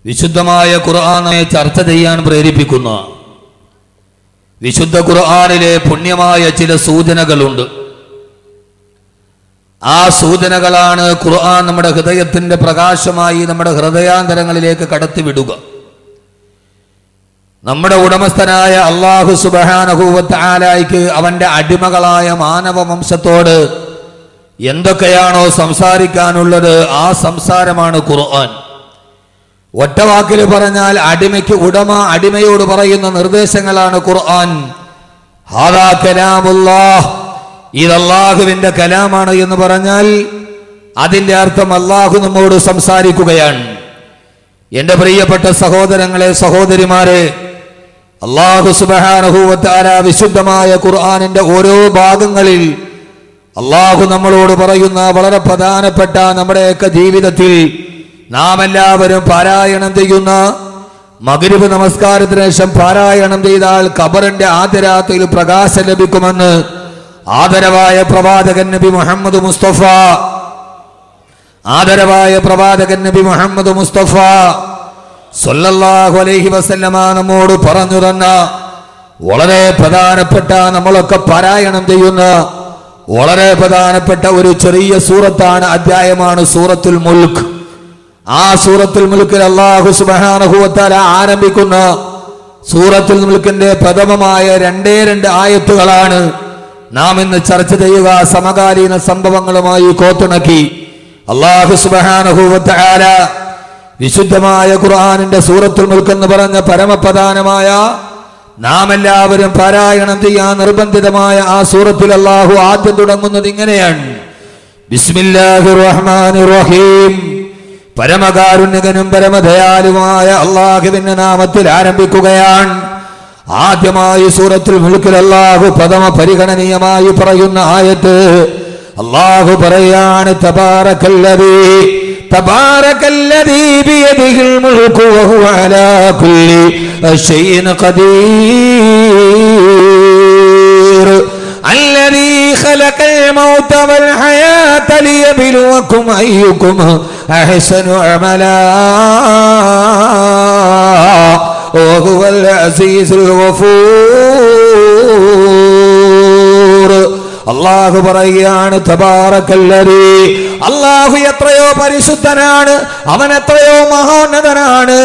വിശുദ്ധമായ ഖുർആനെ ചർച്ച ചെയ്യാൻ പ്രേരിപ്പിക്കുന്ന വിശുദ്ധ ഖുർആനിലെ പുണ്യമായ ചില സൂചനകളുണ്ട്. ആ സൂചനകളാണ് ഖുർആൻ നമ്മുടെ ഹൃദയത്തിന്റെ പ്രകാശമായി നമ്മുടെ ഹൃദയാന്തരങ്ങളിലേക്ക് കടത്തിവിടുക. നമ്മുടെ ഉടമസ്ഥനായ അല്ലാഹു സുബ്ഹാനഹു വ തആലയ്ക്ക് അവന്റെ അടിമകളായ മാനവ വംശത്തോട് എന്തൊക്കെയാണോ സംസാരിക്കാനുള്ളത് ആ സംസാരമാണ് ഖുർആൻ. ഒറ്റവാക്കിൽ പറഞ്ഞാൽ അടിമയ്ക്ക് ഉടമ അടിമയോട് പറയുന്ന നിർദ്ദേശങ്ങളാണ് ഖുർആൻ. ഹാദാ കലാമുല്ലാഹ്, ഇത് അല്ലാഹുവിന്റെ കലാമാണ് എന്ന് പറഞ്ഞാൽ അതിന്റെ അർത്ഥം അല്ലാഹു നമ്മോട് സംസാരിക്കുകയാണ്. എന്റെ പ്രിയപ്പെട്ട സഹോദരങ്ങളെ, സഹോദരിമാരെ, അല്ലാഹു സുബ്ഹാനഹു വ തആല വിശുദ്ധമായ ഖുർആനിന്റെ ഓരോ ഭാഗങ്ങളിൽ അല്ലാഹു നമ്മളോട് പറയുന്ന വളരെ പ്രധാനപ്പെട്ട നമ്മുടെയൊക്കെ ജീവിതത്തിൽ നാം എല്ലാവരും പാരായണം ചെയ്യുന്ന മഗ്രിബ് നമസ്കാരത്തിന് ശേഷം പാരായണം ചെയ്താൽ ഖബറിന്റെ ആദ്യ രാത്രിയിൽ പ്രകാശം ലഭിക്കുമെന്ന് ആദരവായ പ്രവാചകൻ നബി മുഹമ്മദ് മുസ്തഫ സല്ലല്ലാഹു അലൈഹി വസല്ലമ നമ്മോട് പറഞ്ഞു തന്ന വളരെ പ്രധാനപ്പെട്ട നമ്മളൊക്കെ പാരായണം ചെയ്യുന്ന വളരെ പ്രധാനപ്പെട്ട ഒരു ചെറിയ സൂറത്താണ്, അധ്യായമാണ് സൂറത്തുൽ മുൽക്ക്. ആ സൂറത്തുൽ മുൽക്കിൽ അല്ലാഹു സുബ്ഹാനഹു വ തആല ആരംഭിക്കുന്ന സൂറത്തുൽ മുൽക്കിന്റെ പ്രഥമമായ രണ്ട് ആയത്തുകളാണ് നാം ഇന്ന് ചർച്ച ചെയ്യുക. സമകാലീന സംഭവങ്ങളുമായി കോത്തിണക്കി അല്ലാഹു സുബ്ഹാനഹു വ തആല വിശുദ്ധമായ ഖുർആനിന്റെ സൂറത്തുൽ മുൽക്ക് എന്ന് പറഞ്ഞ പരമപ്രധാനമായ നാം എല്ലാവരും പാരായണം ചെയ്യാൻ നിർബന്ധിതമായ ആ സൂറത്തിൽ അല്ലാഹു ആദ്യം തുടങ്ങുന്നത് ഇങ്ങനെയാണ്: ബിസ്മില്ലാഹിർ റഹ്മാനിർ റഹീം. പരമകാരുണ്യകനും പരമദയാലുമായ അല്ലാഹുവിന്റെ നാമത്തിൽ ആരംഭിക്കുകയാണ്. ആദ്യമായി സൂറത്തുൽ മുൽക്കിൽ അല്ലാഹു പ്രഥമ പരിഗണനീയമായി പറയുന്ന ആയത്ത് അല്ലാഹു പറയാണ്: തബാറകല്ലദീ ബിയദിഹിൽ മുൽക്കു വഹുവ അലാ കുല്ലി ശൈഇൻ ഖദീർ അല്ലദീ ഖലഖൽ മൗത വൽ ഹയാത ലിയബ്ലുവകും അയ്യുകും അഹ്സനു അമലാ വഹുവൽ അസീസുൽ ഗഫൂർ. അല്ലാഹു പറയുകയാണ്: തബാറകല്ലദീ, അല്ലാഹു എത്രയോ പരിശുദ്ധനാണ്, അവൻ എത്രയോ മഹോന്നതനാണ്.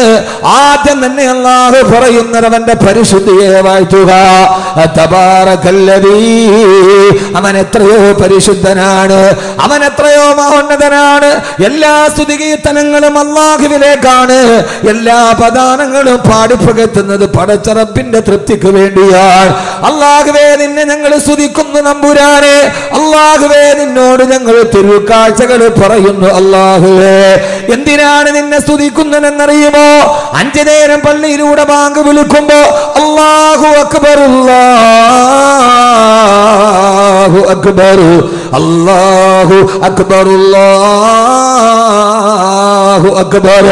ആദ്യം തന്നെ അല്ലാഹു പറയുന്നത് അവന്റെ പരിശുദ്ധിയെ വാഴ്ത്തുക. തബാറകല്ലദീ, അവൻ എത്രയോ പരിശുദ്ധനാണ്, അവൻ എത്രയോ മഹോന്നതനാണ്. എല്ലാ സ്തുതികീർത്തനങ്ങളും അല്ലാഹുവിലേക്കാണ്. എല്ലാ പദാനങ്ങളും പാടിപ്പകറ്റുന്നത് പടച്ച റബ്ബിന്റെ തൃപ്തിക്ക് വേണ്ടിയാണ്. അല്ലാഹുവേ, നിന്നെ ഞങ്ങൾ സ്തുതിക്കുന്നു നമ്പുരാനെ. അല്ലാഹുവേ, നിന്നോട് ഞങ്ങൾ തിരുക്കാഴ്ചകൾ പറയുന്നു. അല്ലാഹുവേ, എന്തിനാണ് നിന്നെ സ്തുതിക്കുന്നതെന്നറിയുമോ? 5 നേരം പള്ളിയിലൂടെ ബാങ്ക് വിളിക്കുമ്പോ അല്ലാഹു അക്ബർ അല്ലാഹു അക്ബർ അല്ലാഹു അക്ബർ അല്ലാഹു അക്ബർ.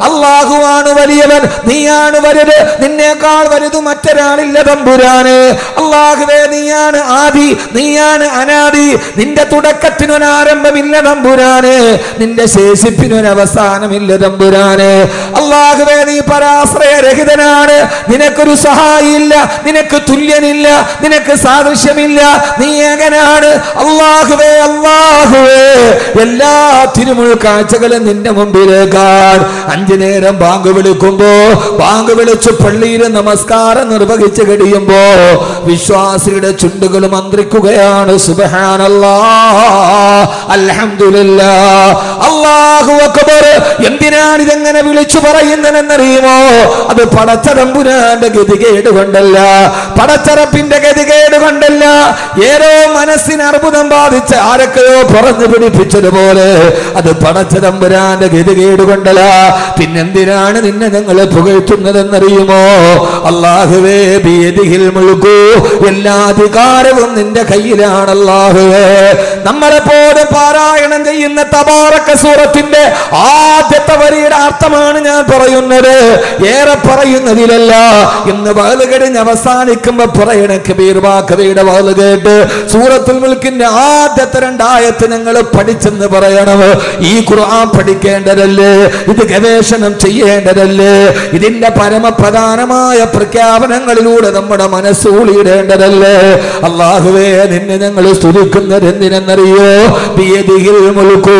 അല്ലാഹുവാണ് വലിയവൻ, നീയാണ് വലുത്, നിന്നേക്കാൾ വലുത് മറ്റൊരാളില്ല തമ്പുരാനെ. അല്ലാഹുവേ, നീയാണ് ആദി, നീയാണ് അനാദി, നിന്റെ തുടക്കത്തിനൊരാരംഭമില്ല തമ്പുരാനെ, നിന്റെ ശേഷിപ്പിനൊരവസാനമില്ല തമ്പുരാനെ. അല്ലാഹുവേ, നീ പരാശ്രയരഹിതനാണ്, നിനക്കൊരു സഹായിയില്ല, നിനക്ക് തുല്യനില്ല, നിനക്ക് സാദൃശ്യമില്ല, നീ ഏകനാണ്. അല്ലാഹുവേ, അല്ലാഹുവേ, എല്ലാ തിരുമുൾ കാഴ്ചകളും നിന്റെ മുമ്പിലേക്കാണ്. 5 നേരം ബാങ്ക് വിളിക്കുമ്പോ, ബാങ്ക് വിളിച്ചു പള്ളിയിൽ നമസ്കാരം നിർവഹിച്ച് കഴിയുമ്പോ വിശ്വാസിയുടെ ചുണ്ടുകൾ മന്ത്രിക്കുകയാണ്: സുബ്ഹാനല്ലാഹ്, അൽഹംദുലില്ലാഹ്, അല്ലാഹു അക്ബർ. എന്തിനാണ് ഇതെങ്ങനെ വിളിച്ചു പറയുന്നതെന്നറിയുമോ? അത് പടച്ച തമ്പുരാന്റെ ഗതികേട് കൊണ്ടല്ല, പടച്ചറപ്പിന്റെ ഗതികേട് കൊണ്ടല്ല. ഏതോ മനസ്സിന് അർബുദം ബാധിച്ച ആരൊക്കെയോ പറഞ്ഞു പിടിപ്പിച്ചതുപോലെ അത് പടച്ച തമ്പുരാന്റെ ഗതികേട് കൊണ്ടല്ല. പിന്നെന്തിനാണ് നിന്നെ ഞങ്ങൾ പുകഴ്ത്തുന്നതെന്നറിയുമോ? അല്ലാഹുവേ, ബിയദിഹിൽ മുൽക്കു, എല്ലാ അധികാരവും നിന്റെ കയ്യിലാണ്. അല്ലാഹുവേ, നമ്മളെപ്പോഴും പാരായണം ചെയ്യുന്ന തബാറക സൂറത്തിന്റെ ആദ്യത്തെ വരിയുടെ അർത്ഥമാണ് ഞാൻ പറയുന്നത്. ഏറെ പറയുന്നതിലല്ല. ഇന്ന് വഅദ് കഴിഞ്ഞ് അവസാനിക്കുമ്പോ പറയണ കബീർ വാക്കവയുടെ വഅദ് കേട്ട് സൂറത്തുൽ മുൽക്കിന്റെ ആദ്യത്തെ 2 ആയത്ത് നിങ്ങൾ പഠിച്ചെന്ന് പറയണം. ഈ ഖുർആൻ പഠിക്കേണ്ടതല്ലേ? ഇത് ഗവേഷണം ചെയ്യേണ്ടതല്ലേ? ഇതിന്റെ പരമപ്രധാനമായ പ്രഖ്യാപനങ്ങളിലൂടെ നമ്മുടെ മനസ്സൂളിയിടേണ്ടതല്ലേ? അല്ലാഹുവേ, നിന്നെ ഞങ്ങൾ സ്തുതിക്കുന്നത് എന്തിനെന്നറിയോ? ബിയദിഹിൽ മുൽക്കു,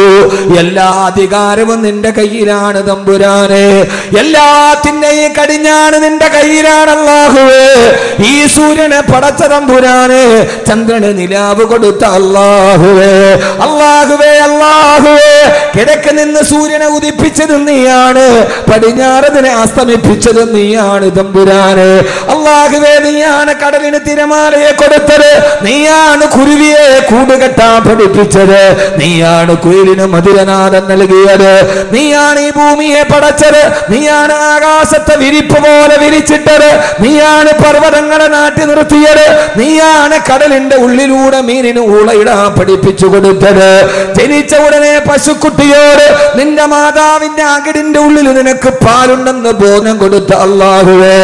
എല്ലാ അധികാരവും നിന്റെ കയ്യിലാണ് തമ്പുരാനെ. എല്ലാത്തിന്റെയും കടിഞ്ഞാണ് നിന്റെ കയ്യിലാണ് അല്ലാഹുവേ. ഈ സൂര്യനെ പടച്ച തമ്പുരാനെ, ചന്ദ്രന് നിലാവ് കൊടുത്ത അല്ലാഹുവേ, അല്ലാഹുവേ, അല്ലാഹുവേ, കിഴക്ക് നിന്ന് സൂര്യനെ ഉദിപ്പിച്ചത് നീയാണ്, പടിഞ്ഞാറതിനെ അസ്തമിപ്പിച്ചത് നീയാണ് തമ്പുരാനെ. അല്ലാഹുവേ, നീയാണ് കടലിന് തിരമാലയെ കൊടുത്തത്, നീയാണ് കുരുവിയെ കൂടുകെട്ടാൻ പഠിപ്പിച്ചത്, നീയാണ് കുയിലിന് മധുരനാദം നൽകിയത്, നീയാണ് ഈ ഭൂമിയെ പടച്ചത്, നീയാണ് ആകാശത്തെ വിരിപ്പ് പോലെ വിരിച്ചിട്ടത്, നീയാണ് പർവ്വതങ്ങളെ നാട്ടി നിർത്തിയത്, നീയാണ് കടലിന്റെ ഉള്ളിലൂടെ മീനിന് ഊളയിടാൻ പഠിപ്പിച്ചു കൊടുത്തത്. ജനിച്ച ഉടനെ പശുക്കുട്ടിയോട് നിന്റെ മാതാവിന്റെ അകിടിന്റെ ഉള്ളിൽ നിനക്ക് പാലുണ്ടെന്ന് ബോധം കൊടുത്ത അല്ലാഹുവേ,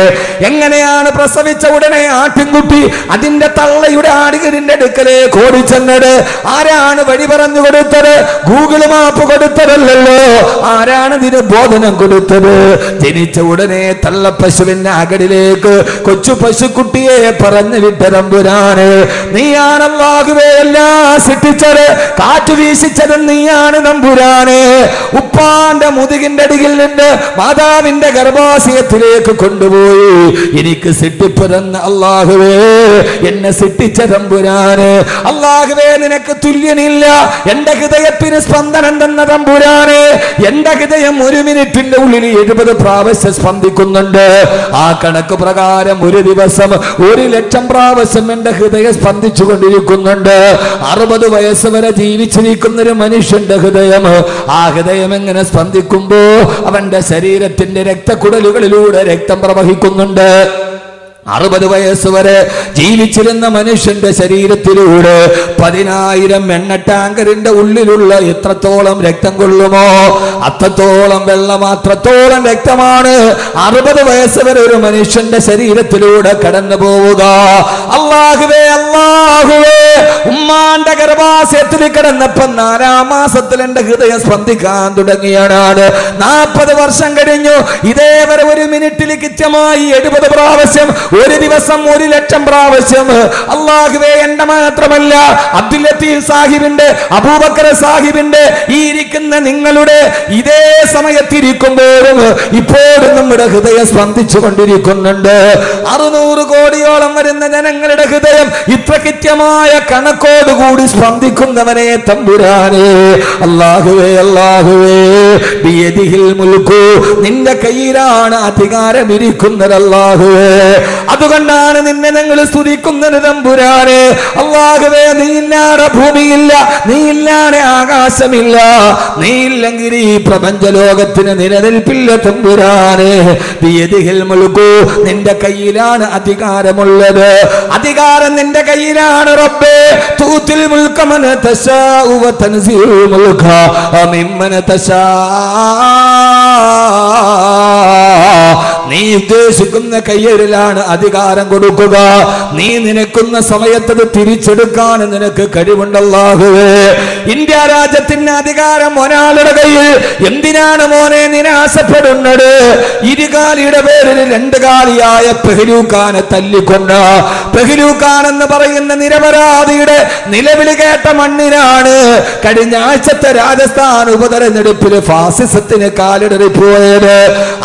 എങ്ങനെയാണ് പ്രസവിച്ച ഉടനെ ആട്ടിൻകുട്ടി അതിന്റെ തള്ളയുടെ ആടുകരിന്റെ അടുക്കലേക്ക് ഓടിച്ചെന്നത്? ആരാണ് വഴി പറഞ്ഞു കൊടുത്തത്? ഗൂഗിൾ മാപ്പ് കൊടുത്തതല്ലോ. ആരാണ് ഇതിന് ബോധനം കൊടുത്തത്? ജനിച്ച ഉടനെ തള്ളപ്പശുവിന്റെ അകടിലേക്ക് കൊച്ചു പശുക്കുട്ടിയെ പറഞ്ഞു വിട്ട തമ്പുരാനെ, നീയാണ് അല്ലാഹുവേ എല്ലാം സൃഷ്ടിച്ചത്, കാറ്റ് വീശിച്ചത് നീയാണ് തമ്പുരാനെ. ഉപ്പാന്റെ മുതുകിന്റെ അടിയിൽ നിന്ന് മാതാവിന്റെ ഗർഭാശയത്തിലേക്ക് കൊണ്ടുപോയി എനിക്ക് സൃഷ്ടിപ്പ് തന്ന അല്ലാഹുവേ, എന്നെ സൃഷ്ടിച്ച തമ്പുരാനെ. അല്ലാഹുവേ, നിനക്ക് തുല്യനില്ല. എന്റെ ഹൃദയത്തിന് സ്പന്ദനം തന്ന തമ്പുരാനെ, എന്റെ ഹൃദയം 1 മിനിറ്റിന്റെ ഉള്ളിൽ 70 പ്രാവശ്യം സ്പന്ദിക്കുന്നുണ്ട്. ആ കണക്ക് പ്രകാരം ഒരു ദിവസം 1,00,000 പ്രാവശ്യം എന്റെ ഹൃദയം സ്പന്ദിച്ചു കൊണ്ടിരിക്കുന്നുണ്ട്. 60 വയസ്സ് വരെ ജീവിച്ചിരിക്കുന്ന ഒരു മനുഷ്യന്റെ ഹൃദയം, ആ ഹൃദയം എങ്ങനെ സ്പന്ദിക്കുമ്പോ അവന്റെ ശരീരത്തിന്റെ രക്തക്കുഴലുകളിലൂടെ രക്തം പ്രവഹിക്കുന്നുണ്ട്. 60 വയസ്സ് വരെ ജീവിച്ചിരുന്ന മനുഷ്യന്റെ ശരീരത്തിലൂടെ 10,000 എണ്ണ ടാങ്കറിന്റെ ഉള്ളിലുള്ള എത്രത്തോളം രക്തം കൊള്ളുമോ അത്രത്തോളം വെള്ളം, അത്രത്തോളം രക്തമാണ് 60 വയസ്സ് വരെ ഒരു മനുഷ്യന്റെ ശരീരത്തിലൂടെ കടന്നു പോവുക. അല്ലാഹുവേ, അല്ലാഹുവേ, ഉമ്മാന്റെ ഗർഭാശയത്തിൽ കിടന്നപ്പോ 4-ാം മാസത്തിൽ എന്റെ ഹൃദയം സ്പന്ദിക്കാൻ തുടങ്ങിയാണ്. 40 വർഷം കഴിഞ്ഞു. ഇതേവരെ 1 മിനിറ്റിൽ കൃത്യമായി 70 പ്രാവശ്യം, ഒരു ദിവസം 1,00,000 പ്രാവശ്യം. അല്ലാഹുവേ, എന്റെ മാത്രമല്ല അബ്ദുൽ ലത്തീഫ് സാഹിബിന്റെ, അബൂബക്കർ സാഹിബിന്റെ, ഈ ഇരിക്കുന്ന നിങ്ങളുടെ ഇതേ സമയത്തിരിക്കുമ്പോഴും ഇപ്പോഴും നമ്മുടെ ഹൃദയം സ്പന്ദിച്ചു കൊണ്ടിരിക്കുന്നുണ്ട്. 600 കോടിയോളം വരുന്ന ജനങ്ങളുടെ ഹൃദയം ഇത്ര കൃത്യമായ കണക്കോടുകൂടി സ്പന്ദിക്കുന്നവനെ തമ്പുരാനെ. അല്ലാഹുവേ, അല്ലാഹുവേ, ബിയദിഹിൽ മുൽക്കു, നിന്റെ കയ്യിലാണ് അധികാരം ഇരിക്കുന്നത് അല്ലാഹുവേ. അതുകൊണ്ടാണ് നിന്നെ ഞങ്ങൾ സ്തുതിക്കുന്നത് തമ്പുരാനെ. അല്ലാഹുവേ, നീ ഇല്ലാതെ ഭൂമിയില്ല, നീ ഇല്ലാതെ ആകാശമില്ല, നീ ഇല്ലെങ്കിൽ ഈ പ്രപഞ്ച ലോകത്തിന് നിലനിൽപ്പില്ല തമ്പുരാനെ. ബിയദിഹിൽ മുൽക്കു, നിന്റെ കയ്യിലാണ് അധികാരമുള്ളത്. അധികാരം നിന്റെ കയ്യിലാണ് റബ്ബേ. തൂത്തിൽ മുൽക മൻ തശാഉ വ തൻസിഉൽ മുൽക മിമ്മൻ തശാ. നീ ഉദ്ദേശിക്കുന്ന കയ്യിലാണ് അധികാരം കൊടുക്കുക. നീ നിനക്കുന്ന സമയത്തത് തിരിച്ചെടുക്കാൻ നിനക്ക് കഴിവുണ്ടല്ലാഹുവേ. ഇന്ത്യ രാജ്യത്തിന്റെ അധികാരം ഒരാളുടെ കയ്യിൽ. എന്തിനാണ് മോനെ നിരാശപ്പെടുന്നത്? ഇരുകാലിയുടെ പേരിൽ 2 കാലിയായ പെഹ്ലൂഖാനെ തല്ലിക്കൊണ്ട പെഹ്ലൂഖാൻ എന്ന് പറയുന്ന നിരപരാധിയുടെ നിലവിളി കേട്ട മണ്ണിനാണ് കഴിഞ്ഞ ആഴ്ചത്തെ രാജസ്ഥാൻ ഉപതെരഞ്ഞെടുപ്പിൽ ഫാസിസത്തിന് കാലിടറിപ്പോയത്.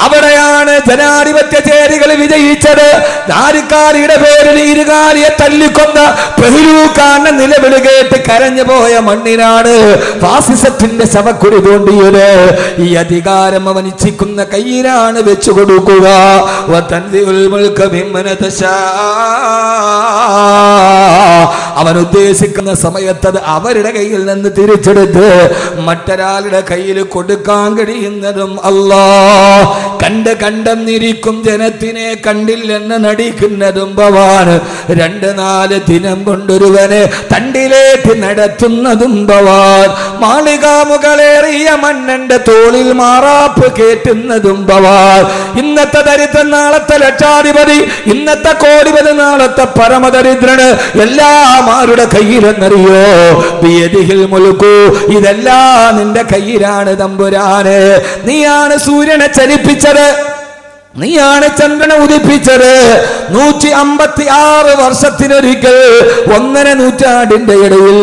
അവിടെയാണ് ജനാധിപത്യ ചേരികൾ വിജയിച്ചത്. നാരിക്കാലിയുടെ പേരിൽ ഇരുകാലിയെ തല്ലിക്കൊന്ന പെഹ്ലൂഖാന്റെ നിലവിളി കേട്ട് കരഞ്ഞു പോയ മണ്ണിനാണ് ഫാസിസത്തിന്റെ ശവക്കുഴി തോണ്ടിയത്. ഈ അധികാരം അവൻ ഇച്ഛിക്കുന്ന കയ്യിലാണ് വെച്ചു കൊടുക്കുക. അവൻ ഉദ്ദേശിക്കുന്ന സമയത്ത് അത് അവരുടെ കയ്യിൽ നിന്ന് തിരിച്ചെടുത്ത് മറ്റൊരാളുടെ കയ്യിൽ കൊടുക്കാൻ കഴിയുന്നതും അല്ലാഹ്. കണ്ടെന്നിരിക്കും ജനത്തിനെ കണ്ടില്ലെന്ന് നടിക്കുന്നതും ഭവാൻ 2-4 ദിനം കൊണ്ടൊരുവനെ തണ്ടിലേക്ക് നടത്തുന്നതും ഭവാൻ മാളികാമുകളേറിയ മന്നന്റെ തോളിൽ മാറാപ്പ് കേട്ടുന്നതും ഭവാൻ ഇന്നത്തെ ദരിദ്രൻ നാളത്തെ ലക്ഷാധിപതി ഇന്നത്തെ കോടിപതി നാളത്തെ പരമദരിദ്രന് എല്ലാം ആരുടെ കയ്യിലെന്നറിയോ ബിയദിഹിൽ മുൽക്കു ഇതെല്ലാം നിന്റെ കയ്യിലാണ് തമ്പുരാന് നീയാണ് സൂര്യനെ ചലിപ്പിച്ചത് നീയാണ് ചന്ദ്രനെ ഉദിപ്പിച്ചത് 156 വർഷത്തിനൊരിക്കൽ 1.5 നൂറ്റാണ്ടിന്റെ ഇടയിൽ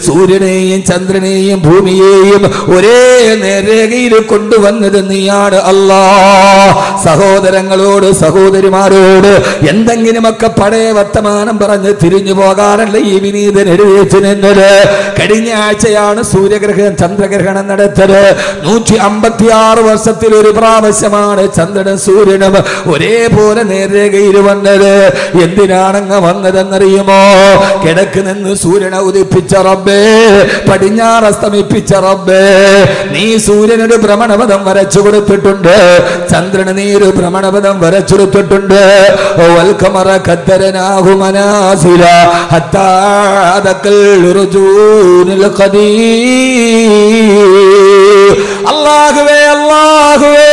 സൂര്യനെയും ചന്ദ്രനെയും ഭൂമിയെയും ഒരേ നേർരേഖയിൽ കൊണ്ടുവന്നത് നീയാണ് അല്ലാഹ് സഹോദരങ്ങളോട് സഹോദരിമാരോട് എന്തെങ്കിലുമൊക്കെ പഴയ വർത്തമാനം പറഞ്ഞ് തിരിഞ്ഞു പോകാറല്ല ഈ വിനീതൻ എഴുന്നേറ്റ് നിന്നത് കഴിഞ്ഞ ആഴ്ചയാണ് സൂര്യഗ്രഹണം ചന്ദ്രഗ്രഹണം നടത്തത് 156 വർഷത്തിൽ ഒരു പ്രാവശ്യമാണ് ചന്ദ്രനും സൂര്യൻ ഒരേപോലെ നേർരേഖയിൽ വന്നത് എന്തിനാണങ്ങ് വന്നതെന്നറിയുമോ കിഴക്ക് നിന്ന് സൂര്യനെ ഉദിപ്പിച്ച റബ്ബേ പടിഞ്ഞാറ് അസ്തമിപ്പിച്ച റബ്ബേ നീ സൂര്യനൊരു ഭ്രമണപഥം വരച്ചു കൊടുത്തിട്ടുണ്ട് ചന്ദ്രന് നീ ഒരു ഭ്രമണപഥം വരച്ചെടുത്തിട്ടുണ്ട് വൽഖമറ ഖദ്ദരനാഹു മനാസില ഹത്താ അദഖൽ റുജൂനുൽ ഖദീർ അല്ലാഹുവേ അല്ലാഹുവേ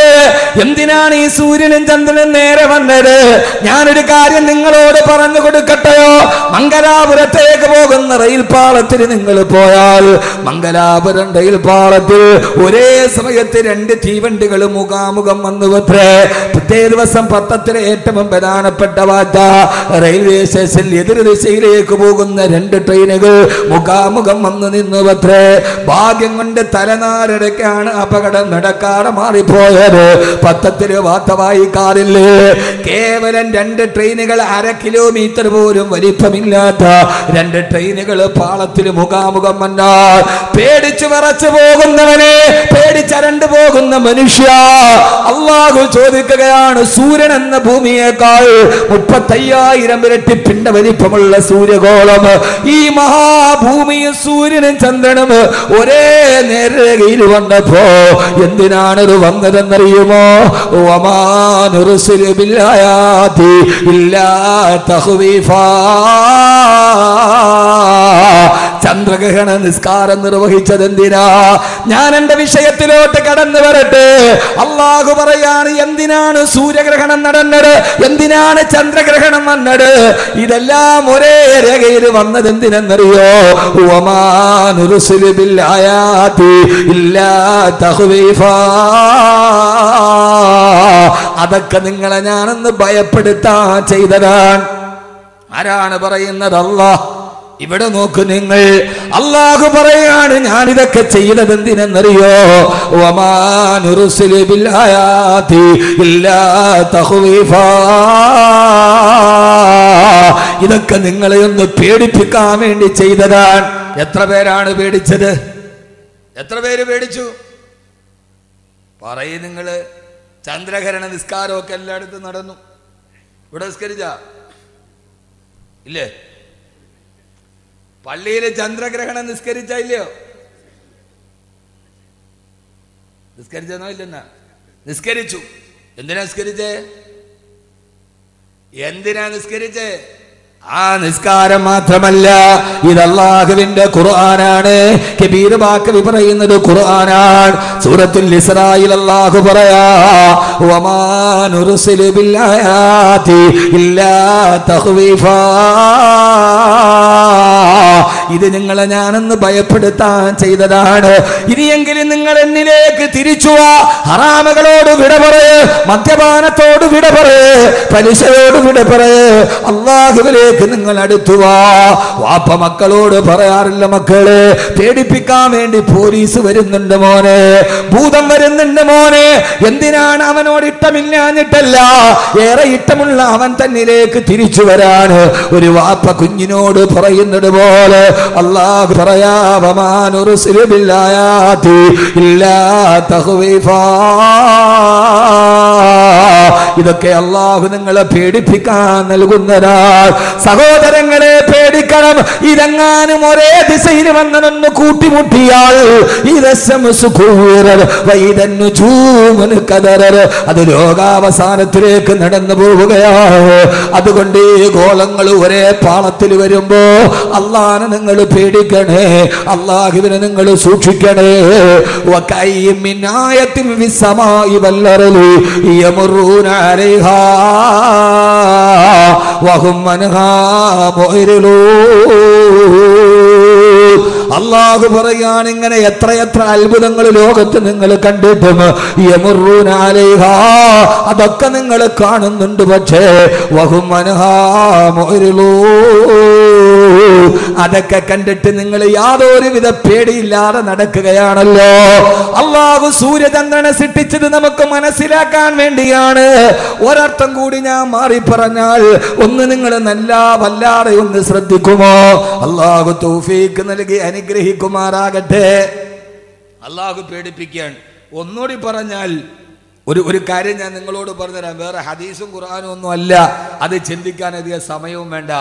എന്തിനാണ് ഈ സൂര്യനും ചന്ദ്രനും നേരെ വന്നത് ഞാനൊരു കാര്യം നിങ്ങളോട് പറഞ്ഞു കൊടുക്കട്ടെയോ മംഗലാപുരത്തേക്ക് പോകുന്ന റെയിൽ പാളത്തിൽ നിങ്ങൾ പോയാൽ മംഗലാപുരം റെയിൽ പാളത്തിൽ ഒരേ സമയത്ത് 2 തീവണ്ടികൾ മുഖാമുഖം വന്നുവത്രേ പിറ്റേ ദിവസം പത്രത്തിലെ ഏറ്റവും പ്രധാനപ്പെട്ട വാർത്ത റെയിൽവേ സ്റ്റേഷനിൽ എതിർ ദിശയിലേക്ക് പോകുന്ന 2 ട്രെയിനുകൾ മുഖാമുഖം വന്നു നിന്നുവത്രേ ഭാഗ്യം കൊണ്ട് തലനാരിടയ്ക്കാണ് അപകടം നടക്കാതെ മാറിപ്പോയത് പത്രത്തില് വാർത്ത വായിക്കാറില്ലേ കേവലം 2 ട്രെയിനുകൾ 1/2 കിലോമീറ്റർ പോലും വലിപ്പമില്ലാത്ത 2 ട്രെയിനുകൾ പാളത്തിൽ മുഖാമുഖം വന്നാൽ പേടിച്ചു വിറച്ചു പോകുന്നവനെ പേടിച്ചരണ്ടു പോകുന്ന മനുഷ്യ അല്ലാഹു ചോദിക്കുകയാണ് സൂര്യൻ എന്ന ഭൂമിയേക്കാൾ 35,000 ഇരട്ടി പിണ്ട വലിപ്പമുള്ള സൂര്യഗോളം ഈ മഹാഭൂമിയും സൂര്യനും ചന്ദ്രനും ഒരേ നേർരേഖയിൽ വന്നപ്പോ എന്തിനാണ് ഇത് വന്നതെന്നറിയുമോ ചന്ദ്രഗ്രഹണ നിസ്കാരം നിർവഹിച്ചത് എന്തിനാ ഞാൻ എന്റെ വിഷയത്തിലോട്ട് കടന്നു വരട്ടെ അല്ലാഹു പറയാണ് എന്തിനാണ് സൂര്യഗ്രഹണം നടന്നത് എന്തിനാണ് ചന്ദ്രഗ്രഹണം വന്നത് ഇതെല്ലാം ഒരേ രേഖയിൽ വന്നത് എന്തിനെന്നറിയോ അതൊക്കെ നിങ്ങളെ ഞാനൊന്ന് ഭയപ്പെടുത്താൻ ചെയ്തതാണ് ആരാണ് പറയുന്നത് അല്ലാഹ് ഇവിടെ നോക്ക് നിങ്ങൾ അല്ലാഹു പറയാണ് ഞാനിതൊക്കെ ചെയ്തത് എന്തിനെന്നറിയോ ഇതൊക്കെ നിങ്ങളെ ഒന്ന് പേടിപ്പിക്കാൻ വേണ്ടി ചെയ്തതാണ് എത്ര പേരാണ് പേടിച്ചത് എത്ര പേര് പേടിച്ചു പറയും നിങ്ങള് ചന്ദ്രഗ്രഹണ നിസ്കാരമൊക്കെ എല്ലായിടത്തും നടന്നു ഇവിടെ നിസ്കരിച്ച ഇല്ലേ പള്ളിയില് ചന്ദ്രഗ്രഹണം നിസ്കരിച്ച ഇല്ലയോ നിസ്കരിച്ചെന്നോ ഇല്ലെന്നാ നിസ്കരിച്ചു എന്തിനാ നിസ്കരിച്ചേ എന്തിനാ നിസ്കരിച്ചേ ആ നിസ്കാരം മാത്രമല്ല ഇത് അല്ലാഹുവിന്റെ ഖുർആനാണ് കബീർ ബാക്കവി പറയുന്നത് ഖുർആനാണ് സൂറത്തുൽ ഇസ്രായിൽ അല്ലാഹു പറയാ വമാ നുർസിലു ബിൽ ആയാതി ഇല്ലാ തഖ്വീഫാ ഇത് നിങ്ങളെ ഞാനൊന്ന് ഭയപ്പെടുത്താൻ ചെയ്തതാണ് ഇനിയെങ്കിലും നിങ്ങൾ എന്നിലേക്ക് തിരിച്ചു വാ ഹറാമുകളോട് വിട പറയ് മദ്യപാനത്തോട് വിട പറയ് പലിശയോട് വിട പറയ് അല്ലാഹുവിലേക്ക് നിങ്ങൾ അടുത്തു വാ വാപ്പ മക്കളോട് പറയാറില്ല മക്കളെ പേടിപ്പിക്കാൻ വേണ്ടി പോലീസ് വരുന്നുണ്ട് മോനെ ഭൂതം വരുന്നുണ്ട് മോനെ എന്തിനാണ് അവനോട് ഇഷ്ടമില്ലാഞ്ഞിട്ടല്ല ഏറെ ഇഷ്ടമുള്ള അവൻ തന്നിലേക്ക് തിരിച്ചു വരാൻ ഒരു വാപ്പ കുഞ്ഞിനോട് പറയുന്നത് പോലെ അല്ലാഹു പറയാ വമാ നുർസിലു ബിൽ ആയാതി ഇല്ലാ തഖ്വീഫാ ഇതൊക്കെ അള്ളാഹു നിങ്ങളെ പേടിപ്പിക്കാൻ നൽകുന്നതാ. സഹോദരങ്ങളെ പേടിക്കണം. ഇതെങ്ങാനും ഒരേ ദിശയിൽ വന്നതെന്ന് കൂട്ടിമുട്ടിയാൽ അത് ലോകാവസാനത്തിലേക്ക് നടന്നു പോവുകയാണ്. അതുകൊണ്ട് ഈ ഗോളങ്ങൾ ഒരേ പാളത്തിൽ വരുമ്പോ അള്ളാഹനെ നിങ്ങൾ പേടിക്കണേ, അള്ളാഹുവിനെ നിങ്ങൾ സൂക്ഷിക്കണേ. അള്ളാഹു പറയാണ്, ഇങ്ങനെ എത്രയെത്ര അത്ഭുതങ്ങൾ ലോകത്ത് നിങ്ങൾ കണ്ടിട്ടും അതൊക്കെ നിങ്ങൾ കാണുന്നുണ്ട്. പക്ഷേ അതൊക്കെ കണ്ടിട്ട് നിങ്ങൾ യാതൊരുവിധ പേടിയില്ലാതെ നടക്കുകയാണല്ലോ. അള്ളാഹു സൂര്യചന്ദ്രനെ സൃഷ്ടിച്ചത് നമുക്ക് മനസ്സിലാക്കാൻ വേണ്ടിയാണ്. ഒരർത്ഥം കൂടി ഞാൻ മാറി പറഞ്ഞാൽ ഒന്ന് നിങ്ങൾ നല്ല വല്ലാതെ ഒന്ന് ശ്രദ്ധിക്കുമോ? അള്ളാഹു തൗഫീഖ് നൽകി അനുഗ്രഹിക്കുമാറാകട്ടെ. അള്ളാഹു പേടിപ്പിക്കാൻ ഒന്നുകൂടി പറഞ്ഞാൽ ഒരു കാര്യം ഞാൻ നിങ്ങളോട് പറഞ്ഞുതരാം. വേറെ ഹദീസും ഖുർആനും ഒന്നും അല്ല, അത് ചിന്തിക്കാൻ അധികം സമയവും വേണ്ട.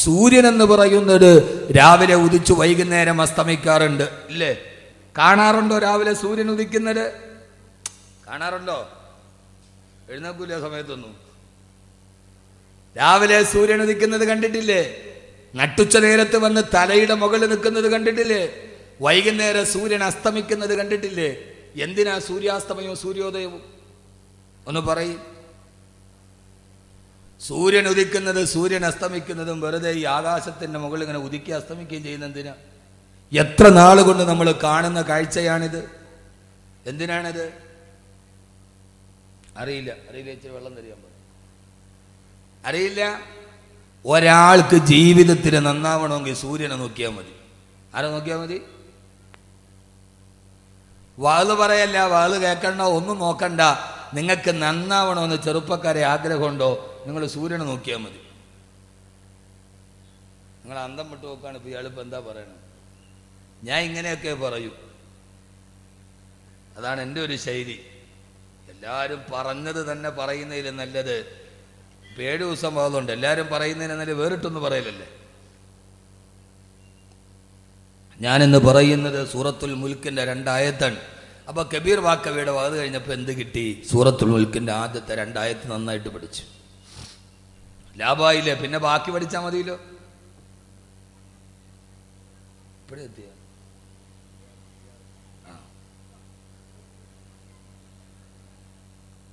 സൂര്യൻ എന്ന് പറയുന്നത് രാവിലെ ഉദിച്ചു വൈകുന്നേരം അസ്തമിക്കാറുണ്ട്, ഇല്ലേ? കാണാറുണ്ടോ രാവിലെ സൂര്യൻ ഉദിക്കുന്നത്? കാണാറുണ്ടോ? എഴുന്നേൽക്കൂല സമയത്തൊന്നും. രാവിലെ സൂര്യൻ ഉദിക്കുന്നത് കണ്ടിട്ടില്ലേ? നട്ടുച്ച നേരത്ത് വന്ന് തലയുടെ മുകളിൽ നിൽക്കുന്നത് കണ്ടിട്ടില്ലേ? വൈകുന്നേരം സൂര്യൻ അസ്തമിക്കുന്നത് കണ്ടിട്ടില്ലേ? എന്തിനാ സൂര്യാസ്തമയവും സൂര്യോദയവും? ഒന്ന് പറയും. സൂര്യൻ ഉദിക്കുന്നത് സൂര്യൻ അസ്തമിക്കുന്നതും വെറുതെ ഈ ആകാശത്തിന്റെ മുകളിൽ ഇങ്ങനെ ഉദിക്കുക അസ്തമിക്കുകയും ചെയ്യുന്ന എന്തിനാ? എത്ര നാളുകൊണ്ട് നമ്മൾ കാണുന്ന കാഴ്ചയാണിത്. എന്തിനാണിത്? അറിയില്ല. ഇച്ചിരി വെള്ളം തരികയാൻ പറയും. അറിയില്ല. ഒരാൾക്ക് ജീവിതത്തിന് നന്നാവണമെങ്കിൽ സൂര്യനെ നോക്കിയാൽ മതി. ആരെ നോക്കിയാൽ മതി? വാള് പറയല്ല, വാള് കേൾക്കണ്ട, ഒന്നും നോക്കണ്ട. നിങ്ങൾക്ക് നന്നാവണമെന്ന് ചെറുപ്പക്കാരെ ആഗ്രഹമുണ്ടോ? നിങ്ങൾ സൂര്യനെ നോക്കിയാൽ മതി. നിങ്ങൾ അന്തം വിട്ട് നോക്കാണ്. ഇപ്പം ഇയാളിപ്പോൾ എന്താ പറയണത്? ഞാൻ ഇങ്ങനെയൊക്കെ പറയൂ. അതാണ് എൻ്റെ ഒരു ശൈലി. എല്ലാവരും പറഞ്ഞത് തന്നെ പറയുന്നതിൽ നല്ലത് 7 ദിവസം ആകുന്നുണ്ട്. എല്ലാവരും പറയുന്നതിന് നല്ല വേറിട്ടൊന്നും പറയലല്ലേ. ഞാനിന്ന് പറയുന്നത് സൂറത്തുൽ മുൽക്കിൻ്റെ 2 ആയത്താണ്. അപ്പോൾ കബീർ വാക്കവിയുടെ വാത് കഴിഞ്ഞപ്പോൾ എന്ത് കിട്ടി? സൂറത്തുൽ മുൽക്കിൻ്റെ ആദ്യത്തെ 2 ആയത്ത് നന്നായിട്ട് പഠിച്ചു. ലാഭായില്ലേ? പിന്നെ ബാക്കി പഠിച്ചാൽ മതിയല്ലോ. ഇപ്പോഴെത്തിയ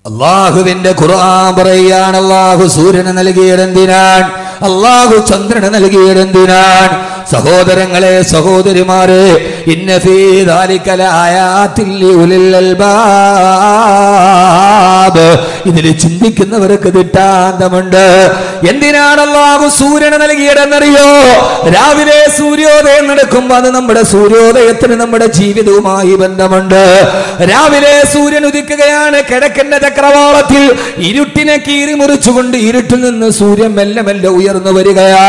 അള്ളാഹുവിന്റെ ഖുർആൻ പറയുകയാണ്, അള്ളാഹു സൂര്യനെ നൽകിയതെന്തിനാണ്? അള്ളാഹു ചന്ദ്രനെ നൽകിയതെന്തിനാണ്? സഹോദരങ്ങളെ, സഹോദരിമാരെ, ഇന്ന ഫീ ദാലിക ലആയാതിൻ ലിഉലിൽ അൽബാബ്, ഇതിൽ ചിന്തിക്കുന്നവർക്ക് ദിട്ടാന്തമുണ്ട്. എന്തിനാണ് അള്ളാഹു സൂര്യനെ നൽകിയതെന്നറിയോ? രാവിലെ സൂര്യോദയം നടക്കുമ്പോൾ അത് നമ്മുടെ സൂര്യോദയത്തിന് നമ്മുടെ ജീവിതവുമായി ബന്ധമുണ്ട്. രാവിലെ സൂര്യൻ ഉദിക്കുകയാണ്. കിഴക്കിന്റെ ചക്രവാളത്തിൽ ഇരുട്ടിനെ കീറി മുറിച്ചുകൊണ്ട് ഇരുട്ടിൽ നിന്ന് സൂര്യൻ മെല്ലെ മെല്ലെ ഉയർന്നു വരികയാ.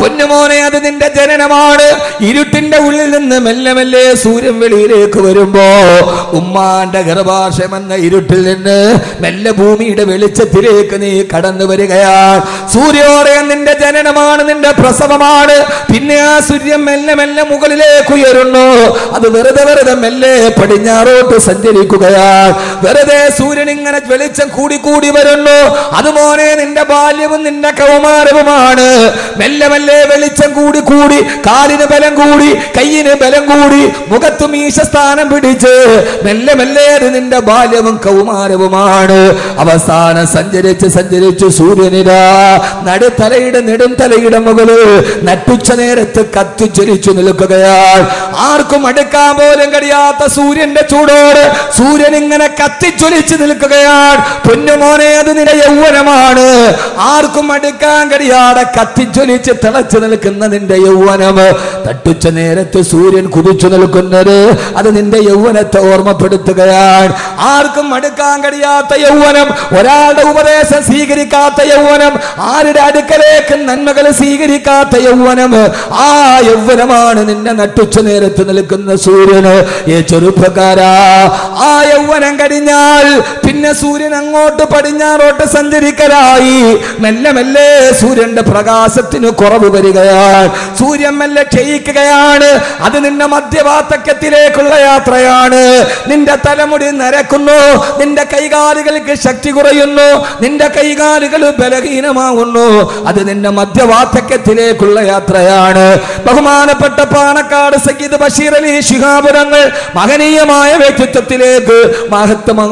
പൊന്നുമോനെ, അത് നിന്റെ ജനനമാണ്. ഇരുട്ടിന്റെ ഉള്ളിൽ നിന്ന് മെല്ലെ മെല്ലെ സൂര്യൻ വെളിയിലേക്ക് വരുമ്പോ ഉമ്മാന്റെ ഗർഭാശയം എന്ന ഇരുട്ടിൽ നിന്ന് മെല്ലെ ഭൂമിയുടെ വെളിച്ചത്തിലേക്ക് നീ കടന്നു വരികയാണ്. സൂര്യോദയം നിന്റെ ജനനമാണ്, നിന്റെ പ്രസവമാണ്. പിന്നെ ആ സൂര്യൻ മെല്ലെ മെല്ലെ മുകളിലേക്ക് ഉയരുന്നു. അത് വെറുതെ മെല്ലെ പടിഞ്ഞാറോട്ട് സഞ്ചരിക്കുകയാണ്. വെറുതെ സൂര്യൻ ഇങ്ങനെ വെളിച്ചം കൂടി കൂടി വരുന്നു. അതുപോലെ നിന്റെ ബാല്യവും നിന്റെ കൗമാരവുമാണ്. മെല്ലെ മെല്ലെ വെളിച്ചം കൂടി കൂടി, കാലിന് ബലം കൂടി, കയ്യിന് ബലം കൂടി, മുഖത്ത് മീശസ്ഥാനം പിടിച്ച് മെല്ലെ മെല്ലെ നിന്റെ ബാല്യവും കൗമാരവുമാണ്. അവസാനം സഞ്ചരിച്ച് സൂര്യനിരാ നടുത്തലയുടെ നെടും തലയുടെ മുകളിൽ നട്ടുച്ച നേരത്ത് കത്തിജ്വലിച്ചു നിൽക്കുകയാണ്. ആർക്കും അടുക്കാൻ പോലും കഴിയാത്ത സൂര്യന്റെ ചൂടോട് സൂര്യൻ ഇങ്ങനെ കത്തിജ്വലിച്ച് നിൽക്കുകയാണ്. പൊന്നുമോനെ, അത് നിന്റെ യൗവനമാണ്. ആർക്കും അടുക്കാൻ കഴിയാതെ കത്തിജ്വലിച്ച് തിളച്ചു നിൽക്കുന്ന നിന്റെ യൗവനം. തട്ടുച്ച നേരത്ത് സൂര്യൻ പിടിച്ചു നിൽക്കുന്നത് അത് നിന്റെ യൗവനത്തെ ഓർമ്മപ്പെടുത്തുകയാണ്. ആർക്കും അടുക്കാൻ കഴിയാത്ത യൗവനം, ഒരാളുടെ ഉപദേശം സ്വീകരിക്കാത്ത യൗവനം, ആരുടെ അടുക്കലേക്ക് നന്മകൾ സ്വീകരിക്കാത്ത യൗവനം, ആ യൗവനമാണ് നിന്നെ നട്ടുച്ച നേരത്ത് നിൽക്കുന്ന സൂര്യന്. ഈ ചെറുപ്പക്കാരാ, ആ യൗവനം കഴിഞ്ഞാൽ പിന്നെ സൂര്യൻ അങ്ങോട്ട് പടിഞ്ഞാറോട്ട് സഞ്ചരിക്കലായി. മെല്ലെ മെല്ലെ സൂര്യന്റെ പ്രകാശത്തിന് കുറവ് വരികയാണ്. സൂര്യൻ മെല്ലെ ക്ഷയിക്കുകയാണ്. അത് നിന്റെ മധ്യവാർദ്ധക്യത്തിലേക്കുള്ള യാത്രയാണ്. നിന്റെ തലമുടി നരക്കുന്നു, നിന്റെ കൈകാലുകൾക്ക് ശക്തി കുറയുന്നു, നിന്റെ കൈകാലുകൾ ബലഹീനമാകുന്നു. അത് നിന്റെ മധ്യവാർദ്ധക്യത്തിലേക്കുള്ള യാത്രയാണ്. ബഹുമാനപ്പെട്ട പാണക്കാട് സയ്യിദ് ബഷീർ അലി ശിഹാബ് തങ്ങൾ മഹനീയമായ വ്യക്തിത്വത്തിലേക്ക്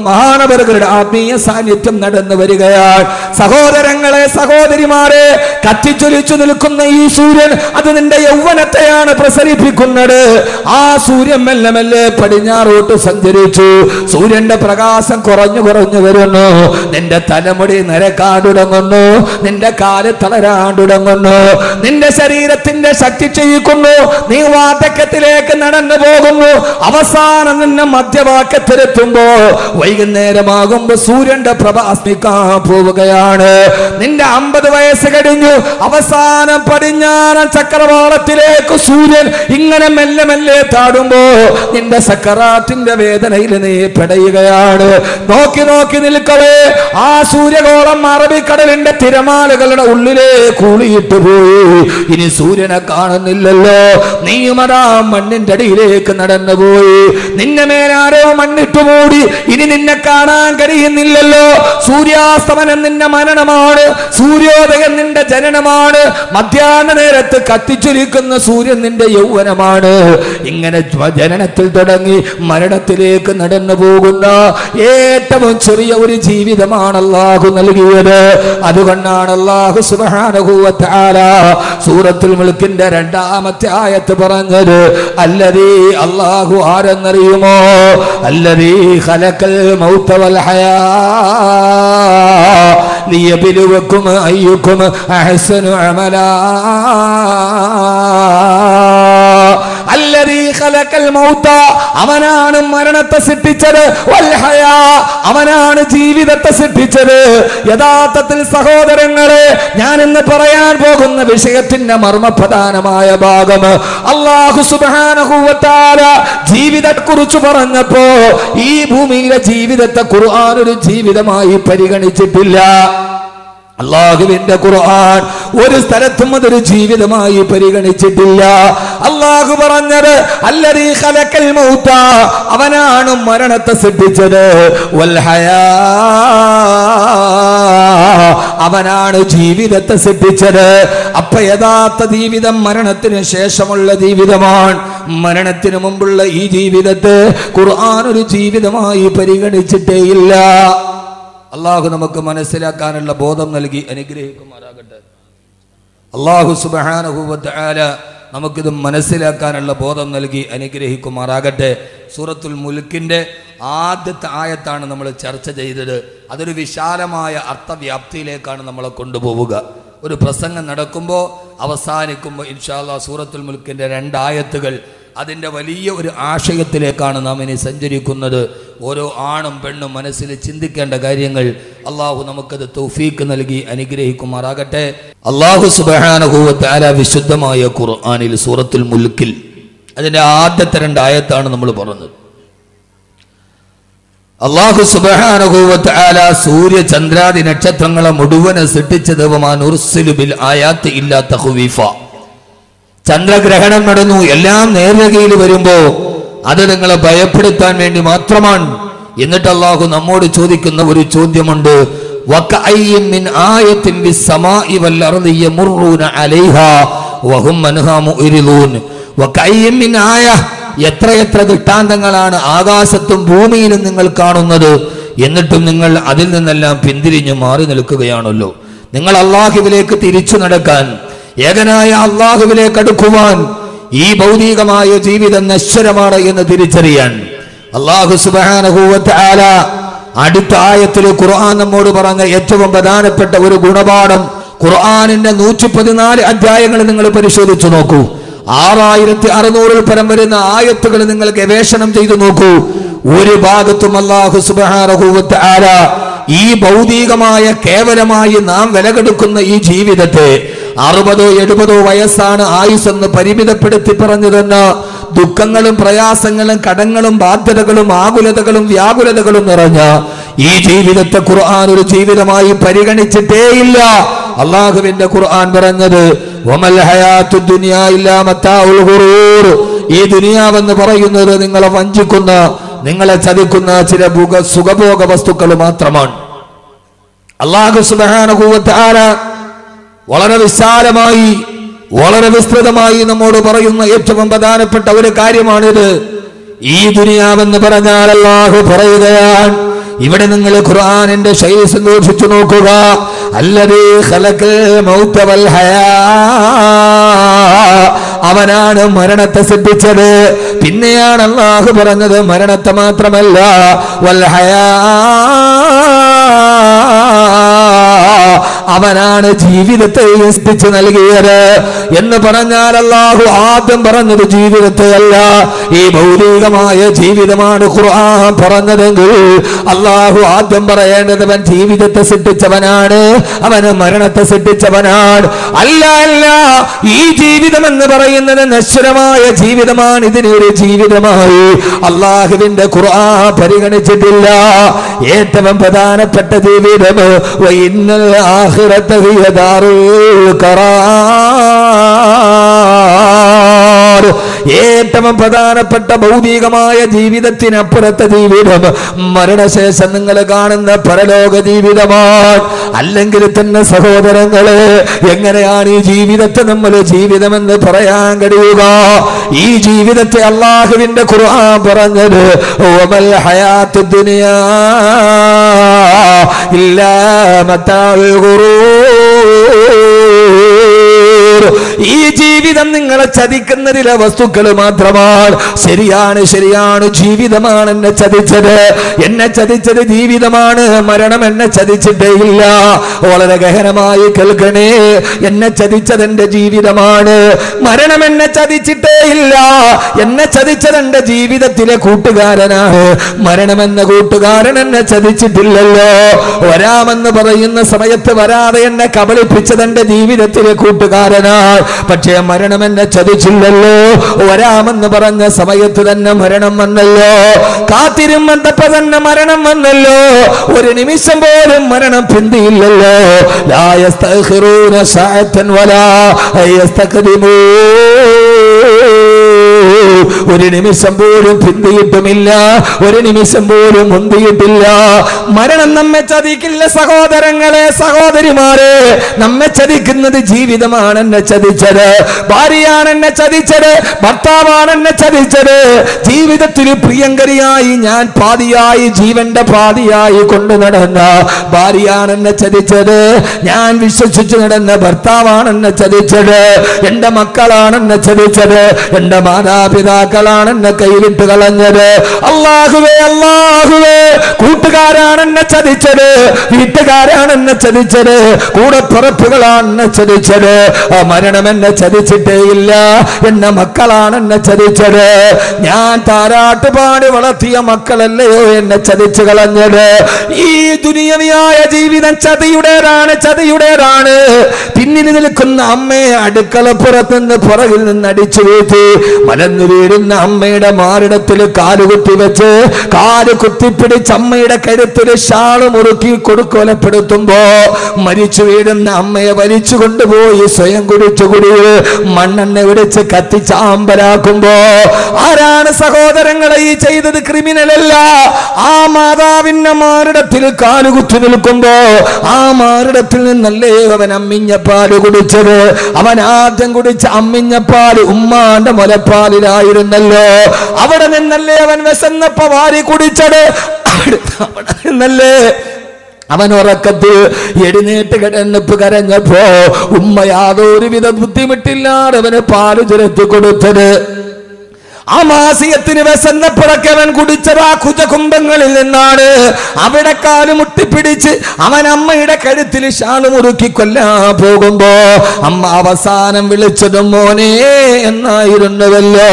മഹാനവറുകളുടെ ആത്മീയ സാന്നിധ്യം നടന്നു വരികയാണ്. സഹോദരങ്ങളെ, സഹോദരിമാരെ, കത്തിച്ചൊലിച്ചു നിൽക്കുന്ന ഈ സൂര്യൻ അത് നിന്റെ യൗവനത്തെയാണ് പ്രസരിപ്പിക്കുന്നത്. ആ സൂര്യൻ മെല്ലെ മെല്ലെ പടിഞ്ഞാറോട്ട് സഞ്ചരിച്ചു. സൂര്യന്റെ പ്രകാശം കുറഞ്ഞു കുറഞ്ഞു വരുന്നു. നിന്റെ തലമുടി നരക്കാൻ തുടങ്ങുന്നു, നിന്റെ കാല് തളരാൻ തുടങ്ങുന്നു, നിന്റെ ശരീരത്തിന്റെ ശക്തി ക്ഷയിക്കുന്നു. നീ വാർദ്ധക്യത്തിലേക്ക് നടന്നു പോകുന്നു. അവസാനം നിന്നെ മധ്യവാക്യത്തിലെത്തുമ്പോ വൈകുന്നേരമാകുമ്പോ സൂര്യന്റെ പ്രഭ അസ്മിക്കാൻ പോവുകയാണ്. നിന്റെ 50 വയസ്സ് കഴിഞ്ഞു. അവസാനം പടിഞ്ഞാറൻ ചക്രവാളത്തിലേക്ക് സൂര്യൻ ഇങ്ങനെ മെല്ലെ മെല്ലെ താടുമ്പോ നിന്റെ സക്കറാത്തിന്റെ വേദനയിൽ നീ പെടയുകയാണ്. നോക്കി നോക്കി നിൽക്കവേ ആ സൂര്യഗോളം അറബിക്കടലിന്റെ തിരമാലകളുടെ ഉള്ളിലെ കൂളിയിട്ട് പോയി. ഇനി സൂര്യനെ കാണുന്നില്ലല്ലോ. നീയുമതാ മണ്ണിന്റെ അടിയിലേക്ക് നടന്നുപോയി. നിന്നെ മേലാരോ മണ്ണിട്ടു മൂടി. ഇനി നിന്നെ കാണാൻ കഴിയുന്നില്ലല്ലോ. സൂര്യാസ്തമനം നിന്റെ മരണമാണ്, സൂര്യോദയം നിന്റെ ജനനമാണ്. മധ്യാഹ്ന നേരത്ത് കത്തിച്ചൊലിക്കുന്ന സൂര്യൻ നിന്റെ യൗവനമാണ്. ഇങ്ങനെ ജനനത്തിൽ തുടങ്ങി മരണത്തിലേക്ക് നടന്നു പോകുന്ന ഏറ്റവും ചെറിയ ഒരു ജീവിതമാണ് അല്ലാഹു നൽകിയത്. അതുകൊണ്ടാണ് അല്ലാഹു സുബ്ഹാനഹു വ തആല സൂറത്തുൽ മുൽക്കിന്റെ 2-ാമത്തെ ആയത്ത് പറഞ്ഞത്, അല്ലദീ, അല്ലാഹു ആരെന്നറിയുമോ? അല്ലദീ ഖലഖൽ മൗത വൽ ഹയാ ലിയബ്ലുവക്കും അയ്യുക്കും അഹ്സനു അമലാ. അല്ലദീ ഖലഖൽ മൗത, അവനാണ് മരണത്തെ സൃഷ്ടിച്ചത്, വൽ ഹയാ, അവനാണ് ജീവിതത്തെ സൃഷ്ടിച്ചത്. യഥാർത്ഥത്തിൽ സഹോദരങ്ങളെ, ഞാൻ ഇന്ന് പറയാൻ പോകുന്ന വിഷയത്തിന്റെ മർമ്മപ്രധാനമായ ഭാഗം അല്ലാഹു സുബ്ഹാനഹു വ തആല ജീവിതത്തെക്കുറിച്ച് പറഞ്ഞപ്പോ ഈ ഭൂമിയിലെ ജീവിതത്തെ ഖുർആൻ ഒരു ജീവിതമായി പരിഗണിച്ചിട്ടില്ല. അല്ലാഹുവിന്റെ ഖുർആൻ ഒരു സ്ഥലത്തും അതൊരു ജീവിതമായി പരിഗണിച്ചിട്ടില്ല. അല്ലാഹു പറഞ്ഞത് അല്ലദീ ഖലഖൽ മൗത, അവനാണ് മരണത്തെ സൃഷ്ടിച്ചത്, വൽ ഹയാ, അവനാണ് ജീവിതത്തെ സൃഷ്ടിച്ചത്. അപ്പൊ യഥാർത്ഥ ജീവിതം മരണത്തിന് ശേഷമുള്ള ജീവിതമാണ്. മരണത്തിന് മുമ്പുള്ള ഈ ജീവിതത്തെ ഖുർആൻ ഒരു ജീവിതമായി പരിഗണിച്ചിട്ടേയില്ല. അള്ളാഹു നമുക്ക് മനസ്സിലാക്കാനുള്ള ബോധം നൽകി അനുഗ്രഹിക്കുമാറാകട്ടെ. അള്ളാഹു സുബ്ഹാനഹു വ തആല നമുക്കിത് മനസ്സിലാക്കാനുള്ള ബോധം നൽകി അനുഗ്രഹിക്കുമാറാകട്ടെ. സൂറത്തുൽ മുൽക്കിന്റെ ആദ്യത്തെ ആയത്താണ് നമ്മൾ ചർച്ച ചെയ്തത്. അതൊരു വിശാലമായ അർത്ഥവ്യാപ്തിയിലേക്കാണ് നമ്മളെ കൊണ്ടുപോവുക. ഒരു പ്രസംഗം നടക്കുമ്പോൾ അവസാനിക്കുമ്പോൾ ഇൻഷാ അല്ലാഹ് സൂറത്തുൽ മുൽക്കിന്റെ 2 ആയത്തുകൾ അതിൻ്റെ വലിയ ഒരു ആശയത്തിലേക്കാണ് നാം ഇനി സഞ്ചരിക്കുന്നത്. ഓരോ ആണും പെണ്ണും മനസ്സിൽ ചിന്തിക്കേണ്ട കാര്യങ്ങൾ അള്ളാഹു നമുക്കത് തൗഫീക്ക് നൽകി അനുഗ്രഹിക്കുമാറാകട്ടെ. അള്ളാഹു സുബ്ഹാനഹു വ തആല വിശുദ്ധമായ ഖുർആനിൽ സൂറത്തുൽ മുൽക്കിൽ അതിൻ്റെ ആദ്യത്തെ 2 ആയത്താണ് നമ്മൾ പറഞ്ഞത്. അള്ളാഹു സുബ്ഹാനഹു വ തആല സൂര്യ ചന്ദ്രാദി നക്ഷത്രങ്ങളെ മുഴുവൻ സൃഷ്ടിച്ചത് വമാ നുർസിലു ബിൽ ആയാത്തി ഇല്ലാ തഖ്വീഫ. ചന്ദ്രഗ്രഹണം നടന്നു, എല്ലാം നേർരേഖയിൽ വരുമ്പോ അത് നിങ്ങളെ ഭയപ്പെടുത്താൻ വേണ്ടി മാത്രമാണ്. എന്നിട്ട് അള്ളാഹു നമ്മോട് ചോദിക്കുന്ന ഒരു ചോദ്യമുണ്ട്, വകഅയ്യിൻ മിൻ ആയത്തിൻ ഫിസ്സമാഇ വൽ അർളി യമുറൂന അലൈഹാ വഹും അൻഹാ മുഅ്രിദൂൻ. വകഅയ്യിൻ മിൻ ആയ, എത്രയെത്ര ദൃഷ്ടാന്തങ്ങളാണ് ആകാശത്തും ഭൂമിയിലും നിങ്ങൾ കാണുന്നത്, എന്നിട്ടും നിങ്ങൾ അതിൽ നിന്നെല്ലാം പിന്തിരിഞ്ഞു മാറി നിൽക്കുകയാണല്ലോ. നിങ്ങൾ അള്ളാഹുവിലേക്ക് തിരിച്ചു നടക്കാൻ, ഏകനായ അള്ളാഹുവിലേക്ക് അടുക്കുവാൻ, ഈ ഭൗതികമായ ജീവിതം നശ്വരമാണ് എന്ന് തിരിച്ചറിയാൻ അള്ളാഹു സുബ്ഹാനഹു വ തആല അടുത്ത ആയത്തിൽ ഖുർആൻ നമ്മോട് പറഞ്ഞ ഏറ്റവും പ്രധാനപ്പെട്ട ഒരു ഗുണപാഠം. ഖുർആനിന്റെ 114 അധ്യായങ്ങൾ നിങ്ങൾ പരിശോധിച്ചു നോക്കൂ. 6600 പരം വരുന്ന ആയത്തുകൾ നിങ്ങൾ ഗവേഷണം ചെയ്തു നോക്കൂ. ഒരു ഭാഗത്തും അല്ലാഹു സുബ്ഹാനഹു വ തആല ഈ ഭൗതികമായ കേവലമായി നാം വിലകെടുക്കുന്ന ഈ ജീവിതത്തെ 60-70 വയസ്സാണ് ആയുസ്സെന്ന് പരിമിതപ്പെടുത്തി പറഞ്ഞതെന്ന് ദുഃഖങ്ങളും പ്രയാസങ്ങളും കടങ്ങളും ബാധ്യതകളും ആകുലതകളും വ്യാകുലതകളും നിറഞ്ഞ ഈ ജീവിതത്തെ ഖുർആൻ ഒരു ജീവിതമായി പരിഗണിച്ചിട്ടേയില്ല. അല്ലാഹുവിന്റെ ഖുർആൻ പറഞ്ഞത് വമൽ ഹയാത്തു ദുനിയാ ഇല്ലാ മതാഉൽ ഗുറൂർ. ഈ ദുനിയാവെന്ന് പറയുന്നത് നിങ്ങളെ വഞ്ചിക്കുന്ന, നിങ്ങളെ ചതിക്കുന്ന ചില സുഖഭോഗ വസ്തുക്കൾ മാത്രമാണ്. അല്ലാഹു സുബ്ഹാനഹു വ തആല വളരെ വിശാലമായി വളരെ വിസ്തൃതമായി നമ്മോട് പറയുന്ന ഏറ്റവും പ്രധാനപ്പെട്ട ഒരു കാര്യമാണിത്. ഈ ദുനിയാവെന്ന് പറഞ്ഞാൽ അല്ലാഹു പറയുകയാണ്, ഇവിടെ നിങ്ങൾ ഖുർആനിന്റെ ശൈലി സന്ദർശിച്ചു നോക്കുക. അല്ലദീ ഖലഖൽ മൗത വൽ ഹയാ, അവനാണ് മരണത്തെ സൃഷ്ടിച്ചത്. പിന്നെയാണ് അല്ലാഹു പറഞ്ഞത് മരണത്തെ മാത്രമല്ല വൽ ഹയാ, അവനാണ് ജീവിതത്തെ സൃഷ്ടിച്ചു നൽകിയത് എന്ന് പറഞ്ഞാൽ അല്ലാഹു ആദ്യം പറഞ്ഞത് ജീവിതത്തെ അല്ല, ഈ ഭൗതികമായ ജീവിതമാണ് ഖുർആൻ പറഞ്ഞതെങ്കിൽ അല്ലാഹു ആദ്യം പറയേണ്ടത് അവൻ ജീവിതത്തെ സൃഷ്ടിച്ചവനാണ്, അവന് മരണത്തെ സൃഷ്ടിച്ചവനാണ്. അല്ല അല്ല, ഈ ജീവിതം എന്ന് പറയുന്നത് നശ്വരമായ ജീവിതമാണ്. ഇതിനൊരു ജീവിതമായി അല്ലാഹുവിന്റെ ഖുർആൻ പരിഗണിച്ചിട്ടില്ല. ഏറ്റവും പ്രധാനപ്പെട്ട ജീവിതം വഇന്നൽ ആഖിറത ഹിയ ദാറുൽ ഖറാർ. ഏറ്റവും പ്രധാനപ്പെട്ട ഭൗതികമായ ജീവിതത്തിനപ്പുറത്തെ ജീവിതം മരണശേഷം നിങ്ങൾ കാണുന്ന പരലോക ജീവിതമാണ്. അല്ലെങ്കിൽ തന്നെ സഹോദരങ്ങളെ, എങ്ങനെയാണ് ഈ ജീവിതത്തെ നമ്മൾ ജീവിതമെന്ന് പറയാൻ കഴിയുക? ഈ ജീവിതത്തെ അല്ലാഹുവിന്റെ ഖുർആൻ പറഞ്ഞത് വമൽ ഹയാത്തു ദുനിയാ ഇല്ലാ മതാഉൽ ഗുറൂർ. ഈ ജീവിതം നിങ്ങളെ ചതിക്കുന്നതിലെ വസ്തുക്കൾ മാത്രമാണ്. ശരിയാണ്, ശരിയാണ്, ജീവിതമാണ് എന്നെ ചതിച്ചത്. എന്നെ ചതിച്ചത് ജീവിതമാണ്, മരണം എന്നെ ചതിച്ചിട്ടേ ഇല്ല. വളരെ ഗഹനമായി കേൾക്കണേ, എന്നെ ചതിച്ചത് എന്റെ ജീവിതമാണ്, മരണം എന്നെ ചതിച്ചിട്ടേ ഇല്ല. എന്നെ ചതിച്ചത് എന്റെ ജീവിതത്തിലെ കൂട്ടുകാരനാണ്, മരണമെന്ന കൂട്ടുകാരൻ എന്നെ ചതിച്ചിട്ടില്ലല്ലോ. വരാമെന്ന് പറയുന്ന സമയത്ത് വരാതെ എന്നെ കബളിപ്പിച്ചത് എന്റെ ജീവിതത്തിലെ കൂട്ടുകാരനാണ്, പക്ഷേ മരണം എന്നെ ചതിച്ചില്ലല്ലോ. വരാമെന്ന് പറഞ്ഞ സമയത്ത് തന്നെ മരണം വന്നല്ലോ, കാത്തിരുമ്പോ തന്നെ മരണം വന്നല്ലോ. ഒരു നിമിഷം പോലും മരണം പിന്തിയില്ലല്ലോ. ലാ യസ്തഖിറൂന സഅതൻ വലാ യസ്തഖദിമൂൻ. ഒരു നിമിഷം പോലും പിന്തിയിട്ടുമില്ല, ഒരു നിമിഷം പോലും മുന്തിയിട്ടില്ല. മരണം നമ്മെ ചതിക്കില്ല സഹോദരങ്ങളെ, സഹോദരിമാരെ. നമ്മെ ചതിക്കുന്നത് ജീവിതമാണ് എന്നെ ചതിച്ചത്, ഭാര്യയാണ് എന്നെ ചതിച്ചത്, ഭർത്താവാണ് എന്നെ ചതിച്ചത്. ജീവിതത്തിൽ പ്രിയങ്കരിയായി ഞാൻ പാതിയായി, ജീവന്റെ പാതിയായി കൊണ്ടു നടന്ന ഭാര്യയാണ് എന്നെ ചതിച്ചത്. ഞാൻ വിശ്വസിച്ചു നടന്ന ഭർത്താവാണ് എന്നെ ചതിച്ചത്. എന്റെ മക്കളാണ് എന്നെ ചതിച്ചത്. എന്റെ മാതാപിതാക്കളാണ് എന്നെ കൈവിട്ട് കളഞ്ഞത്. അല്ലാഹുവേ, അല്ലാഹുവേ, കൂട്ടുകാരാണ് എന്നെ ചതിച്ചത്, വീട്ടുകാരാണ് എന്നെ ചതിച്ചത്, കൂടപ്പിറപ്പുകളാണ് എന്നെ ചതിച്ചത്. മരണം എന്നെ ചതിച്ചിട്ടേ ഇല്ല. എന്റെ മക്കളാണ് എന്നെ ചതിച്ചത്. ഞാൻ താരാട്ടുപാടി വളർത്തിയ മക്കളല്ലയോ എന്നെ ചതിച്ചു കളഞ്ഞത്. ഈ ദുനിയവിയായ ജീവിതം ചതിയുടേതാണ്, ചതിയുടേതാണ്. പിന്നിൽ നിൽക്കുന്ന അമ്മയെ അടുക്കളപ്പുറത്ത് നിന്ന് പുറകിൽ നിന്ന് അടിച്ചു വീഴ്ത്തി മലന്നു വീഴുന്ന അമ്മയുടെ മാറിടത്തിൽ കാലുകുത്തി വെച്ച് കാല് കുത്തിപ്പിടിച്ച് അമ്മയുടെ കരുത്തിൽ ഷാള് മുറുക്കി കൊടുക്കൊലപ്പെടുത്തുമ്പോ മരിച്ചു വീഴുന്ന അമ്മയെ വലിച്ചു കൊണ്ടുപോയി സ്വയം കുടിച്ചു കുടിയിൽ മണ്ണെണ്ണ വിടിച്ച് കത്തിച്ചാമ്പലാക്കുമ്പോ ആരാണ് സഹോദരങ്ങളെ ഈ ചെയ്തത്? ക്രിമിനലല്ല. ആ മാതാവിന്റെ മാറിടത്തിൽ കാലുകുത്തി നിൽക്കുമ്പോ ആ മാറിടത്തിൽ നിന്നല്ലേ അവൻ അമ്മിഞ്ഞപ്പാല് കുടിച്ചത്. അവൻ ആദ്യം കുടിച്ച അമ്മിഞ്ഞപ്പാല് ഉമ്മാന്റെ മുലപ്പാലിലായിരുന്നല്ലോ. അവിടെ നിന്നല്ലേ അവൻ വിശന്നപ്പോ വാരി കുടിച്ചത്. അവിടെ നിന്നല്ലേ അവൻ ഉറക്കത്തിൽ എഴുന്നേറ്റ് കിടന്നപ്പ് കരഞ്ഞപ്പോ ഉമ്മ യാതൊരുവിധ ബുദ്ധിമുട്ടില്ലാതെ അവന് പാല് ചുരത്തി കൊടുത്തത്. ആ മാസിയത്തിന് വിശന്നപ്പുറക്കെ അവൻ കുടിച്ചത് ആ കുജകുംഭങ്ങളിൽ നിന്നാണ്. അവിടെ കാല് മുട്ടിപ്പിടിച്ച് അവൻ അമ്മയുടെ കഴുത്തിൽ ഷാള് മുറുക്കി കൊല്ലാൻ പോകുമ്പോ അമ്മ അവസാനം വിളിച്ചതും മോനെ എന്നായിരുന്നുവല്ലോ.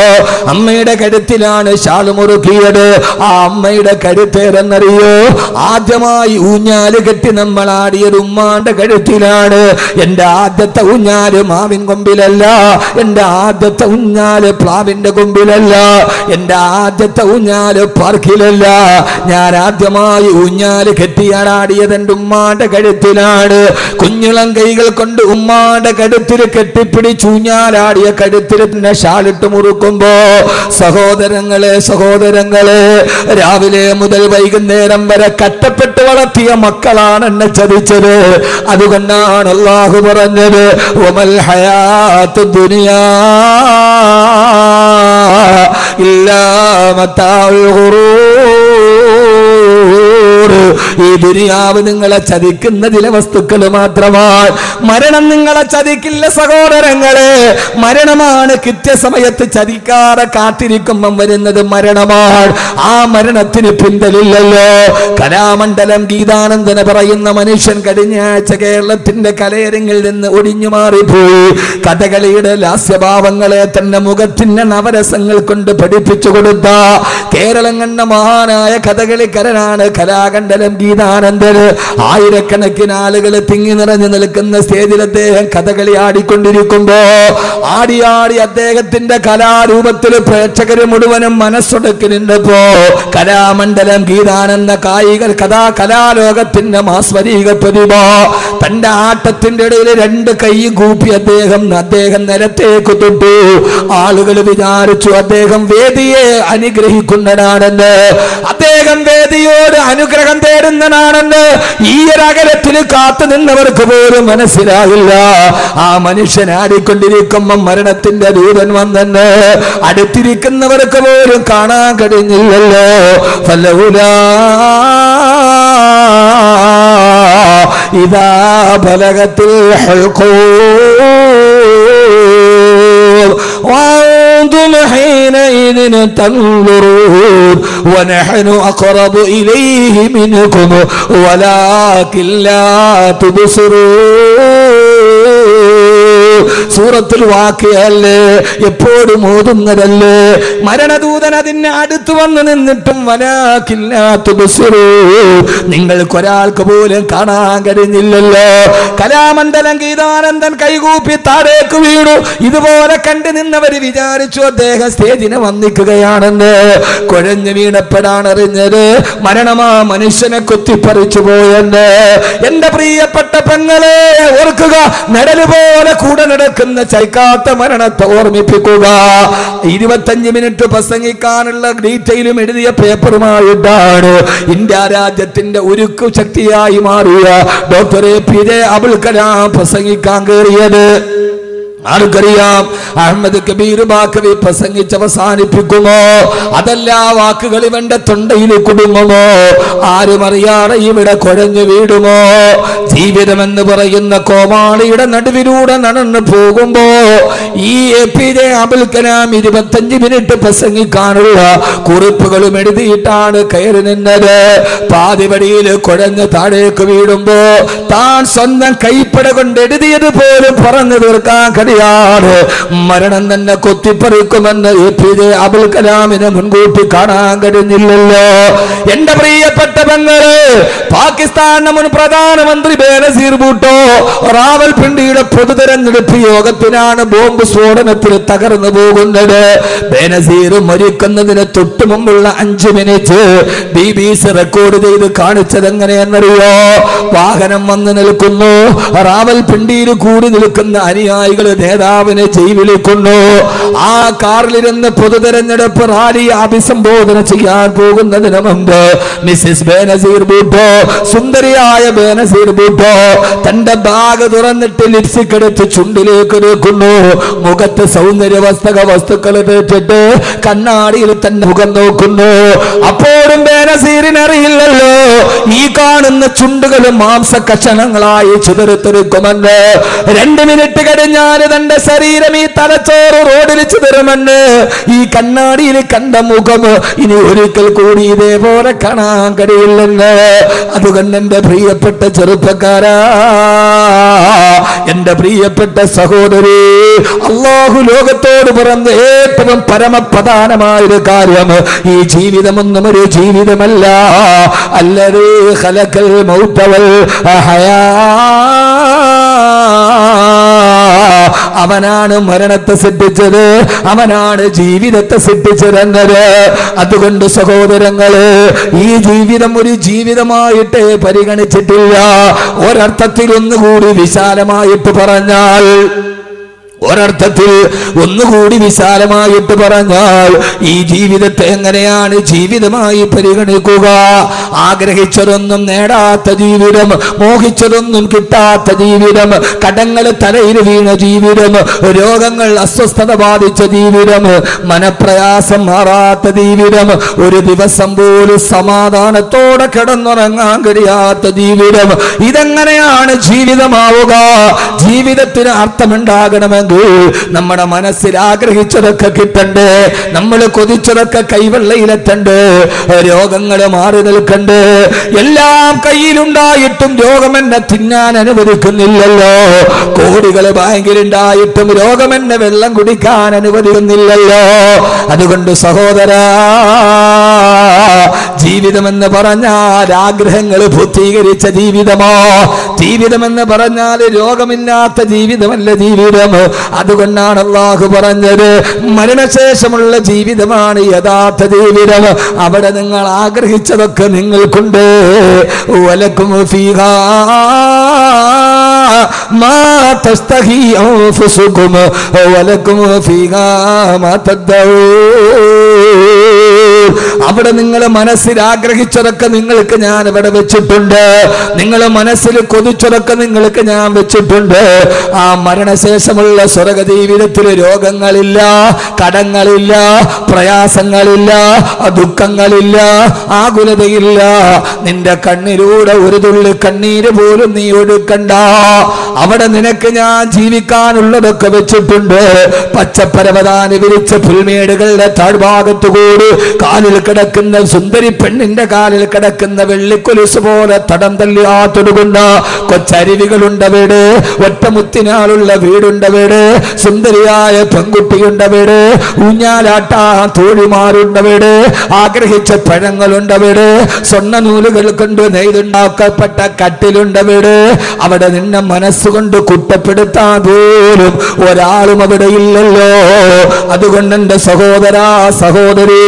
അമ്മയുടെ കഴുത്തിലാണ് ഷാള് മുറുക്കിയത്. ആ അമ്മയുടെ കഴുത്തേരെന്നറിയോ? ആദ്യമായി ഊഞ്ഞാല് കെട്ടി നമ്മൾ ആടിയത് ഉമ്മാന്റെ കഴുത്തിലാണ്. എന്റെ ആദ്യത്തെ ഊഞ്ഞാല് മാവിൻ കൊമ്പിലല്ല, എന്റെ ആദ്യത്തെ ഊഞ്ഞാല് പ്ലാവിന്റെ കൊമ്പിലല്ല, എന്റെ ആദ്യത്തെ ഊഞ്ഞാല് പാർക്കിലല്ല. ഞാൻ ആദ്യമായി ഊഞ്ഞാല് കെട്ടിയാടാടിയത് എന്റെ ഉമ്മാന്റെ കഴുത്തിലാണ്. കുഞ്ഞിളം കൈകൾ കൊണ്ട് ഉമ്മാന്റെ കഴുത്തിൽ കെട്ടിപ്പിടിച്ച് ഊഞ്ഞാലാടിയ കഴുത്തിൽ തന്നെ ഷാലിട്ട് മുറുക്കുമ്പോ സഹോദരങ്ങളെ രാവിലെ മുതൽ വൈകുന്നേരം വരെ കഷ്ടപ്പെട്ട് വളർത്തിയ മക്കളാണ് എന്നെ ചതിച്ചത്. അതുകൊണ്ടാണ് അല്ലാഹു പറഞ്ഞത് വമൽ ഹയാത്തു ദുനിയാ ഇല്ലാ മതാഉൽ ഖുറൂർ. ഈ ദുനിയാവ് നിങ്ങളെ ചതിക്കുന്ന ചില വസ്തുക്കൾ മാത്രമാണ്. മരണം നിങ്ങളെ ചതിക്കില്ല സഹോദരങ്ങളെ. മരണമാണ് കൃത്യസമയത്ത് ചതിക്കാതെ കാത്തിരിക്കുമ്പം വരുന്നത് മരണമാണ്. ആ മരണത്തിന് പിന്തലില്ലല്ലോ. കലാമണ്ഡലം ഗീതാനന്ദന പറയുന്ന മനുഷ്യൻ കഴിഞ്ഞ ആഴ്ച കേരളത്തിന്റെ കലയരങ്ങിൽ നിന്ന് ഒടിഞ്ഞു മാറിപ്പോയി. കഥകളിയുടെ ലാസ്യഭാവങ്ങളെ തന്നെ മുഖത്തിന്റെ നവരസങ്ങൾ കൊണ്ട് പഠിപ്പിച്ചു കൊടുത്ത കേരളം കണ്ട മഹാനായ കഥകളിക്കാരനാണ് കലാമണ്ഡലം ഗീതാനന്ദന്. ആയിരക്കണക്കിന് ആളുകൾ തിങ്ങി നിറഞ്ഞു നിൽക്കുന്ന സ്റ്റേജിൽ അദ്ദേഹം കഥകളി ആടിക്കൊണ്ടിരിക്കുമ്പോ ആടി അദ്ദേഹത്തിന്റെ കലാരൂപത്തിൽ പ്രേക്ഷകര് മുഴുവനും മനസ്സൊടുക്കി നിന്നപ്പോ കലാമണ്ഡലം ഗീതാനന്ദ കലാലോകത്തിന്റെ മാസ്മരീക പ്രതിഭ തന്റെ ആട്ടത്തിന്റെ ഇടയിൽ രണ്ട് കൈ കൂപ്പി അദ്ദേഹം നിലത്തേക്ക് തൊട്ടു. ആളുകൾ വിചാരിച്ചു അദ്ദേഹം വേദിയെ അനുഗ്രഹിക്കുന്നതാണെന്ന്, അദ്ദേഹം വേദിയോട് അനുഗ്രഹം തേടുന്നതാണെന്ന്. ഈ ഒരകലത്തിൽ കാത്തു നിന്നവർക്ക് പോലും മനസ്സിലായില്ല. ആ മനുഷ്യൻ ആടിക്കൊണ്ടിരിക്കുമ്പോ മരണത്തിന്റെ ദൂതൻ വന്നെന്ന് അടുത്തിരിക്കുന്നവർക്ക് പോലും കാണാൻ കഴിഞ്ഞില്ലല്ലോ. ഫലൗലാ ഇദാ ബലഗത്തിൽ ഹൽഖൂർ വഅൻതും ഹീനഇദിൻ തൻദുറൂൻ വനഹ്നു അഖറബു ഇലൈഹി മിൻകും വലാകിൻ ലാ തുബ്സിറൂൻ. സൂറത്തുൽ വാഖിഅല്ലേ എപ്പോഴും ഓതുന്നതല്ലേ? മരണദൂതൻ അതിന് അടുത്ത് വന്ന് നിന്നിട്ടും വലാകിൻ ലാ തുബ്സിറൂൻ, നിങ്ങൾക്കൊരാൾക്ക് പോലും കാണാൻ കഴിഞ്ഞില്ലല്ലോ. കലാമണ്ഡലം ഗീതാനന്ദൻ കൈകൂപ്പി താഴേക്ക് വീണു. ഇതുപോലെ കണ്ടു നിന്നവര് വിചാരിച്ചു അദ്ദേഹം സ്റ്റേജിനെ വന്നിക്കുകയാണെന്ന്. കുഴഞ്ഞു വീണപ്പോഴാണ് അറിഞ്ഞത് മരണമാ മനുഷ്യനെ കുത്തിപ്പറിച്ചു പോയെന്ന്. എന്റെ പ്രിയപ്പെട്ട പെങ്ങളെ ഓർക്കുക, നിഴല് പോലെ കൂടെ നടക്കുന്ന ചൈക്കാത്ത മരണത്തെ ഓർമ്മിപ്പിക്കുക. 25 മിനിറ്റ് പ്രസംഗിക്കാനുള്ള ഡീറ്റെയിലും എഴുതിയ പേപ്പറുമായിട്ടാണ് ഇന്ത്യ രാജ്യത്തിന്റെ ഉരുക്കു ശക്തിയായി മാറിയ ഡോക്ടർ APJ അബുൽ കലാം പ്രസംഗിക്കാൻ കയറിയത്. ആർക്കറിയാം? അഹമ്മദ് കബീർ ബാക്കവി പ്രസംഗിച്ച് അവസാനിപ്പിക്കുമോ? അതല്ല വാക്കുകൾ ഇവന്റെ തൊണ്ടയിൽ കുടുങ്ങുമോ? ആരും അറിയാതെ ഇവിടെ കുഴഞ്ഞു വീടുമോ? ജീവിതം എന്ന് പറയുന്ന കോമാളിയുടെ നടുവിലൂടെ നടന്നു പോകുമ്പോ ഈ APJ അബുൽ കലാം 25 മിനിറ്റ് പ്രസംഗിക്കാനുള്ള കുറിപ്പുകളും എഴുതിയിട്ടാണ് കയറി നിന്നത്. പാതിവടിയിൽ കുഴഞ്ഞ് താഴേക്ക് വീടുമ്പോ താൻ സ്വന്തം കൈപ്പട കൊണ്ട് എഴുതിയത് പോലും പറഞ്ഞു തീർക്കാൻ കഴിയാതെ മരണം തന്നെ കൊത്തിപ്പറിക്കുമെന്ന് APJ അബുൽ കലാമിന് മുൻകൂട്ടി കാണാൻ കഴിഞ്ഞില്ലല്ലോ. എന്റെ പ്രിയപ്പെട്ട പെങ്ങള്, പാകിസ്ഥാന്റെ മുൻ പ്രധാനമന്ത്രി ബേനസീർ ഭൂട്ടോ റാവൽപിണ്ടിയുടെ പൊതുതെരഞ്ഞെടുപ്പ് യോഗത്തിനാണ് ബോംബ് സ്ഫോടനത്തിൽ തകർന്നു പോകുന്നത്. ബേനസീർ മരിക്കുന്നതിന് തൊട്ടു മുമ്പുള്ള 5 മിനിറ്റ് BBC റെക്കോർഡ് ചെയ്ത് കാണിച്ചത് എങ്ങനെയെന്നറിയോ? വാഹനം വന്ന് നിൽക്കുന്നു, റാവൽപിണ്ടിയിൽ കൂടി നിൽക്കുന്ന അനുയായികൾ നേതാവിനെ വിളിക്കുന്നു. ആ കാറിലിരുന്ന് പൊതുതെരഞ്ഞെടുപ്പ് റാലിയെ അഭിസംബോധന ചെയ്യാൻ പോകുന്നതിന് മുമ്പ് മിസ്സിസ് ബേനസീർ ഭൂട്ടോ, സുന്ദരിയായ ബേനസീർ ഭൂട്ടോ തന്റെ ബാഗ് തുറന്നിട്ട് ലിപ്സ്റ്റിക് എടുത്ത് ചുണ്ടിലേക്ക് വെക്കുന്നു. മുഖത്ത് സൗന്ദര്യ വസ്തുക്കൾ തേച്ചിട്ട് കണ്ണാടിയിൽ തന്നെ മുഖം നോക്കുന്നു. അപ്പോഴും ബേനസീറിന് അറിയില്ലല്ലോ ഈ കാണുന്ന ചുണ്ടുകളും മാംസ കഷണങ്ങളായി ചിതറിത്തെറിക്കുമെന്ന്. 2 മിനിറ്റ് കഴിഞ്ഞാൽ തന്റെ ശരീരം, ഈ തലച്ചോറ് റോഡിൽ ചിതറുമെന്ന് ഈ കണ്ണാടിയിൽ കണ്ട മുഖം ഇനി ഒരിക്കൽ കൂടി ഇതേപോലെ കാണാൻ കഴിയില്ലെന്ന്. അതുകൊണ്ട് എന്റെ പ്രിയപ്പെട്ട ചെറുപ്പക്കാരാ, എന്റെ പ്രിയപ്പെട്ട സഹോദരി, അല്ലാഹു ലോകത്തോട് പറഞ്ഞ ഏറ്റവും പരമപ്രധാനമായൊരു കാര്യം, ഈ ജീവിതമൊന്നും ഒരു ജീവിതമല്ല. അല്ലദീ ഖലഖൽ മൗത വൽ ഹയാ, അവനാണ് മരണത്തെ സൃഷ്ടിച്ചത്, അവനാണ് ജീവിതത്തെ സൃഷ്ടിച്ചതെന്നത്. അതുകൊണ്ട് സഹോദരങ്ങളെ, ഈ ജീവിതം ഒരു ജീവിതമായിട്ട് പരിഗണിച്ചിട്ടില്ല. ഒരർത്ഥത്തിൽ ഒന്നുകൂടി വിശാലമായിട്ട് പറഞ്ഞാൽ, ഒരർത്ഥത്തിൽ ഒന്നുകൂടി വിശാലമായിട്ട് പറഞ്ഞാൽ, ഈ ജീവിതത്തെ എങ്ങനെയാണ് ജീവിതമായി പരിഗണിക്കുക? ആഗ്രഹിച്ചതൊന്നും നേടാത്ത ജീവിതം, മോഹിച്ചതൊന്നും കിട്ടാത്ത ജീവിതം, കടങ്ങൾ തലയിൽ വീണ ജീവിതം, രോഗങ്ങൾ അസ്വസ്ഥത ബാധിച്ച ജീവിതം, മനപ്രയാസം മാറാത്ത ജീവിതം, ഒരു ദിവസം പോലും സമാധാനത്തോടെ കിടന്നുറങ്ങാൻ കഴിയാത്ത ജീവിതം, ഇതെങ്ങനെയാണ് ജീവിതമാവുക? ജീവിതത്തിന് അർത്ഥമുണ്ടാകണമെങ്കിൽ നമ്മുടെ മനസ്സിൽ ആഗ്രഹിച്ചതൊക്കെ കിട്ടണ്ടേ, നമ്മൾ കൊതിച്ചതൊക്കെ കൈവെള്ളയിലെത്തണ്ടേ, രോഗങ്ങൾ മാറി നിൽക്കണ്ടേ. എല്ലാം കയ്യിലുണ്ടായിട്ടും രോഗം എന്നെ തിന്നാൻ അനുവദിക്കുന്നില്ലല്ലോ. കോടികൾ ബാങ്കിലുണ്ടായിട്ടും രോഗം എന്നെ വെള്ളം കുടിക്കാൻ അനുവദിക്കുന്നില്ലല്ലോ. അതുകൊണ്ട് സഹോദരാ, ജീവിതമെന്ന് പറഞ്ഞാൽ ആഗ്രഹങ്ങൾ പൂർത്തീകരിച്ച ജീവിതമോ? ജീവിതമെന്ന് പറഞ്ഞാൽ രോഗമില്ലാത്ത ജീവിതമല്ല ജീവിതം. അതുകൊണ്ടാണ് അല്ലാഹു പറഞ്ഞത്, മരണശേഷമുള്ള ജീവിതമാണ് യഥാർത്ഥ ജീവിതം. അവിടെ നിങ്ങൾ ആഗ്രഹിച്ചതൊക്കെ നിങ്ങൾക്കുണ്ട്. വലക്കും ഫീഹാ മാ തസ്തഹി അൻഫുസുകും വലക്കും ഫീഹാ മാ തദ്ദഊൻ. അവിടെ നിങ്ങൾ മനസ്സിൽ ആഗ്രഹിച്ചതൊക്കെ നിങ്ങൾക്ക് ഞാൻ ഇവിടെ വെച്ചിട്ടുണ്ട്. നിങ്ങൾ മനസ്സിൽ കൊതിച്ചതൊക്കെ നിങ്ങൾക്ക് ഞാൻ വെച്ചിട്ടുണ്ട്. ആ മരണശേഷമുള്ള സ്വർഗ ജീവിതത്തിൽ രോഗങ്ങളില്ല, കടങ്ങളില്ല, പ്രയാസങ്ങളില്ല, ദുഃഖങ്ങളില്ല, ആകുലതയില്ല. നിന്റെ കണ്ണിലൂടെ ഒരു തുള്ളി കണ്ണീര് പോലും നീ ഒഴുക്കണ്ട. അവിടെ നിനക്ക് ഞാൻ ജീവിക്കാനുള്ളതൊക്കെ വെച്ചിട്ടുണ്ട്. പച്ചപ്പരവതാനി വിരിച്ച പുൽമേടുകളുടെ താഴ്ഭാഗത്തുകൂടി കാലിൽ കിടക്കുന്ന സുന്ദരി പെണ്ണിന്റെ കാലിൽ കിടക്കുന്ന വെള്ളിക്കൊലുസ് പോലെ തടം തല്ലിയാത്തൊടുകുന്ന കൊച്ചരുവികളുണ്ടവിടെ, ഒറ്റമുത്തിനാളുള്ള വീടുണ്ടവിടെ, സുന്ദരിയായ പെൺകുട്ടിയുണ്ടവിടെ, ഊഞ്ഞാലാട്ടാൻ തോഴിമാരുണ്ടവിടെ, ആഗ്രഹിച്ച പഴങ്ങളുണ്ടവിടെ, സ്വർണ്ണ നൂലുകൾ കൊണ്ട് നെയ്തുണ്ടാക്കപ്പെട്ട കട്ടിലുണ്ടവിടെ. അവിടെ നിന്നെ മനസ്സുകൊണ്ട് കുറ്റപ്പെടുത്താൻ പോലും ഒരാളും അവിടെ ഇല്ലല്ലോ. അതുകൊണ്ട് എന്റെ സഹോദരാ, സഹോദരി,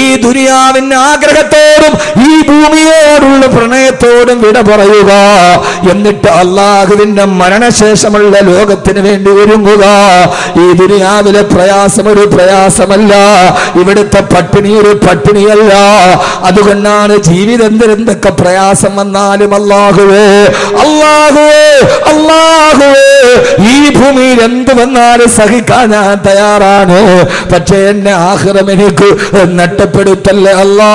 ഈ ദുനിയാവിന്റെ ആഗ്രഹത്തോടും ഈ ഭൂമിയോടുള്ള പ്രണയത്തോടും വിട പറയുക. എന്നിട്ട് അല്ലാഹുവിന്റെ മരണശേഷമുള്ള ലോകത്തിന് വേണ്ടി ഒരുങ്ങുക. ഈ ദുനിയാവിലെ പ്രയാസം ഒരു പ്രയാസമല്ല, ഇവിടുത്തെ പട്ടിണി ഒരു പട്ടിണിയല്ല. അതുകൊണ്ടാണ് ജീവിതത്തിൽ എന്തൊക്കെ പ്രയാസം വന്നാലും അല്ലാഹുവേ, അല്ലാഹുവേ, അല്ലാഹുവേ, ഈ ഭൂമിയിൽ എന്ത് വന്നാലും സഹിക്കാൻ ഞാൻ തയ്യാറാണ്. പക്ഷേ എന്നെ ആഖിറം എനിക്ക് നഷ്ടപ്പെടുത്തല്ലേ അല്ലാ,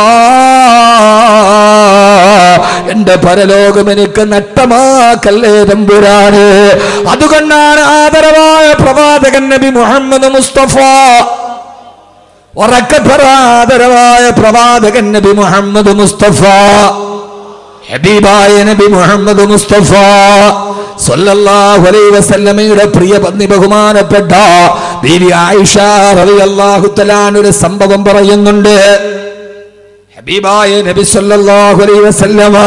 എന്റെ പരലോകം എനിക്ക് നഷ്ടമാക്കല്ലേ തമ്പുരാനെ. അതുകൊണ്ടാണ് ആദരവായ പ്രവാചകൻ നബി മുഹമ്മദ് മുസ്തഫ, ആദരവായ പ്രവാചകൻ നബി മുഹമ്മദ് മുസ്തഫ, ഹബീബായ നബി മുഹമ്മദ് മുസ്തഫ സല്ലല്ലാഹു അലൈഹി വസല്ലമയുടെ പ്രിയ പത്നി ബഹുമാനപ്പെട്ട ബീവി ആയിഷ റളിയല്ലാഹു തആല ഒരു സംഭവം പറയുന്നുണ്ട്. ഹബീബായ നബി സല്ലല്ലാഹു അലൈഹി വസല്ലമ,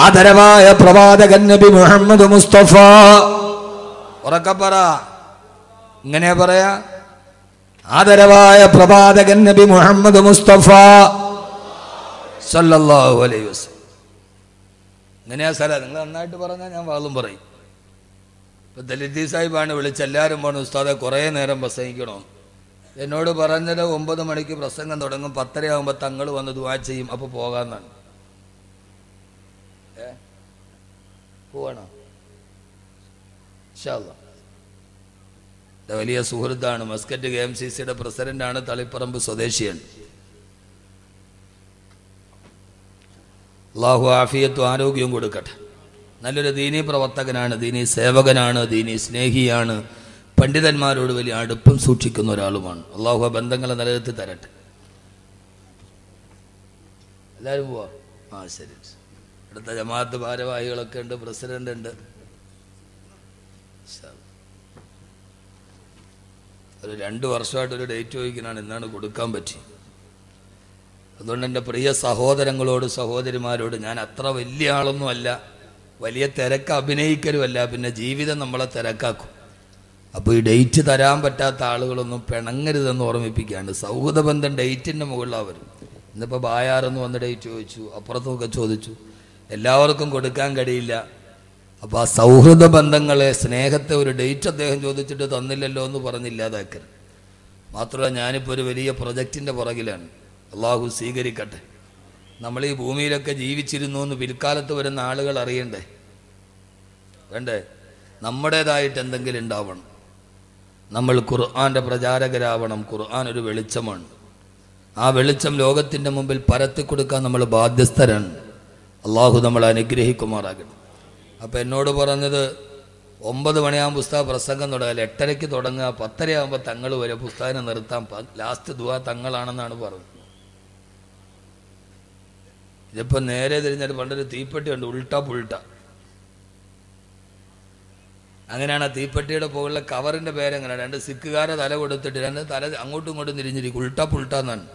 ആദരവായ പ്രവാചകൻ നബി മുഹമ്മദ് മുസ്തഫ, ഉറക്കപ്പറ, ഇങ്ങനെ പറയാ, ആദരവായ പ്രവാചകൻ നബി മുഹമ്മദ് മുസ്തഫ സല്ലല്ലാഹു അലൈഹി വസല്ലം. ഇങ്ങനെയാ സ്ഥലം, നിങ്ങൾ നന്നായിട്ട് പറഞ്ഞാൽ ഞാൻ വാളും പറയും. ഇപ്പൊ ദലിത് സാഹിബാണ് വിളിച്ച് എല്ലാവരും പറഞ്ഞു, ഉസ്താദെ കുറേ നേരം പ്രസംഗിക്കണോ? എന്നോട് പറഞ്ഞത് 9 മണിക്ക് പ്രസംഗം തുടങ്ങും, 10:30 ആകുമ്പോൾ തങ്ങൾ വന്ന് ദുആ ചെയ്യും, അപ്പോൾ പോകാമെന്നാണ്. പോവാണോ? ഇൻഷാ അല്ലാഹ്. വലിയ സുഹൃത്താണ്, മസ്കറ്റ് KMCCയുടെ പ്രസിഡന്റാണ്, തളിപ്പറമ്പ് സ്വദേശിയാണ്. അല്ലാഹു ആഫിയത്തും ആരോഗ്യവും കൊടുക്കട്ടെ. നല്ലൊരു ദീനീ പ്രവർത്തകനാണ്, ദീനീ സേവകനാണ്, ദീനീ സ്നേഹിയാണ്. പണ്ഡിതന്മാരോട് വലിയ അടുപ്പം സൂക്ഷിക്കുന്ന ഒരാളുമാണ്. അള്ളാഹു ആ ബന്ധങ്ങളെ നിലനിർത്തി തരട്ടെ. എല്ലാവരും പോവാ? ആ ശരി. അടുത്ത ജമാഅത്ത് ഭാരവാഹികളൊക്കെ ഉണ്ട്, പ്രസിഡന്റ് ഉണ്ട്. ഒരു 2 വർഷമായിട്ടൊരു ഡേറ്റ് ചോദിക്കുന്നതാണ്, എന്നാണ് കൊടുക്കാൻ പറ്റി. അതുകൊണ്ട് എൻ്റെ പ്രിയ സഹോദരങ്ങളോട് സഹോദരിമാരോട്, ഞാൻ അത്ര വലിയ ആളൊന്നും അല്ല, വലിയ തിരക്ക് അഭിനയിക്കലുമല്ല, പിന്നെ ജീവിതം നമ്മളെ തിരക്കാക്കും. അപ്പോൾ ഈ ഡേറ്റ് തരാൻ പറ്റാത്ത ആളുകളൊന്നും പിണങ്ങരുതെന്ന് ഓർമ്മിപ്പിക്കുകയാണ്. സൗഹൃദ ബന്ധം ഡേറ്റിൻ്റെ മുകളിലാണ് വരും. ഇന്നിപ്പോൾ ബായാറെന്ന് വന്ന് ഡേറ്റ് ചോദിച്ചു, അപ്പുറത്തുമൊക്കെ ചോദിച്ചു, എല്ലാവർക്കും കൊടുക്കാൻ കഴിയില്ല. അപ്പോൾ ആ സൗഹൃദ ബന്ധങ്ങളെ, സ്നേഹത്തെ ഒരു ഡേറ്റ് അദ്ദേഹം ചോദിച്ചിട്ട് തന്നില്ലല്ലോ എന്ന് പറഞ്ഞില്ലാതാക്കരുത്. മാത്രമല്ല, ഞാനിപ്പോൾ ഒരു വലിയ പ്രൊജക്റ്റിൻ്റെ പുറകിലാണ്. അള്ളാഹു സ്വീകരിക്കട്ടെ. നമ്മൾ ഈ ഭൂമിയിലൊക്കെ ജീവിച്ചിരുന്നു എന്ന് പിൽക്കാലത്ത് വരുന്ന ആളുകൾ അറിയണ്ടേ? വേണ്ടേ? നമ്മുടേതായിട്ട് എന്തെങ്കിലും ഉണ്ടാവണം. നമ്മൾ ഖുർആൻ്റെ പ്രചാരകരാവണം. ഖുർആൻ ഒരു വെളിച്ചമാണ്. ആ വെളിച്ചം ലോകത്തിൻ്റെ മുമ്പിൽ പരത്തി കൊടുക്കാൻ നമ്മൾ ബാധ്യസ്ഥരാണ്. അള്ളാഹു നമ്മളെ അനുഗ്രഹിക്കുമാറാകണം. അപ്പോൾ എന്നോട് പറഞ്ഞത് 9 മണിയാകുമ്പോൾ പുസ്തകം പ്രസംഗം തുടങ്ങില്ല, 8:30 തുടങ്ങുക, 10:30 ആകുമ്പോൾ തങ്ങൾ വരെ പുസ്തകം നിർത്താം, ലാസ്റ്റ് ദുആ തങ്ങളാണെന്നാണ് പറഞ്ഞത്. ഇതിപ്പോൾ നേരെ തിരിഞ്ഞാൽ പണ്ടൊരു തീപ്പെട്ടി ഉണ്ട്, ഉൾട്ടാ പുൾട്ട. അങ്ങനെയാണ് ആ തീപ്പെട്ടിയുടെ പോകുള്ള കവറിൻ്റെ പേരെങ്ങനെയാണ്, 2 സിക്കുകാരെ തല കൊടുത്തിട്ട് 2 തല അങ്ങോട്ടും ഇങ്ങോട്ടും തിരിഞ്ഞിരിക്കും. ഉൾട്ടാ പുൾട്ട എന്നാണ്.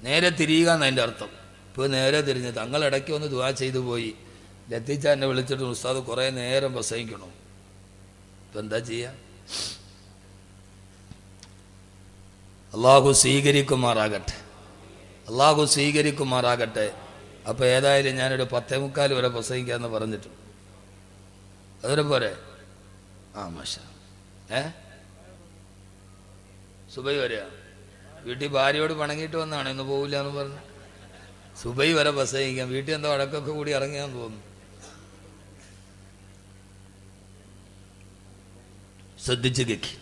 നേരെ തിരിയുക എന്നതിൻ്റെ അർത്ഥം. ഇപ്പോൾ നേരെ തിരിഞ്ഞ് തങ്ങൾ ഇടയ്ക്ക് വന്ന് ദുആ ചെയ്തു പോയി. ലത്തീച്ച എന്നെ വിളിച്ചിട്ട്, ഉസ്താദ് കുറേ നേരം പ്രസംഗിക്കണം, ഇപ്പം എന്താ ചെയ്യുക? അള്ളാഹു സ്വീകരിക്കുമാറാകട്ടെ. അള്ളാഹു സ്വീകരിക്കുമാറാകട്ടെ. അപ്പോൾ ഏതായാലും ഞാനൊരു 10:45 വരെ പ്രസംഗിക്കാമെന്ന് പറഞ്ഞിട്ടുണ്ട്. അതുവരെ പോരെ? ആ മാഷാ. സുബൈ വരെയാ? വീട്ടിൽ ഭാര്യയോട് പണങ്ങിയിട്ട് വന്നാണ്, ഇന്ന് പോവില്ല എന്ന് പറഞ്ഞു. സുബൈ വരെ പ്രസംഗിക്കാം. വീട്ടിൽ എന്തോ അടക്കമൊക്കെ കൂടി ഇറങ്ങിയാന്ന് തോന്നുന്നു. ശ്രദ്ധിച്ച് കേക്കി.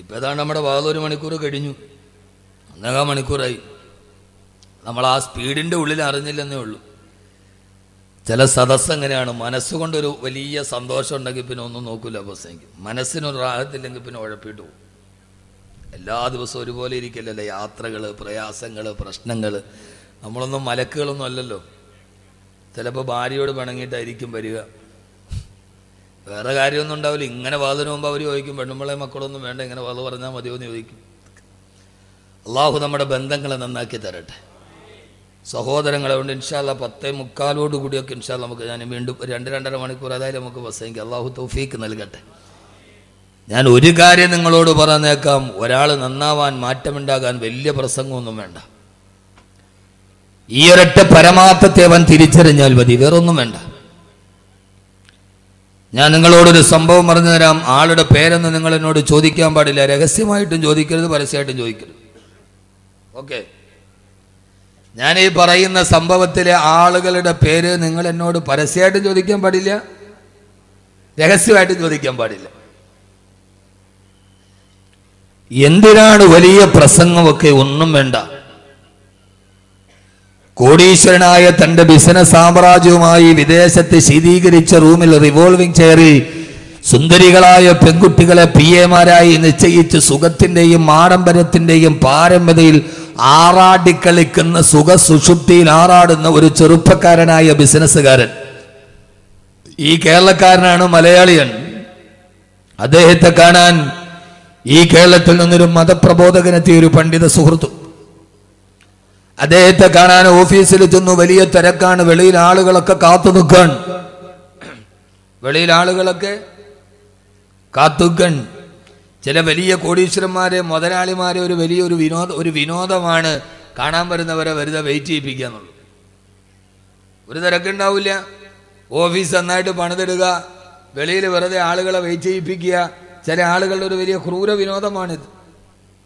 ഇപ്പം ഏതാണ്ട് നമ്മുടെ 1 മണിക്കൂർ കഴിഞ്ഞു, 1.5 മണിക്കൂറായി. നമ്മൾ ആ സ്പീഡിൻ്റെ ഉള്ളിൽ അറിഞ്ഞില്ലെന്നേ ഉള്ളൂ. ചില സദസ്സ് എങ്ങനെയാണ്, മനസ്സുകൊണ്ടൊരു വലിയ സന്തോഷം ഉണ്ടെങ്കിൽ പിന്നെ ഒന്നും നോക്കില്ല പ്രസംഗിക്കും. മനസ്സിനൊരു റാഹത്തില്ലെങ്കിൽ പിന്നെ ഉഴപ്പിട്ട് പോകും. എല്ലാ ദിവസവും ഒരുപോലെ ഇരിക്കില്ലല്ലോ. യാത്രകൾ, പ്രയാസങ്ങൾ, പ്രശ്നങ്ങൾ. നമ്മളൊന്നും മലക്കുകളൊന്നും അല്ലല്ലോ. ചിലപ്പോൾ ഭാര്യയോട് പിണങ്ങിയിട്ടായിരിക്കും വരിക, വേറെ കാര്യമൊന്നും ഉണ്ടാവില്ല. ഇങ്ങനെ വാതിന് മുമ്പ് അവർ ചോദിക്കും, പെണ്ണുമ്പളെ മക്കളൊന്നും വേണ്ട, ഇങ്ങനെ വാത് പറഞ്ഞാൽ മതിയോ എന്ന് ചോദിക്കും. അള്ളാഹു നമ്മുടെ ബന്ധങ്ങളെ നന്നാക്കി തരട്ടെ. സഹോദരങ്ങളെ കൊണ്ട് ഇൻഷാ അല്ലാഹ് 10:45 കൂടിയൊക്കെ ഇൻഷാ അല്ലാഹ് നമുക്ക് ഞാൻ വീണ്ടും 2-2.5 മണിക്കൂർ ഏതായാലും നമുക്ക് പ്രസംഗിക്കാം. അള്ളാഹു തൗഫീക്ക് നൽകട്ടെ. ഞാൻ ഒരു കാര്യം നിങ്ങളോട് പറഞ്ഞേക്കാം, ഒരാൾ നന്നാവാൻ, മാറ്റമുണ്ടാകാൻ വലിയ പ്രസംഗമൊന്നും വേണ്ട. ഈ ഒരൊറ്റ പരമാർത്ഥത്തെ അവൻ തിരിച്ചറിഞ്ഞാൽ മതി, വേറൊന്നും വേണ്ട. ഞാൻ നിങ്ങളോടൊരു സംഭവം പറഞ്ഞു തരാം. ആളുടെ പേരൊന്നും നിങ്ങൾ എന്നോട് ചോദിക്കാൻ പാടില്ല. രഹസ്യമായിട്ടും ചോദിക്കരുത്, പരസ്യമായിട്ടും ചോദിക്കരുത്. ഓക്കെ? ഞാൻ ഈ പറയുന്ന സംഭവത്തിലെ ആളുകളുടെ പേര് നിങ്ങൾ എന്നോട് പരസ്യമായിട്ടും ചോദിക്കാൻ പാടില്ല, രഹസ്യമായിട്ടും ചോദിക്കാൻ പാടില്ല. എന്തിനാണ് വലിയ പ്രസംഗമൊക്കെ? ഒന്നും വേണ്ട. കോടീശ്വരനായ തന്റെ ബിസിനസ് സാമ്രാജ്യവുമായി വിദേശത്ത് ശീതീകരിച്ച റൂമിൽ റിവോൾവിംഗ് ചെയറിൽ സുന്ദരികളായ പെൺകുട്ടികളെ പിഎമാരായി നിശ്ചയിച്ച് സുഖത്തിന്റെയും ആഡംബരത്തിന്റെയും പാരമ്യതയിൽ ആറാടിക്കളിക്കുന്ന സുഖസുഷുപ്തിയിൽ ആറാടുന്ന ഒരു ചെറുപ്പക്കാരനായ ബിസിനസ്സുകാരൻ. ഈ കേരളക്കാരനാണ്, മലയാളിയാണ്. അദ്ദേഹത്തെ കാണാൻ ഈ കേരളത്തിൽ നിന്നൊരു മതപ്രബോധകനെത്തിയ ഒരു പണ്ഡിത സുഹൃത്തു. അദ്ദേഹത്തെ കാണാൻ ഓഫീസിൽ ചെന്നു. വലിയ തിരക്കാണ്, വെളിയിൽ ആളുകളൊക്കെ കാത്തു നിൽക്കാൻ. വെളിയിൽ ആളുകളൊക്കെ കാത്തുക്കാൻ. ചില വലിയ കോടീശ്വരന്മാരെ, മുതലാളിമാരെ ഒരു വിനോദമാണ് കാണാൻ വരുന്നവരെ വെറുതെ വെയിറ്റ് ചെയ്യിപ്പിക്കുക എന്നുള്ളത്. ഒരു തിരക്കുണ്ടാവില്ല. ഓഫീസ് നന്നായിട്ട് പണിതിടുക, വെളിയിൽ വെറുതെ ആളുകളെ വെയിറ്റ് ചെയ്യിപ്പിക്കുക. ചില ആളുകളുടെ ഒരു വലിയ ക്രൂര വിനോദമാണിത്.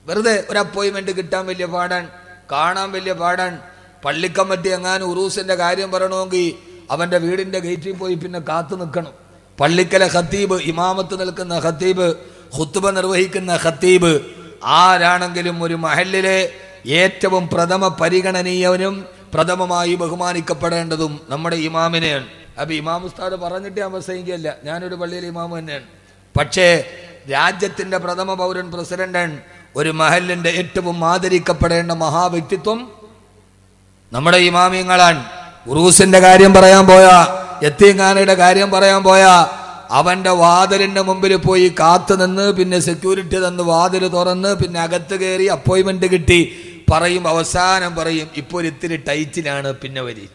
വെറുതെ ഒരു അപ്പോയിൻമെന്റ് കിട്ടാൻ വലിയ പാടാൻ, കാണാൻ വലിയ പാടാൻ. പള്ളിക്കമ്മറ്റി എങ്ങാനും ഉറൂസിന്റെ കാര്യം പറയണമെങ്കിൽ അവന്റെ വീടിന്റെ ഗേറ്റിൽ പോയി പിന്നെ കാത്തു നിൽക്കണം. പള്ളിക്കലെ ഖത്തീബ്, ഇമാമത്ത് നിൽക്കുന്ന ഖത്തീബ്, ഖുത്ബ നിർവഹിക്കുന്ന ഖത്തീബ് ആരാണെങ്കിലും ഒരു മഹല്ലിലെ ഏറ്റവും പ്രഥമ പരിഗണനീയവനും പ്രഥമമായി ബഹുമാനിക്കപ്പെടേണ്ടതും നമ്മുടെ ഇമാമിനെയാണ്. അപ്പോൾ ഇമാം ഉസ്താദ് പറഞ്ഞിട്ട് ഞാൻ പ്രസംഗിക്കുകയല്ല, ഞാനൊരു പള്ളിയിലെ ഇമാമ് തന്നെയാണ്. പക്ഷേ രാജ്യത്തിൻ്റെ പ്രഥമ പൗരൻ പ്രസിഡന്റാണ്. ഒരു മഹലിൻ്റെ ഏറ്റവും ആദരിക്കപ്പെടേണ്ട മഹാവ്യക്തിത്വം നമ്മുടെ ഇമാമിങ്ങളാണ്. ഉറൂസിൻ്റെ കാര്യം പറയാൻ പോയാ, യത്തീംഖാനയുടെ കാര്യം പറയാൻ പോയാ, അവൻ്റെ വാതിലിൻ്റെ മുമ്പിൽ പോയി കാത്തു നിന്ന്, പിന്നെ സെക്യൂരിറ്റി തന്ന് വാതിൽ തുറന്ന്, പിന്നെ അകത്ത് കയറി അപ്പോയിൻമെൻറ്റ് കിട്ടി പറയും. അവസാനം പറയും ഇപ്പോൾ ഒരു ഇത്തിരി ടൈറ്റിലാണ്, പിന്നെ വരി.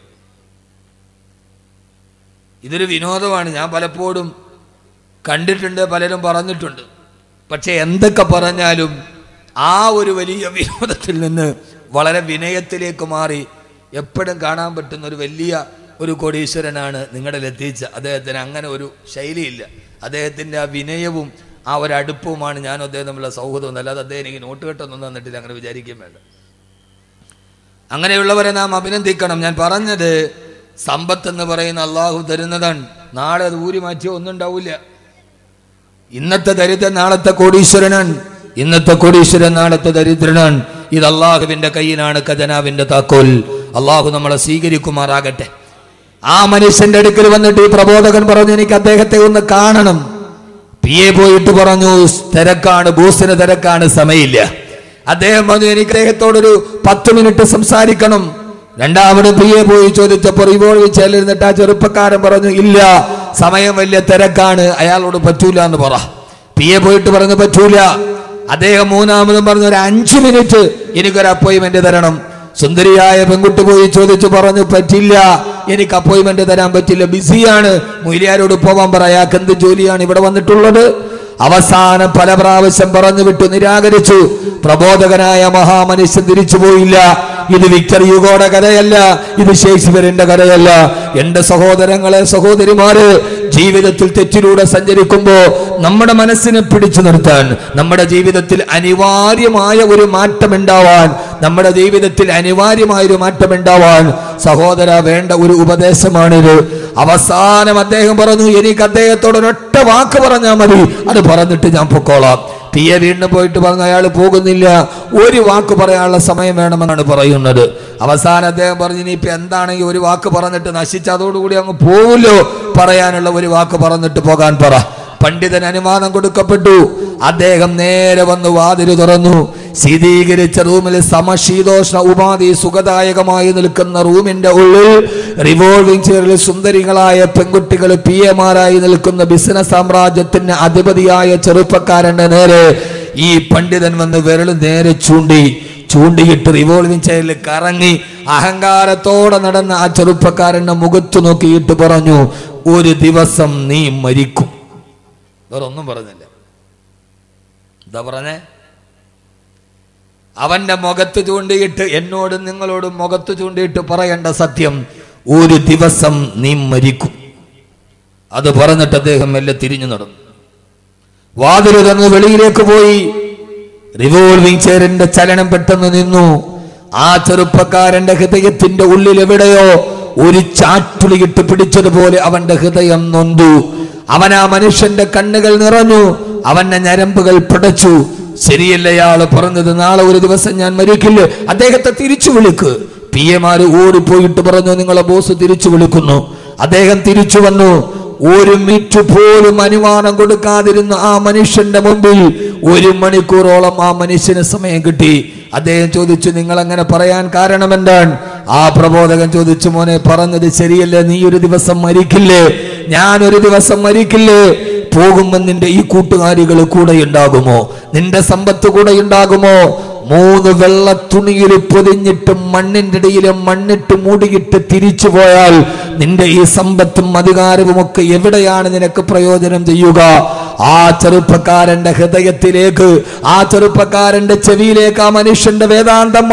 ഇതൊരു വിനോദമാണ്. ഞാൻ പലപ്പോഴും കണ്ടിട്ടുണ്ട്, പലരും പറഞ്ഞിട്ടുണ്ട്. പക്ഷെ എന്തൊക്കെ പറഞ്ഞാലും ആ ഒരു വലിയ വിനോദത്തിൽ നിന്ന് വളരെ വിനയത്തിലേക്ക് മാറി എപ്പോഴും കാണാൻ പറ്റുന്ന ഒരു വലിയ ഒരു കോടീശ്വരനാണ് നിങ്ങളുടെ ലത്തീച്ച. അദ്ദേഹത്തിന് അങ്ങനെ ഒരു ശൈലിയില്ല. അദ്ദേഹത്തിൻ്റെ ആ വിനയവും ആ ഒരു അടുപ്പവുമാണ് ഞാനും അദ്ദേഹം തമ്മിലുള്ള സൗഹൃദം. അല്ലാതെ അദ്ദേഹം എനിക്ക് നോട്ട് കെട്ടൊന്നും തന്നിട്ടില്ല, അങ്ങനെ വിചാരിക്കാൻ വേണ്ട. അങ്ങനെയുള്ളവരെ നാം അഭിനന്ദിക്കണം. ഞാൻ പറഞ്ഞത് സമ്പത്തെന്ന് പറയുന്ന അള്ളാഹു തരുന്നതാണ്. നാളെ അത് ഊരി മാറ്റിയോ ഒന്നും ഉണ്ടാവില്ല. ഇന്നത്തെ ദരിദ്രൻ നാളത്തെ കോടീശ്വരനാണ്, ഇന്നത്തെ കോടീശ്വരൻ നാളത്തെ ദരിദ്രനാണ്. ഇത് അള്ളാഹുവിന്റെ കയ്യിലാണ് ഖജനാവിന്റെ താക്കോൽ. അള്ളാഹു നമ്മളെ സ്വീകരിക്കുമാറാകട്ടെ. ആ മനുഷ്യന്റെ അടുക്കൽ വന്നിട്ട് ഈ പ്രബോധകൻ പറഞ്ഞു, എനിക്ക് അദ്ദേഹത്തെ ഒന്ന് കാണണം. പിയെ പോയിട്ട് പറഞ്ഞു, തിരക്കാണ്, ബോസിന് തിരക്കാണ്, സമയമില്ല. അദ്ദേഹം പറഞ്ഞു, എനിക്ക് അദ്ദേഹത്തോടൊരു 10 മിനിറ്റ് സംസാരിക്കണം. രണ്ടാമത് പിയെ പോയി ചോദിച്ചപ്പോൾ റിവോൾവ് ചെല്ലിരുന്നിട്ട് ആ ചെറുപ്പക്കാരൻ പറഞ്ഞു, ഇല്ല, സമയം വലിയ തിരക്കാണ്, അയാളോട് പറ്റൂല എന്ന് പറ. പിയെ പോയിട്ട് പറഞ്ഞു പറ്റൂല. അദ്ദേഹം മൂന്നാമതും പറഞ്ഞു, ഒരു 5 മിനിറ്റ് എനിക്കൊരു അപ്പോയിൻമെന്റ് തരണം. സുന്ദരിയായ പെൺകുട്ടി പോയി ചോദിച്ചു പറഞ്ഞു, പറ്റില്ല, എനിക്ക് അപ്പോയിൻമെന്റ് തരാൻ പറ്റില്ല, ബിസിയാണ്, മൊയ്ലിയാരോട് പോവാൻ പറ, അയാൾക്ക് എന്ത് ജോലിയാണ് ഇവിടെ വന്നിട്ടുള്ളത്. അവസാനം പല പ്രാവശ്യം പറഞ്ഞു വിട്ടു, നിരാകരിച്ചു. പ്രബോധകനായ മഹാമനുഷ്യൻ തിരിച്ചു പോയില്ല. ഇത് വിക്ടർ യുഗോയുടെ കഥയല്ല, ഇത് ഷേക്സ്പിയറിന്റെ കഥയല്ല. എന്റെ സഹോദരങ്ങളെ, സഹോദരിമാര്, ജീവിതത്തിൽ തെറ്റിലൂടെ സഞ്ചരിക്കുമ്പോ നമ്മുടെ മനസ്സിനെ പിടിച്ചു നിർത്താൻ, നമ്മുടെ ജീവിതത്തിൽ അനിവാര്യമായ ഒരു മാറ്റം ഉണ്ടാവാൻ, നമ്മുടെ ജീവിതത്തിൽ അനിവാര്യമായ ഒരു മാറ്റം ഉണ്ടാവാൻ സഹോദര വേണ്ട ഒരു ഉപദേശമാണിത്. അവസാനം അദ്ദേഹം പറഞ്ഞു, എനിക്ക് അദ്ദേഹത്തോട് ഒരൊറ്റ വാക്ക് പറഞ്ഞാൽ മതി, അത് പറഞ്ഞിട്ട് ഞാൻ പൊക്കോളാം. പിയെ വീണ്ടും പോയിട്ട് പറഞ്ഞു, അയാൾ പോകുന്നില്ല, ഒരു വാക്ക് പറയാനുള്ള സമയം വേണമെന്നാണ് പറയുന്നത്. അവസാനം അദ്ദേഹം പറഞ്ഞു, ഇനിയിപ്പോൾ എന്താണെങ്കിൽ ഒരു വാക്ക് പറഞ്ഞിട്ട് നശിച്ചതോടുകൂടി അങ്ങ് പോവുമല്ലോ, പറയാനുള്ള ഒരു വാക്ക് പറഞ്ഞിട്ട് പോകാൻ പറ. പണ്ഡിതൻ അനുവാദം കൊടുക്കപ്പെട്ടു. അദ്ദേഹം നേരെ വന്ന് വാതിൽ തുറന്നു. ശീതീകരിച്ച റൂമിൽ സമശീതോഷ്ണ ഉപാധി സുഖദായകമായി നിൽക്കുന്ന റൂമിന്റെ ഉള്ളിൽ റിവോൾവിംഗ് ചെയറിൽ സുന്ദരികളായ പെൺകുട്ടികൾ പിഎമാരായി നിൽക്കുന്ന ബിസിനസ് സാമ്രാജ്യത്തിന് അധിപതിയായ ചെറുപ്പക്കാരന്റെ നേരെ ഈ പണ്ഡിതൻ വന്ന് വിരൽ നേരെ ചൂണ്ടിയിട്ട് റിവോൾവിംഗ് ചെയറിൽ കറങ്ങി അഹങ്കാരത്തോടെ നടന്ന ആ ചെറുപ്പക്കാരന്റെ മുഖത്ത് നോക്കിയിട്ട് പറഞ്ഞു, ഒരു ദിവസം നീ മരിക്കും. വേറെ ഒന്നും പറഞ്ഞില്ല. എന്താ പറഞ്ഞേ? അവന്റെ മുഖത്ത് ചൂണ്ടിയിട്ട്, എന്നോടും നിങ്ങളോടും മുഖത്ത് ചൂണ്ടിയിട്ട് പറയേണ്ട സത്യം, ഒരു ദിവസം നീ മരിക്കും. അത് പറഞ്ഞിട്ട് അദ്ദേഹം മെല്ലെ തിരിഞ്ഞു നടന്നു. വാതിൽ തുറന്ന് വെളിയിലേക്ക് പോയി. റിവോൾവിംഗ് ചെയറിന്റെ ചലനം പെട്ടെന്ന് നിന്നു. ആ ചെറുപ്പക്കാരന്റെ ഹൃദയത്തിന്റെ ഉള്ളിൽ എവിടെയോ ഒരു ചാറ്റുളിയിട്ട് പിടിച്ചതുപോലെ അവന്റെ ഹൃദയം നൊന്തു. അവൻ ആ മനുഷ്യന്റെ കണ്ണുകൾ നിറഞ്ഞു, അവന്റെ ഞരമ്പുകൾ പിടച്ചു. ശരിയല്ലയാള് പറഞ്ഞത്, നാളെ ഒരു ദിവസം ഞാൻ മരിക്കില്ല, അദ്ദേഹത്തെ തിരിച്ചു വിളിക്ക്. പിഎമാര് ഓടിപ്പോയിട്ട് പറഞ്ഞു, നിങ്ങളെ ബോസ് തിരിച്ചു വിളിക്കുന്നു. അദ്ദേഹം തിരിച്ചു വന്നു. ഒരു മിനിറ്റ് പോലും അനുമാനം കൊടുക്കാതിരുന്ന ആ മനുഷ്യന്റെ മുമ്പിൽ 1 മണിക്കൂറോളം ആ മനുഷ്യന് സമയം കിട്ടി. അദ്ദേഹം ചോദിച്ചു, നിങ്ങൾ അങ്ങനെ പറയാൻ കാരണം എന്താണ്? ആ പ്രബോധകൻ ചോദിച്ചു, മോനെ പറഞ്ഞത് ശരിയല്ലേ, നീ ഒരു ദിവസം മരിക്കില്ലേ, ഞാനൊരു ദിവസം മരിക്കില്ലേ? പോകുമ്പോൾ നിന്റെ ഈ കൂട്ടുകാരികൾ കൂടെ ഉണ്ടാകുമോ? നിന്റെ സമ്പത്ത് കൂടെ ഉണ്ടാകുമോ? 3 വെള്ള തുണിയിൽ പൊതിഞ്ഞിട്ട് മണ്ണിന്റെ ഇടയിൽ മണ്ണിട്ട് മൂടിയിട്ട് തിരിച്ചു പോയാൽ നിന്റെ ഈ സമ്പത്തും അധികാരവും ഒക്കെ എവിടെയാണ് നിനക്ക് പ്രയോജനം ചെയ്യുക? ആ ചെറുപ്പക്കാരന്റെ ഹൃദയത്തിലേക്ക്, ആ ചെറുപ്പക്കാരന്റെ ചെവിയിലേക്ക് ആ മനുഷ്യന്റെ വേദാന്തം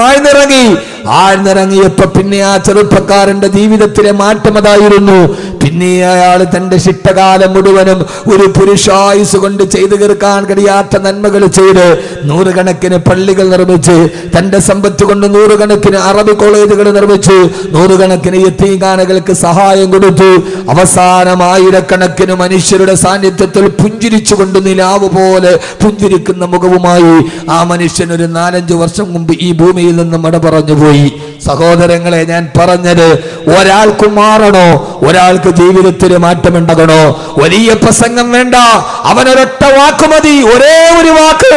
ആഴ്ന്നിറങ്ങിയപ്പോ പിന്നെ ആ ചെറുപ്പക്കാരന്റെ ജീവിതത്തിലെ മാറ്റം അതായിരുന്നു. പിന്നെ അയാൾ തന്റെ ശിഷ്ടകാലം മുഴുവനും ഒരു പുരുഷായുസ് കൊണ്ട് ചെയ്തു തീർക്കാൻ കഴിയാത്ത നന്മകൾ ചെയ്ത് 100 കണക്കിന് പള്ളികൾ നിർമ്മിച്ച്, തന്റെ സമ്പത്ത് കൊണ്ട് 100 കണക്കിന് അറബി കോളേജുകൾ നിർമ്മിച്ചു, 100 കണക്കിന് യതീംഖാനകൾക്ക് സഹായം കൊടുത്തു. അവസാനം 1000കണക്കിന് മനുഷ്യരുടെ സാന്നിധ്യത്തിൽ പുഞ്ചിരിച്ചുകൊണ്ട് നിലാവ് പോലെ പുഞ്ചിരിക്കുന്ന മുഖവുമായി ആ മനുഷ്യൻ ഒരു 4-5 വർഷം മുമ്പ് ഈ ഭൂമിയിൽ നിന്നും മട പറഞ്ഞു പോയി. സഹോദരങ്ങളെ, ഞാൻ പറഞ്ഞത്, ഒരാൾക്ക് മാറണോ, ഒരാൾക്ക് ജീവിതത്തിന് മാറ്റമുണ്ടാകണോ? വലിയ പ്രസംഗം വേണ്ട, അവനൊരൊറ്റ വാക്ക് മതി, ഒരേ ഒരു വാക്ക്.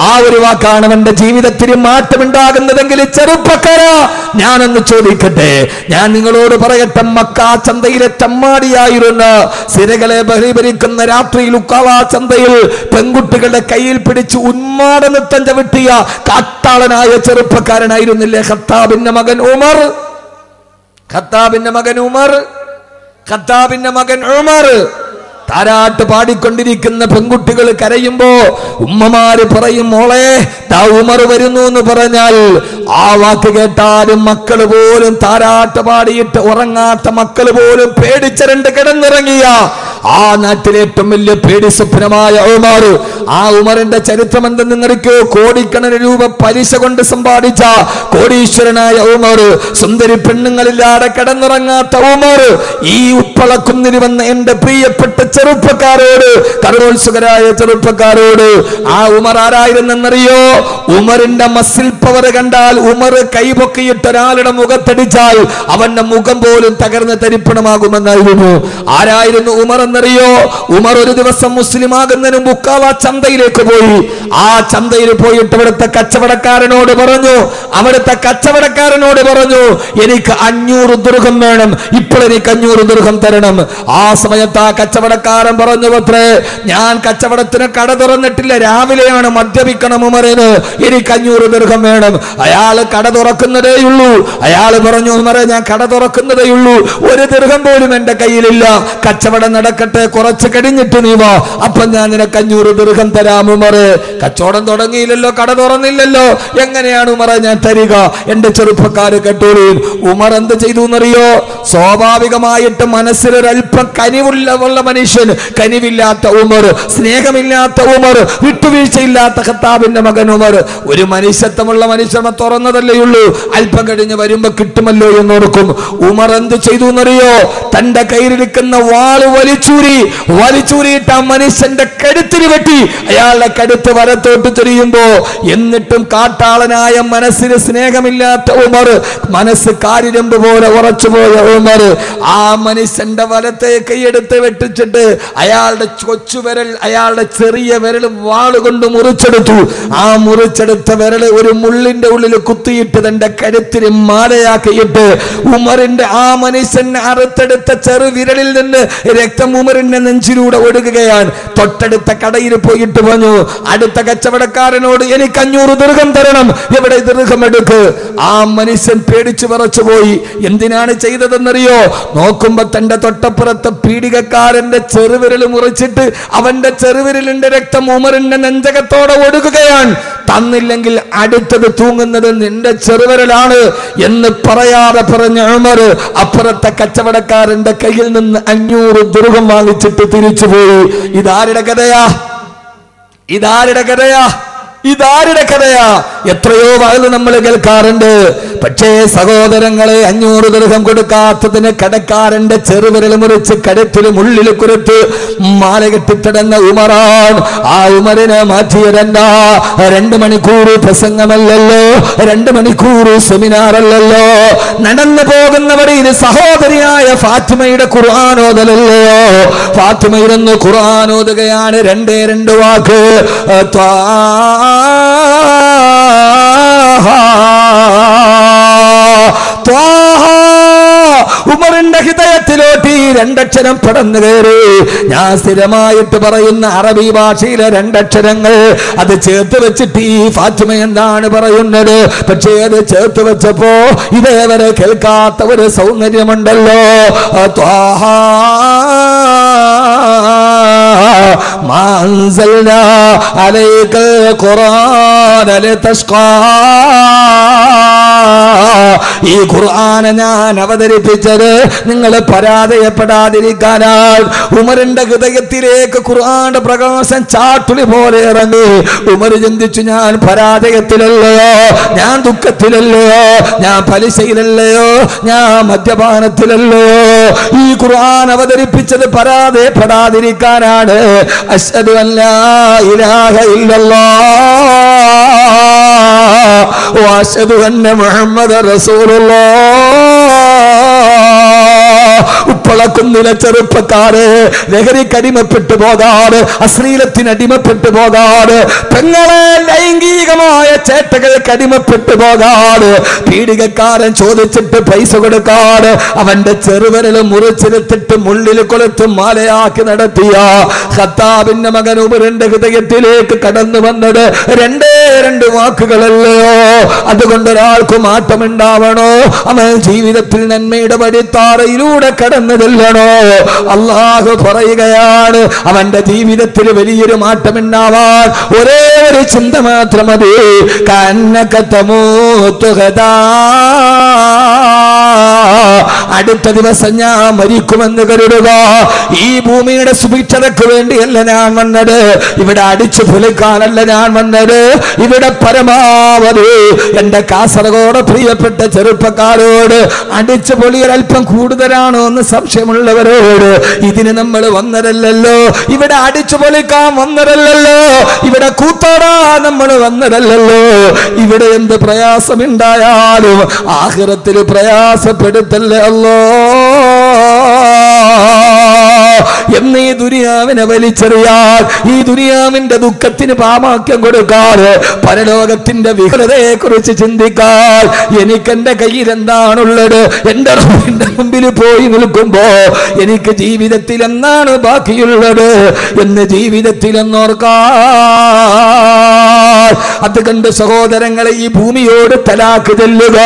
ആ ഒരു വാക്കാണ് അവന്റെ ജീവിതത്തിന് മാറ്റമുണ്ടാകുന്നതെങ്കിൽ ചെറുപ്പക്കാരാ, ഞാനൊന്ന് ചോദിക്കട്ടെ, ഞാൻ നിങ്ങളോട് പറയട്ടെ, മക്കാ ചന്തയിലെ ചമ്മാടിയായിരുന്ന സിരകളെ ബഹിഭരിക്കുന്ന രാത്രിയിൽ ഉക്കാള ചന്തയിൽ പെൺകുട്ടികളുടെ കയ്യിൽ പിടിച്ച് ഉന്മാദ നൃത്തം ചവിട്ടിയ കാട്ടാളനായ ചെറുപ്പക്കാരനായിരുന്നില്ലേ ഖത്താബിന്റെ മകൻ ഉമർ? ഖത്താബിന്റെ മകൻ ഉമർ താരാട്ട് പാടിക്കൊണ്ടിരിക്കുന്ന പെൺകുട്ടികൾ കരയുമ്പോ ഉമ്മമാര് പറയും, മോളെ ദാ ഉമർ വരുന്നു എന്ന് പറഞ്ഞാൽ ആ വാക്ക് കേട്ടാലും മക്കള് പോലും താരാട്ട് പാടിയിട്ട് ഉറങ്ങാത്ത മക്കള് പോലും പേടിച്ചരണ്ട് കിടന്നിറങ്ങിയ ആ നാട്ടിലെ ഏറ്റവും വലിയ പേടി സ്വപ്നമായ ഉമർ. ആ ഉമറിന്റെ ചരിത്രം എന്തെന്നറിക്കോ? കോടിക്കണക്കിന് രൂപ പലിശ കൊണ്ട് സമ്പാദിച്ച കോടീശ്വരനായ ഉമർ, സുന്ദരി പെണ്ണുങ്ങളില്ലാതെ കിടന്നിറങ്ങാത്ത ഉമർ. ഈ ഉപ്പളക്കുന്നിന് വന്ന എന്റെ പ്രിയപ്പെട്ട ചെറുപ്പക്കാരോട്, കർമ്മോത്സുകരായ ചെറുപ്പക്കാരോട്, ആ ഉമർ ആരായിരുന്നെന്നറിയോ? ഉമറിന്റെ മസിൽ പവർ കണ്ടാൽ, ഉമർ കൈപൊക്കിയിട്ട് ഒരാളുടെ മുഖത്തടിച്ചാൽ അവന്റെ മുഖം പോലും തകർന്ന് തരിപ്പണമാകുമെന്നായിരുന്നു. ആരായിരുന്നു ഉമർ എന്നറിയോ? ഉമർ ഒരു ദിവസം മുസ്ലിം ആകുന്നതിന് മുക്കാവ ചന്തയിലേക്ക് പോയി. ആ ചന്തയിൽ പോയിട്ട് അവിടുത്തെ കച്ചവടക്കാരനോട് പറഞ്ഞു, എനിക്ക് 500 ദിർഹം വേണം, ഇപ്പോൾ എനിക്ക് 500 ദിർഹം തരണം. ആ സമയത്ത് ആ കച്ചവടക്കാരൻ പറഞ്ഞു, പത്രേ, ഞാൻ കച്ചവടത്തിന് കട തുറന്നിട്ടില്ല, രാവിലെയാണ്, മദ്യപിക്കണം ഉമറിന്, എനിക്ക് 500 ദിർഹം വേണം. അയാള് കട തുറക്കുന്നതേയുള്ളൂ. അയാൾ പറഞ്ഞു, ഉമറെ, ഞാൻ കട തുറക്കുന്നതേയുള്ളൂ, 1 ദിർഹം പോലും എന്റെ കയ്യിലില്ല, കച്ചവടം നടക്കട്ടെ, കുറച്ച് കഴിഞ്ഞിട്ട് നീ വാ, അപ്പൊ ഞാൻ നിനക്ക് 500 ദിർഹം തരാം. ഉമറ് കച്ചവടം തുടങ്ങിയില്ലല്ലോ, കട തുറന്നില്ലല്ലോ, എങ്ങനെയാണ് ഉമറെ ഞാൻ തരിക? എന്റെ ചെറുപ്പക്കാര് കേട്ടോളൂ, ഉമർ എന്ത് ചെയ്തു എന്നറിയോ? സ്വാഭാവികമായിട്ട് മനസ്സിലൊരൽപ്പം കനിവുള്ള മനുഷ്യൻ, കനിവില്ലാത്ത ഉമർ, സ്നേഹമില്ലാത്ത ഉമർ, വിട്ടുവീഴ്ചയില്ലാത്ത ഖത്താബിന്റെ മകൻ ഉമർ, ഒരു മനുഷ്യത്വമുള്ള മനുഷ്യനെ തുറന്നതല്ലേയുള്ളൂ, അല്പം കഴിഞ്ഞ് വരുമ്പോ കിട്ടുമല്ലോ എന്നോർക്കും. ഉമർ എന്ത് ചെയ്തു എന്നറിയോ? തന്റെ കയ്യിലിരിക്കുന്ന വാള് വലിച്ചൂരിയിട്ട് ആ മനുഷ്യന്റെ കഴുത്തിന് വെട്ടി, അയാളുടെ കഴുത്ത് വലത്തോട്ട് തിരിയുമ്പോ, എന്നിട്ടും കാട്ടാളനായ മനസ്സിന് സ്നേഹമില്ലാത്ത ഉമർ, മനസ്സ് കാരിരമ്പ് പോലെ ഉറച്ചുപോയ ഉമർ, ആ മനുഷ്യന്റെ വലത്തെ കൈയെടുത്ത് വെട്ടിച്ചിട്ട് അയാളുടെ കൊച്ചുവിരൽ, അയാളുടെ ചെറിയ വിരൽ വാളുകൊണ്ട് മുറിച്ചെടുത്തു. ആ മുറിച്ചെടുത്ത വിരൽ ഒരു മുള്ളിന്റെ ഉള്ളിൽ കുത്തിയിട്ട് തന്റെ കഴുത്തിന് മാലയാക്കിയിട്ട് ഉമറിന്റെ, ആ മനുഷ്യനെ അറുത്തെടുത്ത ചെറു വിരലിൽ നിന്ന് രക്തം ഉമറിന്റെ നെഞ്ചിലൂടെ ഒഴുകുകയാണ്. തൊട്ടടുത്ത കടയിൽ പോയിട്ട് പറഞ്ഞു, അടുത്ത കച്ചവടക്കാരനോട്, എനിക്ക് 500 ദിർഹം തരണം, എവിടെ ദിർഹം എടുക്ക്? ആ മനുഷ്യൻ പേടിച്ചു വിറച്ചുപോയി. എന്തിനാണ് ചെയ്തതെന്നറിയോ? നോക്കുമ്പോ തന്റെ തൊട്ടപ്പുറത്തെ പീഡികക്കാരന്റെ ചെറുവിരൽ മുറിച്ചിട്ട് അവന്റെ ചെറുവിരലിന്റെ രക്തം ഉമറിന്റെ നെഞ്ചകത്തോടെ ഒഴുകുകയാണ്. തന്നില്ലെങ്കിൽ അടുത്തത് തൂങ്ങുന്നത് നിന്റെ ചെറുവിരലാണ് എന്ന് പറയാതെ പറഞ്ഞ ഉമർ അപ്പുറത്തെ കച്ചവടക്കാരന്റെ കയ്യിൽ നിന്ന് 500 ദിർഹം വാങ്ങിച്ചിട്ട് തിരിച്ചുപോയി. ഇതാരുടെ കഥയാ? എത്രയോ വയല് നമ്മൾ കേൾക്കാറുണ്ട്. പക്ഷേ സഹോദരങ്ങളെ, 500 ദിർഹം കൊടുക്കാത്തതിന് കടക്കാരന്റെ ചെറുവിരൽ മുറിച്ച് കഴുത്തിൽ ഉള്ളിൽ കുരുത്ത് മാല കെട്ടിത്തടന്ന ഉമറാൻ. ആ ഉമറിനെ മാറ്റിയതെന്താ? 2 മണിക്കൂർ പ്രസംഗമല്ലല്ലോ, 2 മണിക്കൂർ സെമിനാർ അല്ലല്ലോ, നടന്നു പോകുന്ന വഴിയിൽ സഹോദരിയായ ഫാത്തിമയുടെ ഖുർആനോദലല്ലയോ? ഫാത്തിമയിരുന്ന് ഖുർആനോദുകയാണ്. 2 വാക്ക്, ഉമറിന്റെ ഹൃദയത്തിലോട്ട് 2 അക്ഷരം പടന്നു കയറി. ഞാൻ സ്ഥിരമായിട്ട് പറയുന്ന അറബി ഭാഷയിലെ 2 അക്ഷരങ്ങൾ, അത് ചേർത്ത് വെച്ചിട്ട് ഈ ഫാത്തിമ എന്താണ് പറയുന്നത്? പക്ഷേ അത് ചേർത്ത് വെച്ചപ്പോ ഇതേവരെ കേൾക്കാത്ത ഒരു സൗന്ദര്യമുണ്ടല്ലോ. മാ അൻസൽനാ അലൈക്കൽ ഖുർആന ലിതശ്ഖാ. ഈ ഖുർആനെ ഞാൻ അവതരിപ്പിച്ചത് നിങ്ങൾ പരാജയപ്പെടാതിരിക്കാനാണ്. ഉമറിന്റെ ഹൃദയത്തിലേക്ക് ഖുർആന്റെ പ്രകാശം ചാട്ടുളി പോലെ ഇറങ്ങി. ഉമർ ചിന്തിച്ചു, ഞാൻ പരാജയത്തിലല്ലയോ, ഞാൻ ദുഃഖത്തിലല്ലയോ, ഞാൻ പലിശയിലല്ലയോ, ഞാൻ മദ്യപാനത്തിലല്ലയോ. ഈ ഖുർആൻ അവതരിപ്പിച്ചത് പരാജയപ്പെടാതിരിക്കാനാണ്. അശ്ഹദു അല്ലാ ഇലാഹ ഇല്ലല്ലാഹ് വ അശ്ഹദു അന്ന മുഹമ്മദ റസൂലുള്ളാഹ്. പൊളക്കുന്നില്ല ചെറുപ്പക്കാര്, ലഹരിക്കടിമപ്പെട്ടു പോകാറ്, അശ്ലീലത്തിനടിമപ്പെട്ടു പോകാറ്, പെങ്ങളെ ലൈംഗികമായ ചേട്ടകൾക്ക് അടിമപ്പെട്ടു പോകാറ്, പീഡികക്കാരൻ ചോദിച്ചിട്ട് പൈസ കൊടുക്കാറ്, അവന്റെ ചെറുവിരല് മുറിച്ചെടുത്തിട്ട് മുള്ളിൽ കൊളുത്ത് മാലയാക്കി നടത്തിയ ഖത്താബിന്റെ മകൻ ഉമറിന്റെ ഹൃദയത്തിലേക്ക് കടന്നു വന്നത് രണ്ട് വാക്കുകളല്ലയോ? അതുകൊണ്ട് ഒരാൾക്ക് മാറ്റമുണ്ടാവണോ? അവൻ ജീവിതത്തിൽ നന്മയുടെ വഴിത്താറയിലൂടെ കടന്നു ചെല്ലണോ? അല്ലാഹു പറയുകയാണ്, അവന്റെ ജീവിതത്തിൽ വലിയൊരു മാറ്റമുണ്ടാവാൻ ഒരേ ഒരു ചിന്ത മാത്രം മതി. കന്നക തമൂതു ഗദാ, അടുത്ത ദിവസം ഞാൻ മരിക്കുമെന്ന് കരുതുക. ഈ ഭൂമിയുടെ സുഭിക്ഷതയ്ക്ക് വേണ്ടിയല്ല ഞാൻ വന്നത്, ഇവിടെ അടിച്ചു പൊളിക്കാനല്ല ഞാൻ വന്നത്. ഇവിടെ പരമാവധി എന്റെ കാസർഗോഡ് പ്രിയപ്പെട്ട ചെറുപ്പക്കാരോട്, അടിച്ചു പൊളിയൽ അല്പം കൂടുതലാണോ എന്ന് സംശയമുള്ളവരോട്, ഇതിന് നമ്മൾ വന്നതല്ലല്ലോ, ഇവിടെ അടിച്ചു പൊളിക്കാൻ വന്നതല്ലല്ലോ, ഇവിടെ കൂത്താടാൻ നമ്മൾ വന്നതല്ലല്ലോ. ഇവിടെ എന്ത് പ്രയാസമുണ്ടായാലും ആഖിറത്തിൽ പ്രയാസപ്പെടുത്തല്ലേ അല്ലോ എന്ന് ഈ ദുനിയാവിനെ വലിച്ചെറിയാൻ, ഈ ദുനിയാവിന്റെ ദുഃഖത്തിന് പാമാക്യം കൊടുക്കാറ്, പരലോകത്തിന്റെ വിഹുലതയെ കുറിച്ച് ചിന്തിക്കാൻ, എനിക്കെന്റെ കയ്യിൽ എന്താണുള്ളത്, എന്റെ റബ്ബിന്റെ മുമ്പിൽ പോയി നിൽക്കുമ്പോ എനിക്ക് ജീവിതത്തിൽ എന്താണ് ബാക്കിയുള്ളത് എന്ന് ജീവിതത്തിൽ എന്നോർക്കാൻ. അത് കണ്ട് സഹോദരങ്ങളെ, ഈ ഭൂമിയോട് തലാക്ക് ചെല്ലുക,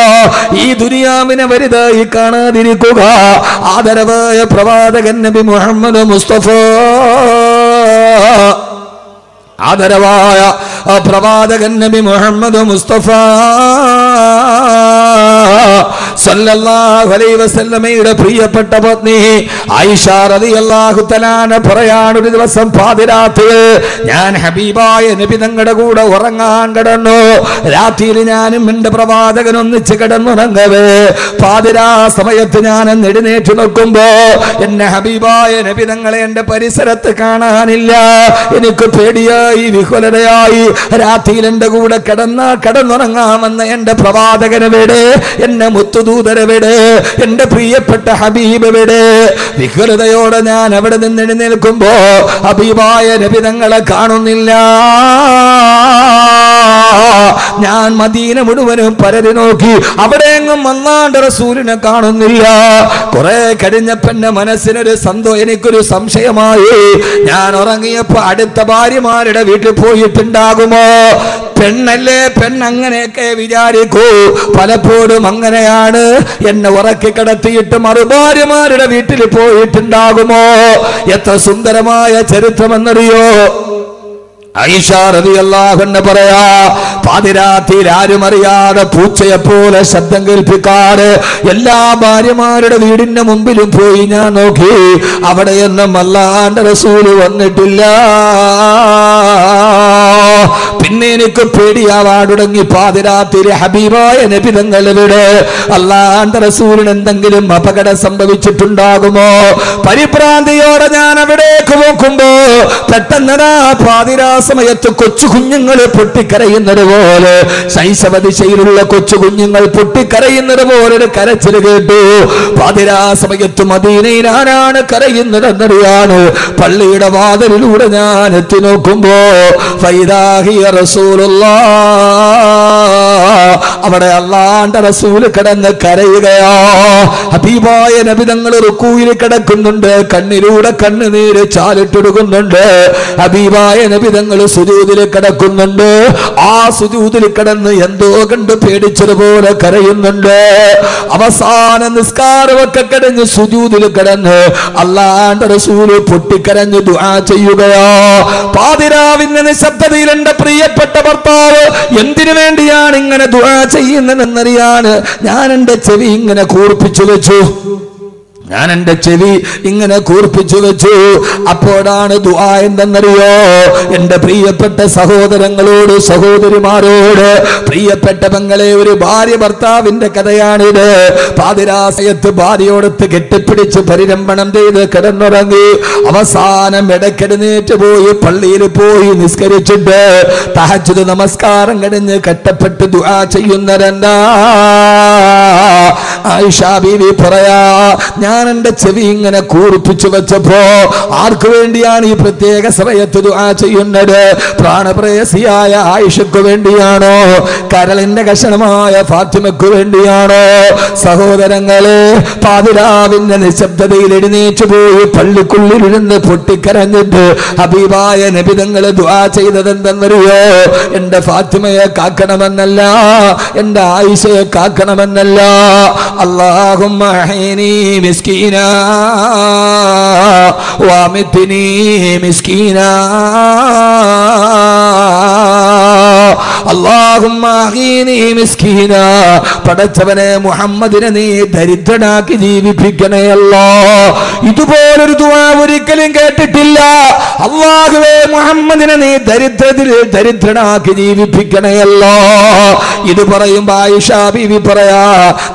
ഈ ദുനിയാവിനെ വലുതായി കാണാതിരിക്കുക. ആദരവായ പ്രവാചകൻ നബി മുഹമ്മദ് മുസ്തഫ, ആദരവായ പ്രവാചകൻ നബി മുഹമ്മദ് മുസ്തഫ സല്ലല്ലാഹു അലൈഹി വസല്ലമയുടെ പ്രിയപ്പെട്ട പത്നി ആയിഷ റളിയല്ലാഹു തആല പറയാണ്, ഒരു ദിവസം പാതിരാത്രിയിൽ ഞാൻ ഹബീബായ നബി തങ്ങളുടെ കൂടെ ഉറങ്ങാൻ കിടന്നു. രാത്രിയിൽ ഞാനും എന്റെ പ്രവാചകൻ ഒന്നിച്ച് കിടന്നുറങ്ങവേ പാതിരാ സമയത്ത് ഞാൻ എഴുന്നേറ്റ് നോക്കുമ്പോ എന്നെ ഹബീബായ നബി തങ്ങളെ എന്റെ പരിസരത്ത് കാണാനില്ല. എനിക്ക് പേടിയായി, വിഹുലതയായി. രാത്രിയിൽ എന്റെ കൂടെ കിടന്നുറങ്ങാമെന്ന എന്റെ പ്രവാചകനെവിടെ, എന്നെ മുത്തുദൂതരെവിടെ, എന്റെ പ്രിയപ്പെട്ട ഹബീബെവിടെ? വിഹുലതയോടെ ഞാൻ അവിടെ നിന്ന് എഴുന്നേൽക്കുമ്പോ ഹബീബായ നബി തങ്ങളെ കാണുന്നില്ല. ഞാൻ മദീന മുഴുവനും പരതി നോക്കി, അവിടെയെങ്ങും അല്ലാഹുവിന്റെ റസൂലിനെ കാണുന്നില്ല. കുറെ കഴിഞ്ഞപ്പോ എന്റെ മനസ്സിനൊരു എനിക്കൊരു സംശയമായി. ഞാൻ ഉറങ്ങിയപ്പോ അടുത്ത ഭാര്യമാരുടെ വീട്ടിൽ പോയിട്ടുണ്ടാകുമോ? പെണ്ണല്ലേ, പെണ്ണങ്ങനെയൊക്കെ വിചാരിക്കൂ. പലപ്പോഴും അങ്ങനെയാണ്. എന്നെ ഉറക്കി കിടത്തിയിട്ട് മറുഭാര്യമാരുടെ വീട്ടിൽ പോയിട്ടുണ്ടാകുമോ? എത്ര സുന്ദരമായ ചരിത്രമെന്നറിയോ? ആയിഷ റളിയല്ലാഹു അൻഹ പറയാ, പാതിരാത്രിയിൽ ആരും അറിയാതെ പൂച്ചയെ പോലെ ശബ്ദം കേൾപ്പിക്കാറ് എല്ലാ ഭാര്യമാരുടെ വീടിന്റെ മുമ്പിലും പോയി ഞാൻ നോക്കി. അവിടെയൊന്നും അല്ലാഹുവിന്റെ റസൂൽ വന്നിട്ടില്ല. പിന്നെ എനിക്ക് പേടിയാവാൻ തുടങ്ങി. പാതിരാത്രിയിൽ ഹബീബായ നബി തങ്ങളുടെ അല്ലാഹുവിന്റെ റസൂലിന് എന്തെങ്കിലും അപകടം സംഭവിച്ചിട്ടുണ്ടാകുമോ? പരിഭ്രാന്തിയോടെ ഞാൻ അവിടേക്ക് നോക്കുമ്പോ പെട്ടെന്ന് പാതിരാ സമയത്ത് കൊച്ചു കുഞ്ഞുങ്ങൾ പൊട്ടിക്കരയുന്നത് പോലെ, ശൈശവദിശയിലുള്ള കൊച്ചു കുഞ്ഞുങ്ങൾ പൊട്ടിക്കരയുന്നത് പോലെ ഒരു കരച്ചിൽ കേട്ടു. പാതിരാ സമയത്ത് മദീനയിൽ ആരാണ് കരയുന്നതെന്നറിയാണ്. പള്ളിയുടെ വാതിലിലൂടെ ഞാൻ എത്തി നോക്കുമ്പോ ഫൈദാഹിയ റസൂലുള്ളാഹ്, അവിടെ അല്ലാഹുവിന്റെ റസൂൽ കിടന്ന് കരയുകയാ. ഹബീബായ നബി തങ്ങൾ റുക്കൂയിൽ കിടക്കുന്നുണ്ട്, കണ്ണിലൂടെ കണ്ണുനീര് ചാലിട്ടൊടുക്കുന്നുണ്ട്. ഹബീബായ നബി തങ്ങൾ സുജൂദിൽ കിടക്കുന്നുണ്ട്. ആ സുജൂദിൽ കിടന്ന് എന്തോ കണ്ട് പേടിച്ചതുപോലെ കരയുന്നുണ്ട്. അവസാന നിസ്കാരമൊക്കെ കിടന്ന് സുജൂദിൽ കിടന്ന് അല്ലാഹുവിന്റെ റസൂൽ പൊട്ടിക്കരഞ്ഞ് ദുആ ചെയ്യുകയാ. പാതിരാവിന്റെ നിശബ്ദതയിൽ എന്റെ പ്രിയപ്പെട്ട ഭർത്താവ് എന്തിനു വേണ്ടിയാണ് ഇങ്ങനെ ദുആ ചെയ്യുന്നതെന്നറിയാണ്. ഞാൻ എന്റെ ചെവി ഇങ്ങനെ കൂർപ്പിച്ചു വെച്ചു. അപ്പോഴാണ് ദുആ എന്തെന്നറിയോ? എന്റെ പ്രിയപ്പെട്ട സഹോദരങ്ങളോട്, സഹോദരിമാരോട്, പ്രിയപ്പെട്ട പെങ്ങളെ, ഒരു ഭാര്യ ഭർത്താവിന്റെ കഥയാണിത്. പാതിരാസയത്ത് ഭാര്യയോടത്ത് കെട്ടിപ്പിടിച്ച് പരിരംഭണം ചെയ്ത് കിടന്നുറങ്ങി. അവസാനം ഇടയ്ക്കെഴുന്നേറ്റ് പോയി പള്ളിയിൽ പോയി നിസ്കരിച്ചിട്ട് തഹജ്ജുദ് നമസ്കാരം കഴിഞ്ഞ് കെട്ടപ്പെട്ട് ദുആ ചെയ്യുന്നവരെന്താ? ആയിഷ ബീവി പറയാ, ഞാൻ എന്റെ ചെവി ഇങ്ങനെ കൂർപ്പിച്ചു വെച്ചപ്പോ ആർക്കു വേണ്ടിയാണ് ഈ പ്രത്യേക സമയത്ത് ദുആ ചെയ്യുന്നത്? പ്രാണപ്രേയസിയായ ആയിഷയ്ക്ക് വേണ്ടിയാണോ? കരളിന്റെ കഷണമായ ഫാത്തിമയ്ക്ക് വേണ്ടിയാണോ? സഹോദരങ്ങളെ, പാതിരാവിന്റെ നിശബ്ദതയിൽ എഴുന്നേറ്റ് പോയി പള്ളിക്കുള്ളിലിരുന്ന് പൊട്ടിക്കരഞ്ഞിട്ട് ഹബീബായ നബി തങ്ങൾ ദുആ ചെയ്തത് എന്തെന്നറിയോ? എന്റെ ഫാത്തിമയെ കാക്കണമെന്നല്ല, എന്റെ ആയിഷയെ കാക്കണമെന്നല്ല. അല്ലാഹുമ്മ അഹ്യിനി മിസ്കീനാ വഅമിത്നി മിസ്കീനാ, അല്ലാഹുമ്മ അഹ്യിനി മിസ്കീനാ. പടച്ചവനെ, മുഹമ്മദിനെ നീ ദരിദ്രനാക്കി ജീവിപ്പിക്കണേ അല്ലാ. ഇതുപോലൊരു ദുആ ഒരിക്കലും കേട്ടിട്ടില്ല. അല്ലാഹുവേ, മുഹമ്മദിനെ നീ ദരിദ്രനാക്കി ജീവിപ്പിക്കണേ അല്ലാ. ഇത് പറയുമ്പോ ആയിഷ ബീവി പറയാ,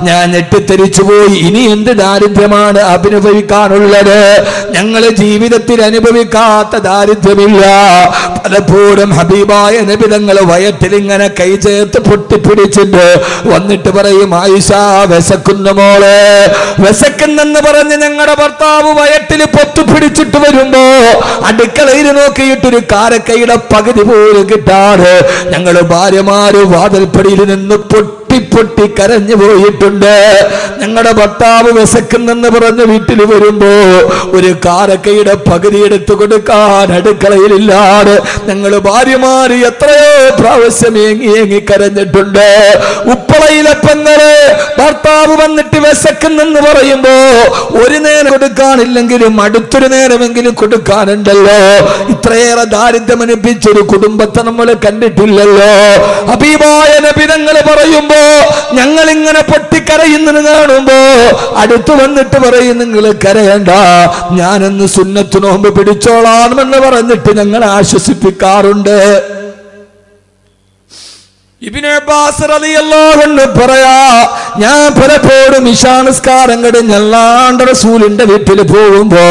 ഞാൻ ഞെട്ടിത്തെരിച്ചു പോയി. ഇനി എന്ത് ദാരിദ്ര്യമാണ് അനുഭവിക്കാനുള്ളത്? ഞങ്ങൾ ജീവിതത്തിൽ അനുഭവിക്കാത്ത ദാരിദ്ര്യമില്ല. പലപ്പോഴും ഹബീബായ നബി തങ്ങൾ വയറ്റിൽ ഇങ്ങനെ കൈ ചേർത്ത് പൊട്ടിപ്പിടിച്ചിട്ട് വന്നിട്ട് പറയും, ആയിഷ വിശക്കുന്നു മോളെ, വിശക്കുന്നെന്ന് പറഞ്ഞ് ഞങ്ങളുടെ ഭർത്താവ് വയറ്റിൽ പൊത്തുപിടിച്ചിട്ട് വരുമ്പോ അടുക്കളയിൽ നോക്കിയിട്ടൊരു കാരക്കയുടെ പകുതി പോലും കിട്ടാറ് ഞങ്ങള് ഭാര്യമാര് വാതിൽപ്പടിയിൽ നിന്ന് പൊട്ടി കരഞ്ഞു പോയിട്ടുണ്ട്. ഞങ്ങളുടെ ഭർത്താവ് വിശക്കുന്നെന്ന് പറഞ്ഞ് വീട്ടിൽ വരുമ്പോ ഒരു കാരക്കയുടെ പകുതി എടുത്തു കൊടുക്കാൻ അടുക്കളയിലില്ലാതെ ഞങ്ങൾ ഭാര്യമാര് എത്രയോ പ്രാവശ്യം ഏങ്ങി കരഞ്ഞിട്ടുണ്ട്. ഉപ്പളയിലെ പെങ്ങള് ഭർത്താവ് വന്നിട്ട് വിശക്കുന്നെന്ന് പറയുമ്പോ ഒരു നേരം കൊടുക്കാനില്ലെങ്കിലും അടുത്തൊരു നേരമെങ്കിലും കൊടുക്കാനുണ്ടല്ലോ. ഇത്രയേറെ ദാരിദ്ര്യം അനുഭവിച്ചൊരു കുടുംബത്തെ നമ്മൾ കണ്ടിട്ടില്ലല്ലോ. ഹബീബായ നബി തങ്ങൾ പറയുമ്പോ ഞങ്ങൾ ഇങ്ങനെ പൊട്ടിക്കരയുന്നത് കാണുമ്പോ അടുത്തു വന്നിട്ട് പറയും, നിങ്ങൾ കരയണ്ട, ഞാനൊന്ന് സുന്നത്ത് നോമ്പ് പിടിച്ചോളാമെന്ന് പറഞ്ഞിട്ട് ഞങ്ങൾ ആശ്വസിപ്പിക്കാറുണ്ട്. ഇബ്നു അബ്ബാസ് റളിയല്ലാഹു അൻഹു പറയാ, ഞാൻ പലപ്പോഴും ഇശാ നിസ്കാരം കഴിഞ്ഞ് അല്ലാഹുവിന്റെ റസൂലിന്റെ വീട്ടിൽ പോകുമ്പോ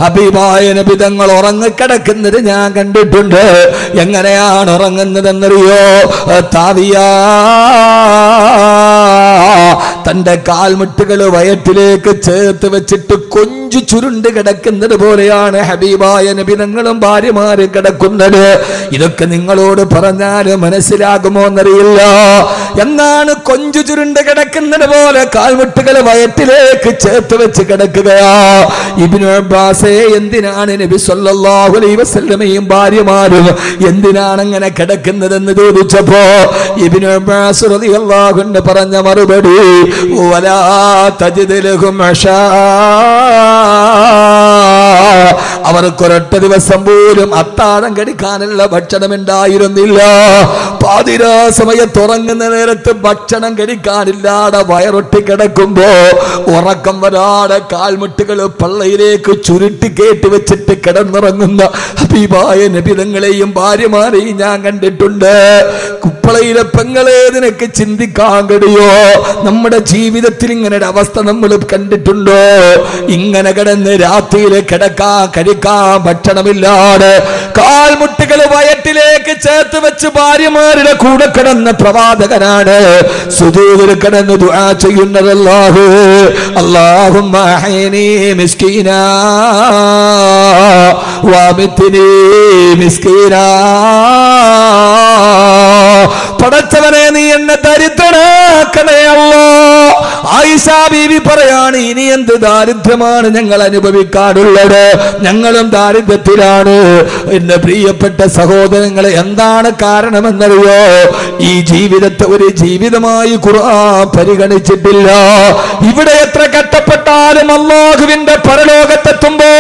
ഹബീബായ നബി തങ്ങൾ ഉറങ്ങിക്കിടക്കുന്നത് ഞാൻ കണ്ടിട്ടുണ്ട്. എങ്ങനെയാണ് ഉറങ്ങുന്നതെന്നറിയോ? താവിയാ, തന്റെ കാൽമുട്ടുകൾ വയറ്റിലേക്ക് ചേർത്ത് വെച്ചിട്ട് കൊഞ്ചു ചുരുണ്ട് കിടക്കുന്നത് പോലെയാണ് ഹബീബായ നബി തങ്ങളും ഭാര്യമാരും കിടക്കുന്നത്. ഇതൊക്കെ നിങ്ങളോട് പറഞ്ഞാൽ മനസ്സിലാകുമോ എന്നറിയില്ല. എന്നാണ് കൊഞ്ചു ചുരുണ്ട് കിടക്കുന്നത് പോലെ കാൽമുട്ടുകൾ വയറ്റിലേക്ക് ചേർത്ത് വെച്ച് കിടക്കുകയാ. ഇബ്നു അബ്ബാസേ, എന്തിനാണ് നബി സല്ലല്ലാഹു അലൈഹി വസല്ലമയും ഭാര്യമാരും എന്തിനാണ് അങ്ങനെ കിടക്കുന്നതെന്ന് ചോദിച്ചപ്പോ ഇബ്നു അബ്ബാസ് റളിയല്ലാഹു അൻഹു പറഞ്ഞ മറുപടി, വലാ തജിദ് ലഹും അശാ, അവർക്കൊരൊറ്റ ദിവസം പോലും അത്താഴം കഴിക്കാനുള്ള ഭക്ഷണം ഉണ്ടായിരുന്നില്ല. പാതിരാ സമയത്ത് ഉറങ്ങുന്ന നേരത്ത് ഭക്ഷണം കഴിക്കാനില്ലാതെ വയറൊട്ടി കിടക്കുമ്പോ ഉറക്കം വരാതെ കാൽമുട്ടുകൾ പള്ളയിലേക്ക് ചുരുട്ടി കയറ്റി വെച്ചിട്ട് കിടന്നുറങ്ങുന്ന ഹബീബായ നബി തങ്ങളെയും ഭാര്യമാരെയും ഞാൻ കണ്ടിട്ടുണ്ട്. കുപ്പളയിലെ പെങ്ങളെ, നിനക്ക് ചിന്തിക്കാൻ കഴിയോ? നമ്മുടെ ജീവിതത്തിൽ ഇങ്ങനെ ഒരു അവസ്ഥ നമ്മൾ കണ്ടിട്ടുണ്ടോ? ഇങ്ങനെ കിടന്ന് രാത്രിയിൽ കഴിക്കാൻ ഭക്ഷണമില്ലാതെ കാൽമുട്ടുകൾ വയറ്റിലേക്ക് ചേർത്ത് വെച്ച് ഭാര്യമാരുടെ കൂടെ കിടന്ന പ്രവാചകനാണ് സുജൂദിൽ കിടന്ന് ദുആ ചെയ്യുന്നത്. അല്ലാഹുമ്മ അഹ്യിനി മിസ്കീനാ വഅമിത്നി മിസ്കീനാ. പടച്ചവനെ, നീ എന്നെ ദരിദ്രനാക്കണേ അല്ലാ. ആയിഷ ബീവി പറയാണ്, ഇനി എന്ത് ദാരിദ്ര്യമാണ് ഞങ്ങൾ അനുഭവിക്കാറുള്ളത്? ഞങ്ങളും ദാരിദ്ര്യത്തിലാണ്. എന്റെ പ്രിയപ്പെട്ട സഹോദരങ്ങളെ, എന്താണ് കാരണമെന്നറിയോ? ഈ ജീവിതത്തെ ഒരു ജീവിതമായി ഖുർആൻ പരിഗണിച്ചിട്ടില്ല. ഇവിടെ എത്ര കഷ്ടപ്പെട്ടാലും അല്ലാഹുവിന്റെ പരലോകത്തെത്തുമ്പോ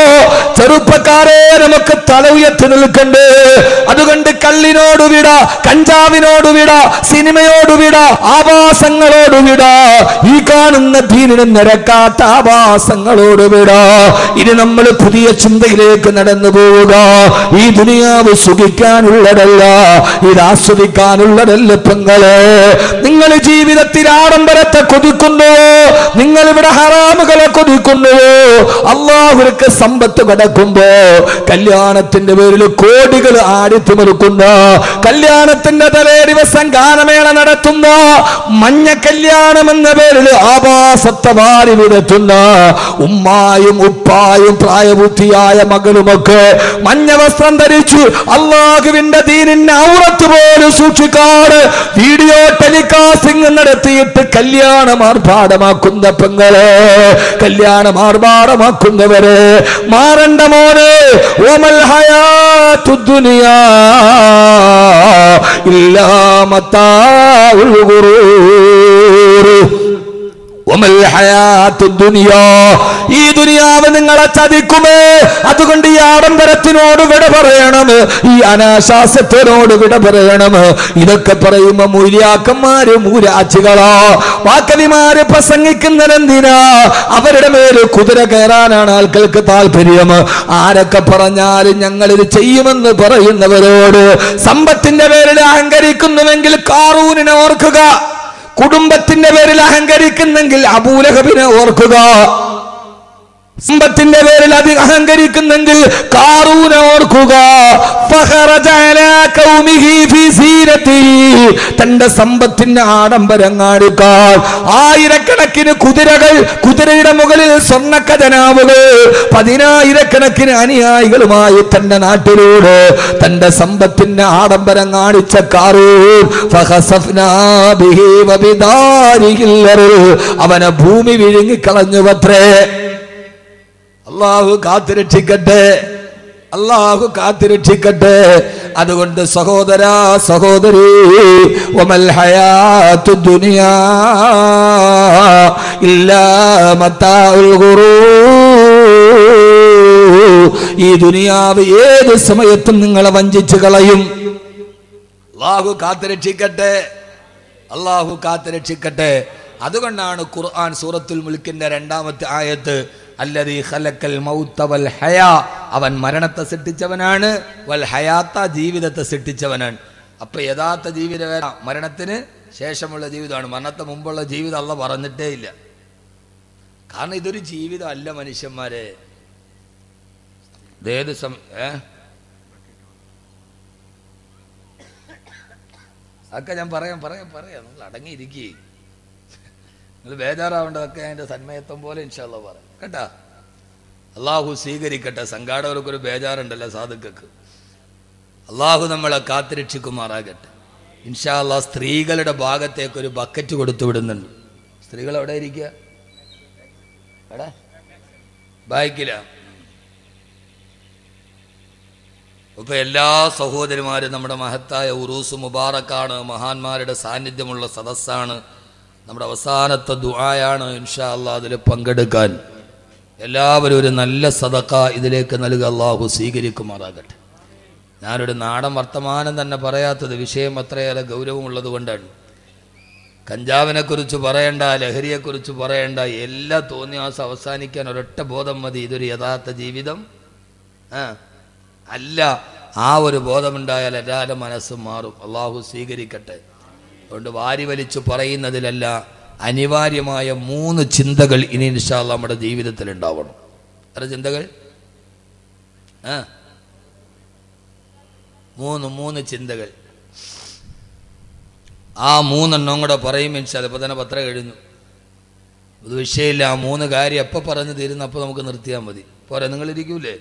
ചെറുപ്പക്കാരെ നമുക്ക് തല ഉയർത്തി നിൽക്കണ്ടേ. അതുകൊണ്ട് കള്ളിനോട് വിട, കഞ്ചാവിനോട് വിട, സിനിമയോട് വിട, ആവാസങ്ങളോട് വിട, ഈ കാണുന്ന ദീനിന് നിരക്കാത്ത ആവാസങ്ങളോട് വിട. ഇനി നമ്മൾ പുതിയ ചിന്തയിലേക്ക് നടന്നു പോവുക. ഈ ദുനിയാവ് സുഖിക്കാനുള്ളതല്ല, ഇത് ആസ്വദിക്കാനുള്ളതല്ല. പെങ്ങളെ, നിങ്ങൾ ജീവിതത്തിൽ ആഡംബരത്തെ കൊതിക്കുന്നുവോ? നിങ്ങൾ ഇവിടെ ഹറാമുകളെ കൊതിക്കുന്നുവോ? അല്ലാഹുവിற்கு സമ്പത്ത് കൊടുക്കുക, നടക്കുമ്പോ കല്യാണത്തിന്റെ പേരിൽ കോടികൾ ആടിത്തിമിറുക്കുന്ന, കല്യാണത്തിന്റെ തലേ ദിവസം ഗാനമേള നടത്തുന്ന, മഞ്ഞ കല്യാണം എന്ന പേരിൽ ആഭാസത്തെ വാരി വിടത്തുന്ന ഉമ്മായും ഉപ്പായും പ്രായബുദ്ധിയായ മകളുമൊക്കെ മഞ്ഞ വസ്ത്രം ധരിച്ചു അള്ളാഹുവിന്റെ ദീനിന്റെ ഔറത്ത് പോലും സൂക്ഷിക്കാറ് വീഡിയോ ടെലികാസ്റ്റിംഗ് നടത്തിയിട്ട് കല്യാണം ആർഭാടമാക്കുന്ന പെങ്ങളെ, കല്യാണം ആർഭാടമാക്കുന്നവരെ മാറണ്ട മോനെ. വമൽ ഹയാത്തുദ് ദുനിയാ ഇല്ലാ മതാഉൽ ഗുറൂർ. ഈ ദുനിയാവ് നിങ്ങളെ ചതിക്കുമേ. അതുകൊണ്ട് ഈ ആഡംബരത്തിനോട് വിട പറയണം, ഈ അനാശാസ്യത്തിനോട് വിട പറയണം. ഇതൊക്കെ പറയുമ്പോ മൂല്യാക്കന്മാര് മൂരാച്ചികളോ വാക്കവിമാര് പ്രസംഗിക്കുന്നതെന്തിനാ? അവരുടെ മേല് കുതിര കയറാനാണ് ആൾക്കാർക്ക് താല്പര്യം. ആരൊക്കെ പറഞ്ഞാലും ഞങ്ങളിത് ചെയ്യുമെന്ന് പറയുന്നവരോട് സമ്പത്തിന്റെ പേരിൽ അഹങ്കരിക്കുന്നുവെങ്കിൽ കാറൂനിനെ ഓർക്കുക, കുടുംബത്തിന്റെ പേരിൽ അഹങ്കരിക്കുന്നെങ്കിൽ അബൂലഹബിനെ ഓർക്കുക, സമ്പത്തിന്റെ പേരിൽ അഹങ്കരിക്കുന്നെങ്കിൽ കാറൂനെ ഓർക്കുക. തന്റെ സമ്പത്തിന്റെ ആഡംബരം കാണിക്കാൻ ആയിരക്കണക്കിന് കുതിരകൾ, കുതിരയുടെ മുകളിൽ സ്വർണ്ണ ഖജനാവുകൾ, പതിനായിരക്കണക്കിന് അനുയായികളുമായി തന്റെ നാട്ടിലൂടെ തന്റെ സമ്പത്തിന്റെ ആഡംബരം കാണിച്ച കാറൂൻ അവനെ ഭൂമി വിഴുങ്ങിക്കളഞ്ഞുവത്രേ. അല്ലാഹു കാത്തുരക്ഷിക്കട്ടെ, അല്ലാഹു കാത്തുരക്ഷിക്കട്ടെ. അതുകൊണ്ട് സഹോദരാ സഹോദരി, വമൽ ഹയാത്തുദ് ദുനിയാ ഇല്ലാ മതാഉൽ ഗുറൂർ. ഈ ദുനിയാവ് ഏത് സമയത്തും നിങ്ങളെ വഞ്ചിച്ചു കളയും. അല്ലാഹു കാത്തുരക്ഷിക്കട്ടെ, അല്ലാഹു കാത്തുരക്ഷിക്കട്ടെ. അതുകൊണ്ടാണ് ഖുർആൻ സൂറത്തുൽ മുൽക്കിന്റെ 2-ാമത്തെ ആയത്ത് അല്ലദീ ഖലഖൽ മൗത വൽ ഹയാ, അവൻ മരണത്തെ സൃഷ്ടിച്ചവനാണ്, വൽ ഹയാത്ത ജീവിതത്തെ സൃഷ്ടിച്ചവനാണ്. അപ്പൊ യഥാർത്ഥ ജീവിതം മരണത്തിന് ശേഷമുള്ള ജീവിതമാണ്. മരണത്തിന് മുമ്പുള്ള ജീവിതം അല്ലാഹു പറഞ്ഞിട്ടേ ഇല്ല. കാരണം ഇതൊരു ജീവിതം അല്ല മനുഷ്യന്മാരെ. ഏത് അതൊക്കെ ഞാൻ പറയാം നിങ്ങൾ അടങ്ങിയിരിക്കേ, നിങ്ങൾ ബേജാറാവേണ്ടതൊക്കെ അതിന്റെ സന്മയത്വം പോലെ ഇൻഷാ അല്ലാഹ് പറയാം കേട്ടാ. അള്ളാഹു സ്വീകരിക്കട്ടെ. സംഘാടകർക്കൊരു ബേജാറുണ്ടല്ലോ സാധുക്കൾക്ക്. അള്ളാഹു നമ്മളെ കാത്തുരക്ഷിക്കുമാറാകട്ടെ ഇൻഷാ അല്ലാഹ്. സ്ത്രീകളുടെ ഭാഗത്തേക്ക് ഒരു ബക്കറ്റ് കൊടുത്തു വിടുന്നുണ്ട്. സ്ത്രീകൾ എവിടെ ഇരിക്കുക? എവിടെ? ബാക്കില. ഇപ്പൊ എല്ലാ സഹോദരിമാരും നമ്മുടെ മഹത്തായ ഉറൂസ് മുബാറക്കാണ്, മഹാന്മാരുടെ സാന്നിധ്യമുള്ള സദസ്സാണ്, നമ്മുടെ അവസാനത്തെ ദുആയാണ്. ഇൻഷാ അല്ലാഹ് അതിൽ പങ്കെടുക്കാൻ എല്ലാവരും ഒരു നല്ല സദഖ ഇതിലേക്ക് നൽകുക. അല്ലാഹു സ്വീകരിക്കുമാറാകട്ടെ. ഞാനൊരു നാടൻ വർത്തമാനം തന്നെ പറയാത്തത് വിഷയം അത്രയേറെ ഗൗരവമുള്ളത് കൊണ്ടാണ്. കഞ്ചാവിനെക്കുറിച്ച് പറയണ്ട, ലഹരിയെക്കുറിച്ച് പറയണ്ട, എല്ലാ തോന്നിയാസം അവസാനിക്കാൻ ഒരൊറ്റ ബോധം മതി, ഇതൊരു യഥാർത്ഥ ജീവിതം അല്ല. ആ ഒരു ബോധമുണ്ടായാൽ എല്ലാവരുടെ മനസ്സും മാറും. അള്ളാഹു സ്വീകരിക്കട്ടെ. അതുകൊണ്ട് വാരി വലിച്ചു പറയുന്നതിലല്ല, അനിവാര്യമായ 3 ചിന്തകൾ ഇനി ഇൻഷാ അല്ലാഹ് നമ്മുടെ ജീവിതത്തിൽ ഉണ്ടാവണം. എത്ര ചിന്തകൾ? 3 ചിന്തകൾ. ആ 3 കൂടെ പറയും ഇൻഷാ അല്ലാഹ്. ഇപ്പോൾ തന്നെ 10 കഴിഞ്ഞു. ഇത് വിഷയമില്ല. ആ 3 കാര്യം എപ്പോൾ പറഞ്ഞു തീരുന്ന അപ്പോൾ നമുക്ക് നിർത്തിയാൽ മതി. പോരാ, നിങ്ങളിരിക്കൂലേ?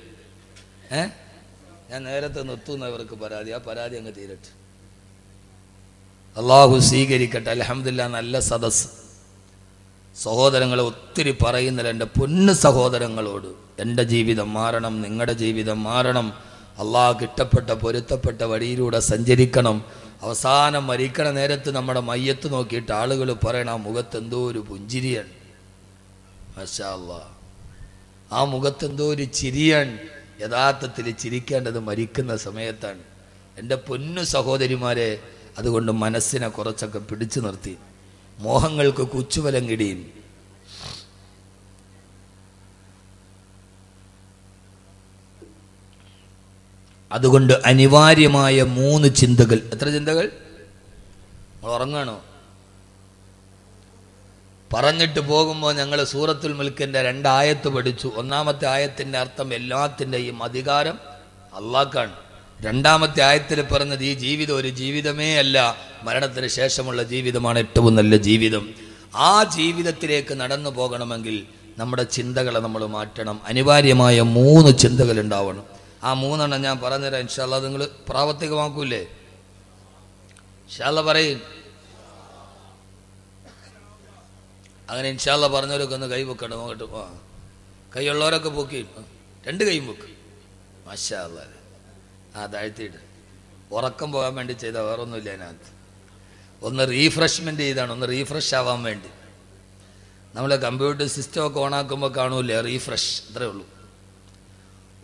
ഞാൻ നേരത്തെ നിർത്തുന്ന ഇവർക്ക് പരാതി, ആ പരാതി അങ്ങ് തീരട്ടെ. അള്ളാഹു സ്വീകരിക്കട്ടെ. അൽഹംദുലില്ലാഹ്, നല്ല സദസ്. സഹോദരങ്ങളെ ഒത്തിരി പറയുന്നില്ല. എൻ്റെ പൊന്നു സഹോദരങ്ങളോട്, എൻ്റെ ജീവിതം മാറണം, നിങ്ങളുടെ ജീവിതം മാറണം. അള്ളാഹുക്ക് ഇഷ്ടപ്പെട്ട പൊരുത്തപ്പെട്ട വഴിയിലൂടെ സഞ്ചരിക്കണം. അവസാനം മരിക്കണ നേരത്ത് നമ്മുടെ മയ്യത്ത് നോക്കിയിട്ട് ആളുകൾ പറയണം, ആ മുഖത്തെന്തോ ഒരു പുഞ്ചിരിയാണ്. മാഷാ അല്ലാഹ്, ആ മുഖത്തെന്തോ ഒരു ചിരിയാണ്. യഥാർത്ഥത്തിൽ ചിരിക്കേണ്ടത് മരിക്കുന്ന സമയത്താണ്. എൻ്റെ പൊന്നു സഹോദരിമാരെ, അതുകൊണ്ട് മനസ്സിനെ കുറച്ചൊക്കെ പിടിച്ചു നിർത്തി, മോഹങ്ങൾക്ക് കുച്ചുവലം കിടിയും. അതുകൊണ്ട് അനിവാര്യമായ 3 ചിന്തകൾ. എത്ര ചിന്തകൾ? നമ്മൾ ഉറങ്ങാണോ? പറഞ്ഞിട്ട് പോകുമ്പോൾ ഞങ്ങൾ സൂറത്തുൽ മുൽക്കിൻ്റെ 2 ആയത്ത് പഠിച്ചു. ഒന്നാമത്തെ ആയത്തിൻ്റെ അർത്ഥം എല്ലാത്തിൻ്റെയും അധികാരം അള്ളാഹ്ക്കാണ്. രണ്ടാമത്തെ ആയത്തിൽ പറഞ്ഞത് ഈ ജീവിതം ഒരു ജീവിതമേ അല്ല, മരണത്തിന് ശേഷമുള്ള ജീവിതമാണ് ഏറ്റവും നല്ല ജീവിതം. ആ ജീവിതത്തിലേക്ക് നടന്നു പോകണമെങ്കിൽ നമ്മുടെ ചിന്തകളെ നമ്മൾ മാറ്റണം. അനിവാര്യമായ 3 ചിന്തകൾ ഉണ്ടാവണം. ആ 3 ഞാൻ പറഞ്ഞുതരാം. ഇൻഷാ അല്ലാഹ് നിങ്ങൾ പ്രാവർത്തികമാക്കൂലേ? ഇൻഷാ അല്ലാഹ് പറയും. അങ്ങനെ ഇൻഷാ അല്ലാഹ് പറഞ്ഞവരൊക്കെ ഒന്ന് കൈ പൊക്കണം. നോക്കട്ടെ. കൈയുള്ളവരൊക്കെ പൊക്കി 2 കൈയും പൊക്ക്. മാഷാ അല്ലാഹ്. താഴ്ത്തിയിട്ട് ഉറക്കം പോകാൻ വേണ്ടി ചെയ്ത വേറൊന്നുമില്ല അതിനകത്ത്. ഒന്ന് റീഫ്രഷ്മെൻറ്റ് ചെയ്താണ്, ഒന്ന് റീഫ്രഷ് ആവാൻ വേണ്ടി. നമ്മൾ കമ്പ്യൂട്ടർ സിസ്റ്റമൊക്കെ ഓണാക്കുമ്പോൾ കാണൂലേ റീഫ്രഷ്, അത്രേ ഉള്ളൂ.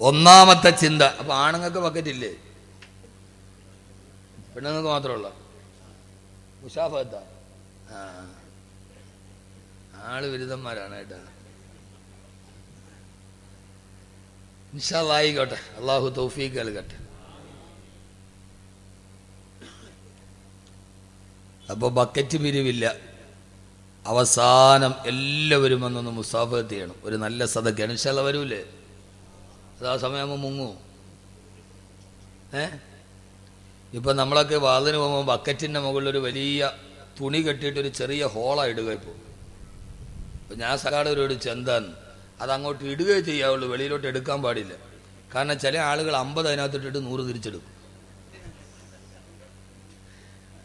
ഒന്നാമത്തെ ചിന്ത. അപ്പോൾ ആണുങ്ങൾക്ക് ബക്കറ്റില്ലേ? പെണ്ണുങ്ങൾക്ക് മാത്രമുള്ള മുഷാഫത്താ? ആള് ബിരുദന്മാരാണ് കേട്ടോ. ഇൻഷാ അല്ലാഹ് ആയിക്കോട്ടെ. അള്ളാഹു തൗഫീഖ് നൽകട്ടെ. അപ്പോൾ ബക്കറ്റ് പിരിവില്ല. അവസാനം എല്ലാവരും വന്നൊന്ന് മുസാഫത്ത് ചെയ്യണം. ഒരു നല്ല സദഖയാണ്. ഇൻഷാ അല്ലാഹ് വരൂലേ? അത് ആ സമയമാകുമ്പോൾ മുങ്ങൂ. ഇപ്പം നമ്മളൊക്കെ വാതിന് പോകുമ്പോൾ ബക്കറ്റിൻ്റെ മുകളിലൊരു വലിയ തുണി കെട്ടിയിട്ടൊരു ചെറിയ ഹോളാണ് ഇടുക. ഇപ്പോൾ ഞാൻ സകാടവരോട് ചെന്താന്ന് അതങ്ങോട്ട് ഇടുകയേ ചെയ്യാവുള്ളൂ, വെളിയിലോട്ട് എടുക്കാൻ പാടില്ല. കാരണം ചില ആളുകൾ 50 അതിനകത്തിട്ടിട്ട് 100 തിരിച്ചെടുക്കും.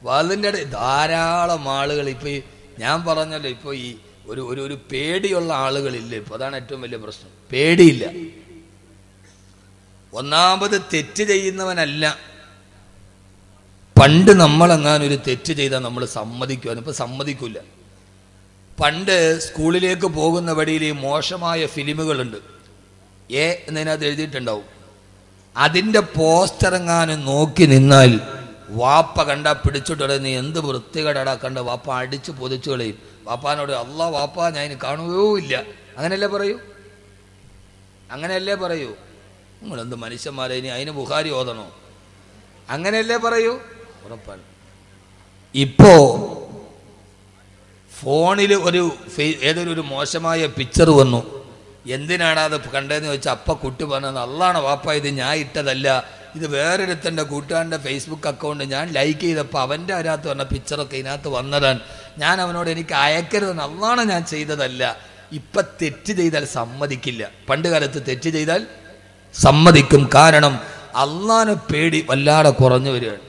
വാതിൻ്റെ ഇടയിൽ ധാരാളം ആളുകൾ. ഇപ്പോൾ ഞാൻ പറഞ്ഞല്ലോ, ഇപ്പോൾ ഈ ഒരു പേടിയുള്ള ആളുകളില്ല ഇപ്പോൾ. അതാണ് ഏറ്റവും വലിയ പ്രശ്നം. പേടിയില്ല. ഒന്നാമത് തെറ്റ് ചെയ്യുന്നവനല്ല. പണ്ട് നമ്മളെങ്ങാനൊരു തെറ്റ് ചെയ്താൽ നമ്മൾ സമ്മതിക്കുവാൻ, ഇപ്പോൾ സമ്മതിക്കില്ല. പണ്ട് സ്കൂളിലേക്ക് പോകുന്ന വഴിയിൽ മോശമായ ഫിലിമുകളുണ്ട്. എന്നതിനകത്ത് എഴുതിയിട്ടുണ്ടാവും. അതിൻ്റെ പോസ്റ്റർ എങ്ങാനും നോക്കി നിന്നാൽ വാപ്പ കണ്ട പിടിച്ചിട്ട് നീ എന്ത് വൃത്തികേടാ കണ്ട, വാപ്പ അടിച്ച് പൊതിച്ചു കളയും. വാപ്പാനോട് അല്ലാ വാപ്പ ഞാൻ ഇനി കാണുകയോ ഇല്ല. അങ്ങനെയല്ലേ പറയൂ? അങ്ങനെയല്ലേ പറയൂ? നിങ്ങളെന്ത് മനുഷ്യന്മാരെ, ഇനി അതിന് ബുഖാരി ഓതണോ? അങ്ങനെയല്ലേ പറയൂ? ഉറപ്പാണ്. ഇപ്പോ ഫോണിൽ ഏതൊരു മോശമായ പിക്ചർ വന്നു. എന്തിനാണ് അത് കണ്ടതെന്ന് ചോദിച്ചാൽ അപ്പ കുട്ടി പറഞ്ഞത് അള്ളാണ് വാപ്പ, ഇത് ഞാൻ ഇട്ടതല്ല, ഇത് വേറൊരുത്തൻ്റെ കൂട്ടുകാരൻ്റെ ഫേസ്ബുക്ക് അക്കൗണ്ട് ഞാൻ ലൈക്ക് ചെയ്തപ്പോൾ അവൻ്റെ അതിനകത്ത് പറഞ്ഞ പിക്ചറൊക്കെ ഇതിനകത്ത് വന്നതാണ്. ഞാൻ അവനോട് എനിക്ക് അയക്കരുതെന്ന്, അള്ളാണ് ഞാൻ ചെയ്തതല്ല. ഇപ്പം തെറ്റ് ചെയ്താൽ സമ്മതിക്കില്ല. പണ്ട് കാലത്ത് തെറ്റ് ചെയ്താൽ സമ്മതിക്കും. കാരണം അള്ളാനെ പേടി വല്ലാതെ കുറഞ്ഞു വരികയാണ്.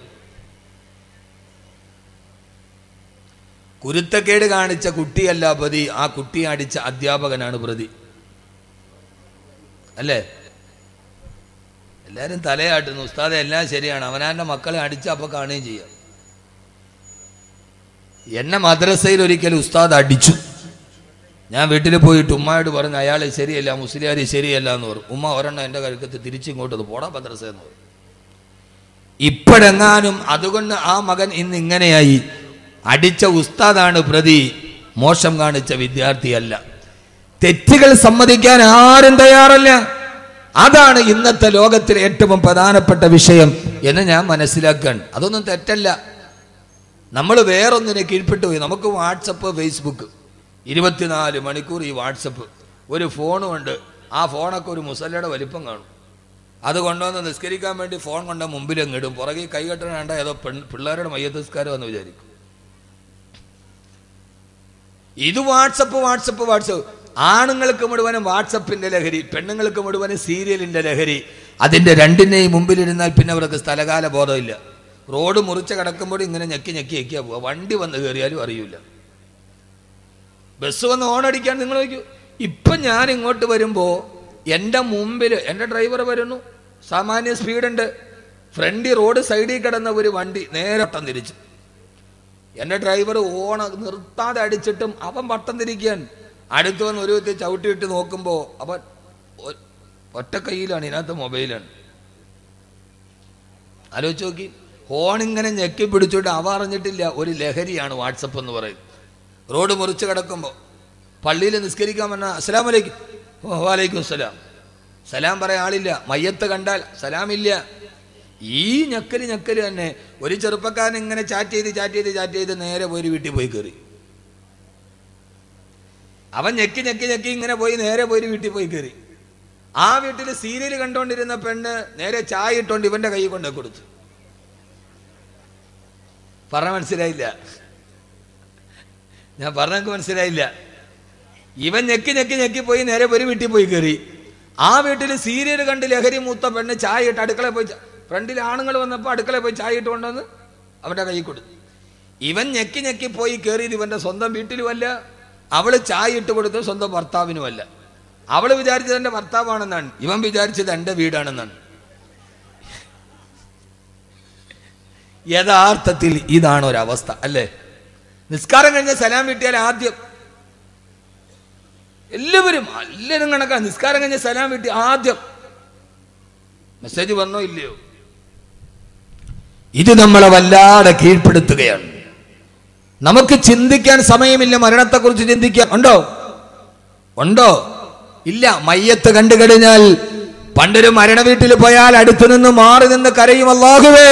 കുരുത്തക്കേട് കാണിച്ച കുട്ടിയല്ല പ്രതി, ആ കുട്ടിയെ അടിച്ച അധ്യാപകനാണ് പ്രതി. അല്ലേ? എല്ലാവരും തലയാട്ടുന്നു. ഉസ്താദെ എല്ലാം ശരിയാണ്, അവനാൻ്റെ മക്കളെ അടിച്ച അപ്പോൾ കാണുകയും ചെയ്യാം. എന്നെ മദ്രസയിൽ ഒരിക്കലും ഉസ്താദ് അടിച്ചു. ഞാൻ വീട്ടിൽ പോയിട്ട് ഉമ്മയോട് പറഞ്ഞു അയാൾ ശരിയല്ല, മുസ്ലിയാർ ശരിയല്ല എന്ന് പറഞ്ഞു. ഉമ്മ ഒരെണ്ണം എൻ്റെ കഴുക്കത്ത് തിരിച്ചിങ്ങോട്ടത് പോടാ മദ്രസ എന്ന് പറഞ്ഞു. ഇപ്പോഴെങ്ങാനും അതുകൊണ്ട് ആ മകൻ ഇന്ന് ഇങ്ങനെയായി. അടിച്ച ഉസ്താദാണ് പ്രതി, മോശം കാണിച്ച വിദ്യാർത്ഥിയല്ല. തെറ്റുകൾ സമ്മതിക്കാൻ ആരും തയ്യാറല്ല. അതാണ് ഇന്നത്തെ ലോകത്തിലെ ഏറ്റവും പ്രധാനപ്പെട്ട വിഷയം എന്ന് ഞാൻ മനസ്സിലാക്കാൻ. അതൊന്നും തെറ്റല്ല. നമ്മൾ വേറൊന്നിനെ കീഴ്പ്പെട്ടു പോയി. നമുക്ക് വാട്സപ്പ്, ഫേസ്ബുക്ക് 24 മണിക്കൂർ ഈ വാട്സപ്പ്. ഒരു ഫോണുമുണ്ട്. ആ ഫോണൊക്കെ ഒരു മുസല്ലയുടെ വലിപ്പം കാണും. അത് കൊണ്ടുവന്ന് നിസ്കരിക്കാൻ വേണ്ടി ഫോൺ കൊണ്ട് മുമ്പിലങ്ങ് ഇടും. പുറകെ കൈകെട്ടണ വേണ്ട ഏതോ പിള്ളേരുടെ മയ്യത്ത് നിസ്കാരം എന്ന് വിചാരിക്കും. ഇത് വാട്സപ്പ്. ആണുങ്ങൾക്ക് മുഴുവനും വാട്സപ്പിന്റെ ലഹരി, പെണ്ണുങ്ങൾക്ക് മുഴുവനും സീരിയലിന്റെ ലഹരി. അതിന്റെ രണ്ടിനെയും മുമ്പിലിരുന്നാൽ പിന്നെ അവർക്ക് സ്ഥലകാല ബോധമില്ല. റോഡ് മുറിച്ച് കിടക്കുമ്പോൾ ഇങ്ങനെ ഞെക്കിയാ പോവുക. വണ്ടി വന്ന് കയറിയാലും അറിയില്ല. ബസ് വന്ന് ഓണടിക്കാൻ നിങ്ങൾ നോക്കൂ. ഇപ്പം ഞാൻ ഇങ്ങോട്ട് വരുമ്പോൾ എൻ്റെ മുമ്പിൽ എൻ്റെ ഡ്രൈവർ വരുന്നു, സാമാന്യ സ്പീഡുണ്ട്. ഫ്രണ്ടിൽ റോഡ് സൈഡിൽ കിടന്ന ഒരു വണ്ടി നേരെ വട്ടം തിരിച്ചു. എൻ്റെ ഡ്രൈവർ നിർത്താതെ അടിച്ചിട്ടും അവൻ വട്ടം തിരിക്കാൻ. അടുത്ത് വന്ന് ഒരു വ്യക്തി ചവിട്ടിയിട്ട് നോക്കുമ്പോൾ അവൻ ഒറ്റ കയ്യിലാണ്, ഇതിനകത്ത് മൊബൈലാണ്. ആലോചിച്ച് നോക്കി. ഹോണിങ്ങനെ ഞെക്കി പിടിച്ചിട്ട് അവ അറിഞ്ഞിട്ടില്ല ഒരു ലഹരിയാണ് വാട്സപ്പ് എന്ന് പറയുന്നത്. റോഡ് മുറിച്ച് കിടക്കുമ്പോൾ പള്ളിയിൽ നിസ്കരിക്കാൻ പറഞ്ഞാൽ അസ്സലാമു അലൈക്കും, വലൈക്കും സലാം. സലാം പറയാൻ ആളില്ല. മയ്യത്ത് കണ്ടാൽ സലാമില്ല. ഈ ഞെക്കല് തന്നെ. ഒരു ചെറുപ്പക്കാരൻ ഇങ്ങനെ ചാറ്റ് ചെയ്ത് നേരെ പോയി വീട്ടിൽ പോയി കയറി. അവൻ ഞെക്കി ഞെക്കി ഞെക്കി ഇങ്ങനെ പോയി നേരെ പോയി വീട്ടിൽ പോയി കയറി. ആ വീട്ടിൽ സീരിയൽ കണ്ടോണ്ടിരുന്ന പെണ്ണ് നേരെ ചായ ഇട്ടോണ്ട് ഇവന്റെ കൈ കൊണ്ട് കൊടുത്തു. പറഞ്ഞ മനസ്സിലായില്ല? ഞാൻ പറഞ്ഞ മനസ്സിലായില്ല? ഇവൻ ഞെക്കി ഞെക്കി ഞെക്കി പോയി നേരെ ഒരു വീട്ടിൽ പോയി കയറി. ആ വീട്ടിൽ സീരിയൽ കണ്ട് ലഹരി മൂത്ത പെണ്ണ് ചായ ഇട്ട് അടുക്കളയിൽ പോയി, ഫ്രണ്ടിൽ ആണുങ്ങൾ വന്നപ്പോൾ അടുക്കളയിൽ പോയി ചായ ഇട്ട് കൊണ്ടുവന്ന് അവന്റെ കൈ കൊടുത്തു. ഇവൻ ഞെക്കി ഞെക്കി പോയി കയറിയത് ഇവന്റെ സ്വന്തം വീട്ടിലുമല്ല, അവള് ചായ ഇട്ട് കൊടുത്തത് സ്വന്തം ഭർത്താവിനുമല്ല. അവള് വിചാരിച്ചത് എന്റെ ഭർത്താവാണെന്നാണ്, ഇവൻ വിചാരിച്ചത് എന്റെ വീടാണെന്നാണ്. യഥാർത്ഥത്തിൽ ഇതാണ് ഒരവസ്ഥ അല്ലേ? നിസ്കാരം കഴിഞ്ഞ സലാം വീട്ടിയാൽ ആദ്യം എല്ലാവരും കണക്കാണ്. നിസ്കാരം കഴിഞ്ഞ സലാം വീട്ടി ആദ്യം മെസ്സേജ് വന്നോ ഇല്ലയോ? ഇത് നമ്മളെ വല്ലാതെ കീഴ്പ്പെടുത്തുകയാണ്. നമുക്ക് ചിന്തിക്കാൻ സമയമില്ല. മരണത്തെക്കുറിച്ച് ചിന്തിക്കാൻ ഉണ്ടോ? ഇല്ല. മയ്യത്ത് കണ്ടു കഴിഞ്ഞാൽ പണ്ടൊരു മരണ വീട്ടിൽ പോയാൽ അടുത്തു നിന്ന് മാറി നിന്ന് കരയും, അല്ലാഹുവേ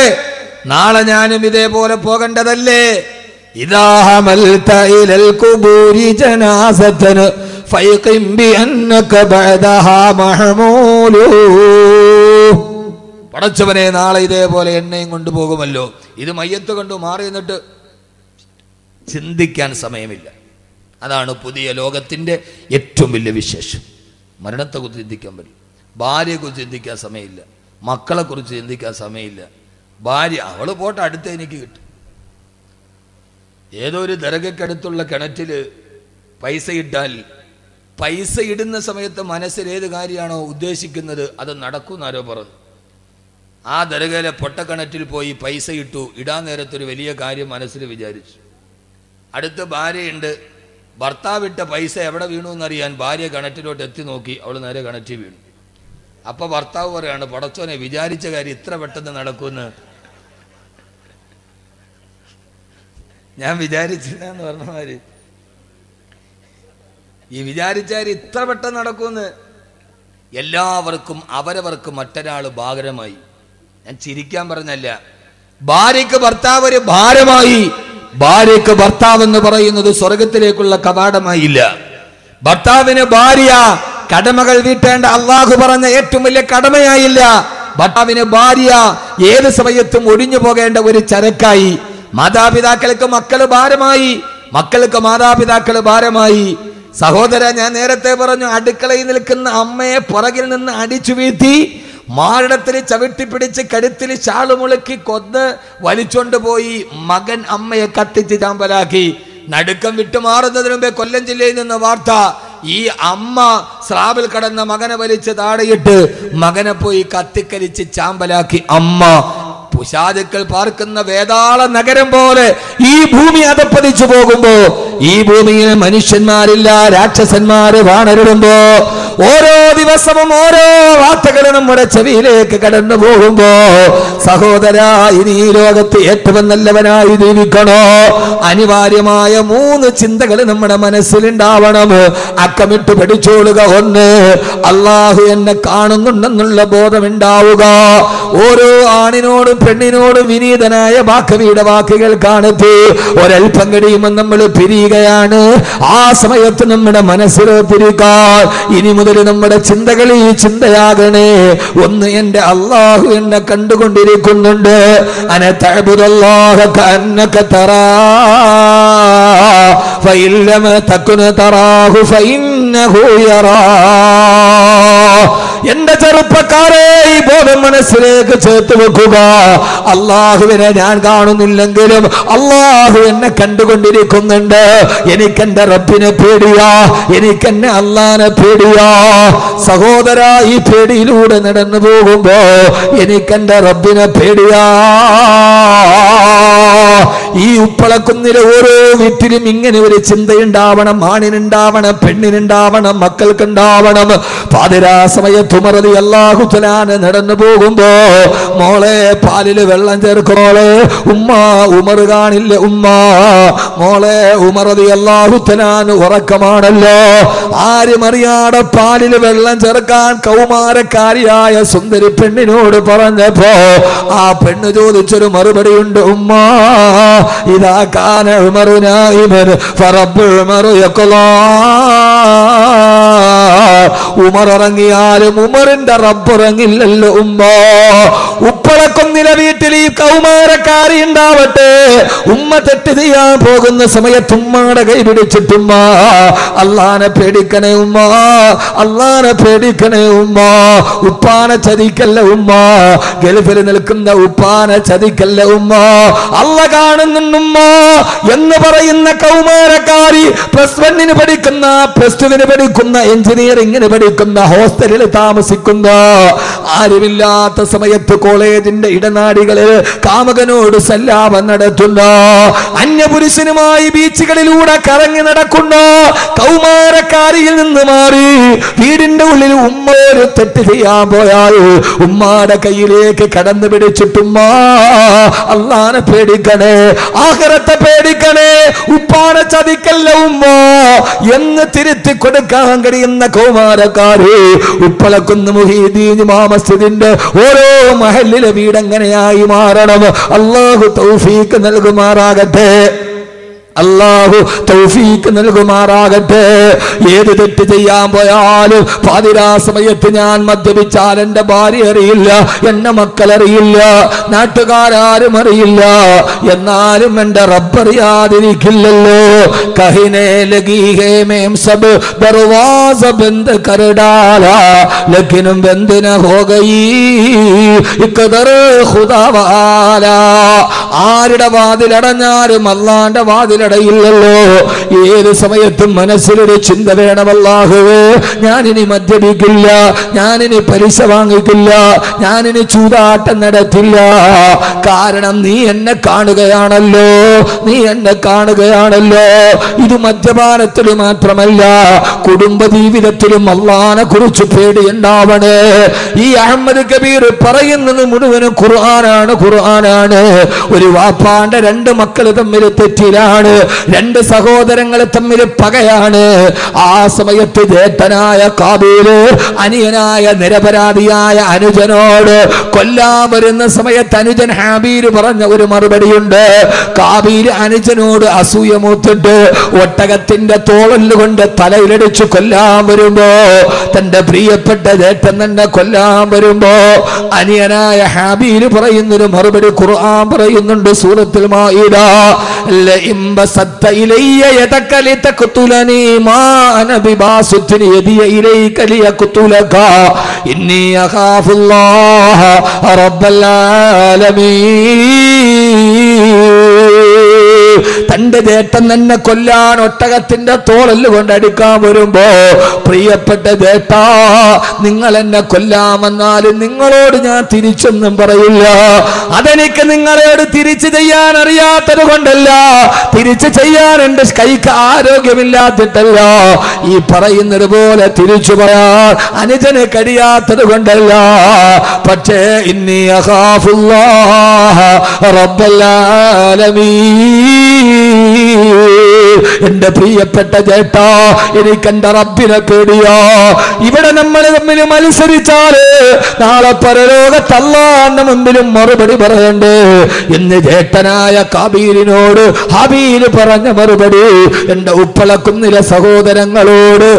നാളെ ഞാനും ഇതേപോലെ പോകേണ്ടതല്ലേ? ഇദാ ഹമൽത ഇലൽ ഖുബൂരി ജനാസതൻ ഫയഖിം ബിഅന്നക ബഅദഹാ മഹ്മൂലു. പടച്ചവനെ നാളെ ഇതേപോലെ എന്നെയും കൊണ്ടുപോകുമല്ലോ. ഇത് മയ്യത്ത് കണ്ടു മാറി നിന്നിട്ട് ചിന്തിക്കാൻ സമയമില്ല. അതാണ് പുതിയ ലോകത്തിന്റെ ഏറ്റവും വലിയ വിശേഷം. മരണത്തെക്കുറിച്ച് ചിന്തിക്കാൻ പറ്റില്ല, ഭാര്യയെക്കുറിച്ച് ചിന്തിക്കാൻ സമയമില്ല, മക്കളെക്കുറിച്ച് ചിന്തിക്കാൻ സമയമില്ല. ഭാര്യ അവള് പോട്ടെ, അടുത്ത് എനിക്ക് കിട്ടും. ഏതോ ഒരു ദർഗയ്ക്കടുത്തുള്ള കിണറ്റിൽ പൈസ ഇട്ടാൽ പൈസ ഇടുന്ന സമയത്ത് മനസ്സിൽ ഏത് കാര്യമാണോ ഉദ്ദേശിക്കുന്നത് അത് നടക്കുമെന്നാരോ പറഞ്ഞു. ആ ദർഗയിലെ പൊട്ടക്കിണറ്റിൽ പോയി പൈസ ഇട്ടു. ഇടാൻ നേരത്തൊരു വലിയ കാര്യം മനസ്സിൽ വിചാരിച്ചു. അടുത്ത് ഭാര്യയുണ്ട്. ഭർത്താവിട്ട പൈസ എവിടെ വീണു എന്നറിയാൻ ഭാര്യ കിണറ്റിലോട്ട് എത്തി നോക്കി. അവൾ നേരെ കിണറ്റിൽ വീണു. അപ്പൊ ഭർത്താവ് പറയാണ്, പടച്ചോനെ വിചാരിച്ച കാര്യം ഇത്ര പെട്ടെന്ന് നടക്കുമെന്ന് ഞാൻ വിചാരിച്ചില്ല എന്ന് പറഞ്ഞ മാതിരി. ഈ വിചാരിച്ച കാര്യം ഇത്ര പെട്ടെന്ന് നടക്കുമെന്ന് എല്ലാവർക്കും അവരവർക്ക് മറ്റൊരാൾ ഭാരമായി. ഞാൻ ചിരിക്കാൻ പറഞ്ഞല്ല. ഭാര്യയ്ക്ക് ഭർത്താവ് ഒരു ഭാരമായി. ഭാര്യയ്ക്ക് ഭർത്താവ് എന്ന് പറയുന്നത് സ്വർഗത്തിലേക്കുള്ള കവാടമായില്ല. ഭർത്താവിന് ഭാര്യ കടമകൾ വീട്ടേണ്ട അള്ളാഹു പറഞ്ഞ ഏറ്റവും വലിയ കടമയായില്ല. ഭർത്താവിന് ഭാര്യ ഏത് സമയത്തും ഒഴിഞ്ഞു പോകേണ്ട ഒരു ചരക്കായി. മാതാപിതാക്കൾക്ക് മക്കള് ഭാരമായി, മക്കൾക്ക് മാതാപിതാക്കള് ഭാരമായി. സഹോദര, ഞാൻ നേരത്തെ പറഞ്ഞു, അടുക്കളയിൽ നിൽക്കുന്ന അമ്മയെ പുറകിൽ നിന്ന് അടിച്ചു വീഴ്ത്തി മാറിടത്തിൽ ചവിട്ടിപ്പിടിച്ച് കഴുത്തിൽ ശാള് മുളുക്കി കൊന്ന് വലിച്ചോണ്ട് പോയി മകൻ അമ്മയെ കത്തിച്ച് ചാമ്പലാക്കി. നടുക്കം വിട്ടുമാറുന്നതിന് മുമ്പേ കൊല്ലം ജില്ലയിൽ നിന്ന് വാർത്ത, ഈ അമ്മ സ്രാവിൽ കടന്ന മകനെ വലിച്ച് താഴെയിട്ട് മകനെ പോയി കത്തിക്കരിച്ച് ചാമ്പലാക്കി. അമ്മ പുശാചുക്കൾ പാർക്കുന്ന വേതാള നഗരം പോലെ ഈ ഭൂമി അതപ്പതിച്ചു പോകുമ്പോ, ഈ ഭൂമിയിൽ മനുഷ്യന്മാരില്ല, രാക്ഷസന്മാര് വാണരുടുമ്പോ, ഓരോ ദിവസവും ഓരോ വാർത്തകളും നമ്മുടെ ചെവിയിലേക്ക് കടന്നു പോകുമ്പോ, സഹോദര, ഇനി ഈ ലോകത്ത് ഏറ്റവും നല്ലവനായി ജീവിക്കണോ? അനിവാര്യമായ 3 ചിന്തകൾ നമ്മുടെ മനസ്സിലുണ്ടാവണം. അക്കമിട്ട് പഠിച്ചോളുക. 1, അള്ളാഹു എന്നെ കാണുന്നുണ്ടെന്നുള്ള ബോധമുണ്ടാവുക. ഓരോ ആണിനോടും പെണ്ണിനോടും വിനീതനായ വാക്കവിയുടെ വാക്കുകൾ കാണത്തി ഒരൽപ്പം കഴിയുമ്പോൾ നമ്മൾ പിരിയുകയാണ്. ആ സമയത്ത് നമ്മുടെ മനസ്സിലോത്തിരിക്കാൻ ഇനി മുതൽ നമ്മുടെ ചിന്തകൾ ഈ ചിന്തയാകണേ. 1, എന്റെ അള്ളാഹു എന്നെ കണ്ടുകൊണ്ടിരിക്കുന്നുണ്ട്. അന തഅബുദല്ലാഹ കഅന്നക തറാ ഫഇൻ ലം തകുൻ തറാഹു ഫഇന്നഹു യറാ. എന്റെ ചെറുപ്പക്കാരെ, ഈ ബോധം മനസ്സിലേക്ക് ചേർത്ത് വെക്കുക. അള്ളാഹുവിനെ ഞാൻ കാണുന്നില്ലെങ്കിലും അള്ളാഹു എന്നെ കണ്ടുകൊണ്ടിരിക്കുന്നുണ്ട്. എനിക്കെന്റെ റബ്ബിനെ പേടിയാ, എനിക്കെന്നെ അള്ളാനെ പേടിയാ. സഹോദര, ഈ പേടിയിലൂടെ നടന്നു പോകുമ്പോ എനിക്കെന്റെ റബ്ബിനെ പേടിയാ. ഈ ഉപ്പളക്കുന്നിലെ ഓരോ വീട്ടിലും ഇങ്ങനെ ഒരു ചിന്തയുണ്ടാവണം. ആണിനുണ്ടാവണം, പെണ്ണിനുണ്ടാവണം, മക്കൾക്കുണ്ടാവണം. പാതിരാ സമയത്ത് ഉമർ റളിയല്ലാഹു തആല നടന്നു പോകുമ്പോ, മോളെ പാലില് വെള്ളം ചേർക്കോളെ. ഉമ്മ, ഉമർ കാണില്ല ഉമ്മ. മോളെ, ഉമർ റളിയല്ലാഹു തആല ഉറക്കമാണല്ലോ. ആരും അറിയാതെ പാലില് വെള്ളം ചേർക്കാൻ കൗമാരക്കാരിയായ സുന്ദരി പെണ്ണിനോട് പറഞ്ഞപ്പോ ആ പെണ്ണ് ചോദിച്ചൊരു മറുപടിയുണ്ട്, ഉമ്മ ഇദാ കാന ഉമറു നായിമൻ ഫറബ്ബു ഉമറു യഖ്ലാ. ഉമർ ഇറങ്ങിയാലും ഉമറിന്റെ റബ്ബ് ഇറങ്ങില്ലല്ലോ ഉമ്മ. ഉപ്പളക്കൊന്നില വീട്ടിൽ ഈ കൗമാരക്കാരി ഉണ്ടാവട്ടെ, ഉമ്മ തെറ്റ് ചെയ്യാൻ പോകുന്ന സമയത്ത് ഉമ്മയുടെ കൈ പിടിച്ചിട്ടുമ്മ അള്ളാനെ പേടിക്കണേ ഉമ്മ, അള്ളാനെ പേടിക്കണേ ഉമ്മ, ഉപ്പാനെ ചതിക്കല്ല ഉമ്മ, ഗൾഫിൽ നിൽക്കുന്ന ഉപ്പാനെ ചതിക്കല്ല ഉമ്മ, അള്ള കാണുന്നുണ്ടുമ്മ എന്ന് പറയുന്ന കൗമാരക്കാരി +1 പഠിക്കുന്ന, +2 പഠിക്കുന്ന, എഞ്ചിനീയറിംഗിന് പഠിക്കുന്ന, ഹോസ്റ്റലിൽ താമസിക്കുന്ന, ആരുമില്ലാത്ത സമയത്ത് കോളേജിന്റെ ഇടനാടികളിൽ കാമകനോട് സല്ലാപം നടത്തുന്ന, അന്യപുരുഷനുമായി ബീച്ചുകളിലൂടെ കറങ്ങി നടക്കുന്ന കൗമാരക്കാരിയിൽ നിന്ന് മാറി വീടിന്റെ ഉള്ളിൽ ഉമ്മ ഒരു തെറ്റ് ചെയ്യാൻ പോയാൽ ഉമ്മാടെ കയ്യിലേക്ക് കടന്നു പിടിച്ചിട്ടുമ്മ അള്ളാനെ പേടിക്കണേ, ആഖിറത്തെ പേടിക്കണേ, ഉപ്പാനെ ചതിക്കല്ല ഉമ്മ എന്ന് തിരുത്തി കൊടുക്കാൻ കഴിയുന്ന കൗമാരക്കാര് ഉപ്പളക്കുന്ന് മുഹീദ്ദീൻ മസ്ജിദിന്റെ ഓരോ മഹല്ലിലെ വീടെങ്ങനെയായി മാറണം. അല്ലാഹു തൗഫീഖ് നൽകുമാറാകട്ടെ, അല്ലാഹു തൗഫീഖ് നൽകുമാറാകട്ടെ. ഏത് തെറ്റ് ചെയ്യാൻ പോയാലും പാതിരാ സമയത്ത് ഞാൻ മദ്യപിച്ചാൽ എന്റെ ഭാര്യ അറിയില്ല, എന്റെ മക്കളറിയില്ല, നാട്ടുകാരും അറിയില്ല, എന്നാലും എന്റെ റബ്ബറിയാതിരിക്കില്ലല്ലോ. കഹിനെ ലഗി ഹേ മേം സബ് ദർവാസ ബന്ദ് കർ ഡാലാ ലേകിനും ബന്ദ് ന ഹോ ഗയി ഇഖ്ദർ ഖുദാ വാലാ. ആരുടെ വാതിലടഞ്ഞാലും അല്ലാഹുവിന്റെ വാതിലടയില്ലല്ലോ. ഏത് സമയത്തും മനസ്സിലൊരു ചിന്ത വേണം, അല്ലാഹുവേ ഞാനിനി മദ്യപിക്കില്ല, ഞാനിനി പലിശ വാങ്ങിക്കില്ല, ഞാനിനി ചൂതാട്ടം നടത്തില്ല. കാരണം നീ എന്നെ കാണുകയാണല്ലോ, നീ എന്നെ കാണുകയാണല്ലോ. ഇത് മദ്യപാനത്തിൽ മാത്രമല്ല, കുടുംബ ജീവിതത്തിലും അല്ലാഹുവിനെ കുറിച്ച് പേടിയുണ്ടാവണേ. ഈ അഹമ്മദ് കബീർ പറയുന്നത് മുഴുവനും ഖുർആനാണ്, ഖുർആനാണ്. ഒരു വാപ്പാന്റെ 2 മക്കൾ തമ്മിൽ തെറ്റിലാണ്, 2 സഹോദരങ്ങൾ തമ്മിൽ പകയാണ്. ആ സമയത്ത് ജേഷ്ഠനായ കാബീല് അനിയനായ നിരപരാധിയായ അനുജനോട് കൊല്ലാൻ വരുന്ന സമയത്ത് അനുജൻ ഹാബീൽ പറഞ്ഞ ഒരു മറുപടിയുണ്ട്. കാബീൽ അനുജനോട് അസൂയ മൂത്തിട്ട് ഒട്ടകത്തിന്റെ തോളല് കൊണ്ട് തലയിലടിച്ച് കൊല്ലാൻ വരുമ്പോ, തന്റെ പ്രിയപ്പെട്ട ജേഷ്ഠൻ തന്നെ കൊല്ലാൻ വരുമ്പോ അനിയനായ ഹാബീൽ പറയുന്നൊരു മറുപടി ഖുർആൻ പറയുന്നുണ്ട് സൂറത്തുൽ മാഇദ. ലഇൻ ബസത്ത ഇലയ്യ യദക ലിതഖ്തുലനി മാ അന ബിബാസുത്തിൻ യദി ഇലൈക ലിയഖ്തുലക ഇന്നി അഖാഫുല്ലാഹ റബ്ബൽ ആലമീൻ. തന്റെ ജേഷ്ഠൻ തന്നെ കൊല്ലാൻ ഒട്ടകത്തിന്റെ തോളല് കൊണ്ട് അടിക്കാൻ വരുമ്പോ, പ്രിയപ്പെട്ട ജേഷ്ഠാ നിങ്ങൾ എന്നെ കൊല്ലാമെന്നാലും നിങ്ങളോട് ഞാൻ തിരിച്ചൊന്നും പറയില്ല. അതെനിക്ക് നിങ്ങളോട് തിരിച്ചു ചെയ്യാൻ അറിയാത്തത് കൊണ്ടല്ല, തിരിച്ചു ചെയ്യാൻ എന്റെ കൈക്ക് ആരോഗ്യമില്ലാത്തിട്ടല്ല, ഈ പറയുന്നത് പോലെ തിരിച്ചു പറയാൻ അനുജന് കഴിയാത്തത് കൊണ്ടല്ല. പക്ഷേ ഇന്നി അഖാഫുല്ലാഹ റബ്ബൽ ആലമീൻ. എന്റെ പ്രിയപ്പെട്ട ജേഷ്ഠാ എനിക്ക് എന്റെ റബ്ബിനെ പേടിയോ. ഇവിടെ നമ്മൾ തമ്മിൽ മത്സരിച്ചാല് നാളെ പരലോകത്ത് അല്ലാഹുവിന്റെ മുമ്പിലും മറുപടി പറയണ്ടേ എന്ന് ജേഷ്ഠനായ കാബീലിനോട് ഹാബീൽ പറഞ്ഞ മറുപടി എന്റെ ഉപ്പളക്കുന്നിലെ സഹോദരങ്ങളോട്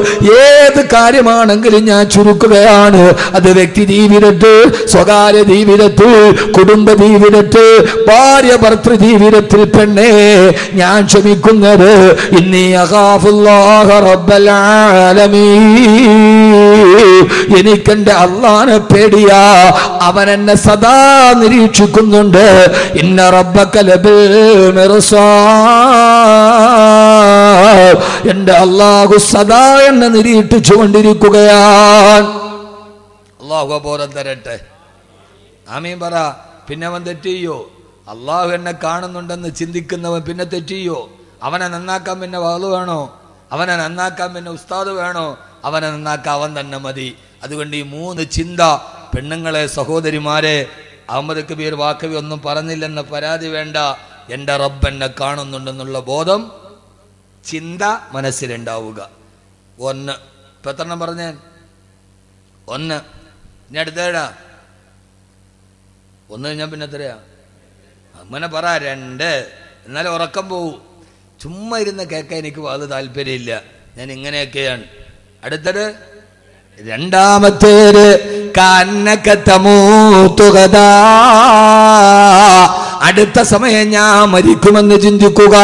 ഏത് കാര്യമാണെങ്കിലും ഞാൻ ചുരുക്കുകയാണ്. അത് വ്യക്തി ജീവിതത്തിൽ, സ്വകാര്യ ജീവിതത്തിൽ, കുടുംബ ജീവിതത്തിൽ, ഭാര്യ ഭർത്തൃ ജീവിതത്തിൽ പെണ്ണേ ഞാൻ ക്ഷമിക്കുന്നത് ഇന്നി അഖാഫുല്ലാഹ റബ്ബൽ ആലമീൻ. എനിക്കെന്റെ അല്ലാഹുവിനെ പേടിയാ, അവൻ എന്നെ സദാ നിരീക്ഷിക്കുന്നുണ്ട്. ഇന്ന റബ്ബക ലബിൽ മിർസാദ്. എന്റെ അല്ലാഹു സദാ എന്നെ നിരീക്ഷിച്ചു കൊണ്ടിരിക്കുകയാണ്. അല്ലാഹു ബോധം തരട്ടെ, ആമീൻ പറ. പിന്നെ അവൻ തെറ്റിയോ? അള്ളാഹു എന്നെ കാണുന്നുണ്ടെന്ന് ചിന്തിക്കുന്നവൻ പിന്നെ തെറ്റിയോ? അവനെ നന്നാക്കാൻ പിന്നെ വാള് വേണോ? അവനെ നന്നാക്കാൻ പിന്നെ ഉസ്താദ് വേണോ? അവനെ നന്നാക്കാൻ അവൻ തന്നെ മതി. അതുകൊണ്ട് ഈ 3 ചിന്ത പെണ്ണുങ്ങളെ, സഹോദരിമാരെ, അഹമ്മദ് കബീർ വാക്കവി ഒന്നും പറഞ്ഞില്ലെന്ന് പരാതി വേണ്ട. എൻ്റെ റബ്ബ് എന്നെ കാണുന്നുണ്ടെന്നുള്ള ബോധം, ചിന്ത മനസ്സിലുണ്ടാവുക. 1. ഇപ്പം എത്രണ്ണം പറഞ്ഞേ? 1. ഇനി അടുത്തേടാ 1 ഞാൻ പിന്നെ എത്രയാ? അങ്ങനെ പറ. 2. എന്നാലും ഉറക്കം പോവും. ചുമ്മാ ഇരുന്ന് കേൾക്കാൻ എനിക്ക് അത് താല്പര്യമില്ല. ഞാൻ ഇങ്ങനെയൊക്കെയാണ്. അടുത്തത് രണ്ടാമത്തേത് കാന്നക്കത്തമൂത്തുകഥാ, അടുത്ത സമയം ഞാൻ മരിക്കുമെന്ന് ചിന്തിക്കുക.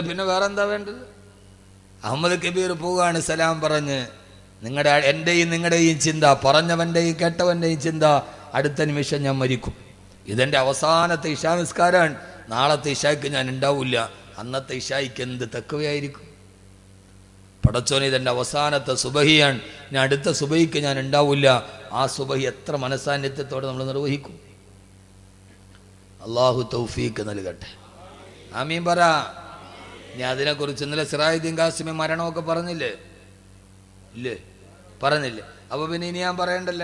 പിന്നെ വേറെന്താ വേണ്ടത്? അഹമ്മദ് കബീർ പോവുകയാണ് സലാം പറഞ്ഞ്. എൻ്റെയും നിങ്ങളുടെയും ചിന്ത, പറഞ്ഞവൻ്റെയും കേട്ടവൻ്റെയും ചിന്ത, അടുത്ത നിമിഷം ഞാൻ മരിക്കും. ഇതെൻ്റെ അവസാനത്തെ ഇശാ നിസ്കാരമാണ്. നാളത്തെ ഇശായ്ക്ക് ഞാൻ ഉണ്ടാവില്ല. അന്നത്തെ ഇശായ്ക്ക് എന്ത് തക്കവയായിരിക്കും? പടച്ചോനെ, ഇതെൻ്റെ അവസാനത്തെ സുബഹിയാണ്. ഞാൻ അടുത്ത സുബഹിക്ക് ഞാൻ ഉണ്ടാവില്ല. ആ സുബഹി എത്ര മനസാന്നിധ്യത്തോടെ നമ്മൾ നിർവഹിക്കും? അള്ളാഹു തൗഫീക്ക് നൽകട്ടെ. ആമീൻ പറ. ഞാൻ അതിനെക്കുറിച്ച് ഇന്നലെ സിറാജുദ്ദീൻ ഖാസിമി മരണമൊക്കെ പറഞ്ഞില്ലേ? ഇല്ലേ? പറഞ്ഞില്ലേ? അപ്പോൾ പിന്നെ ഇനി ഞാൻ പറയണ്ടല്ല?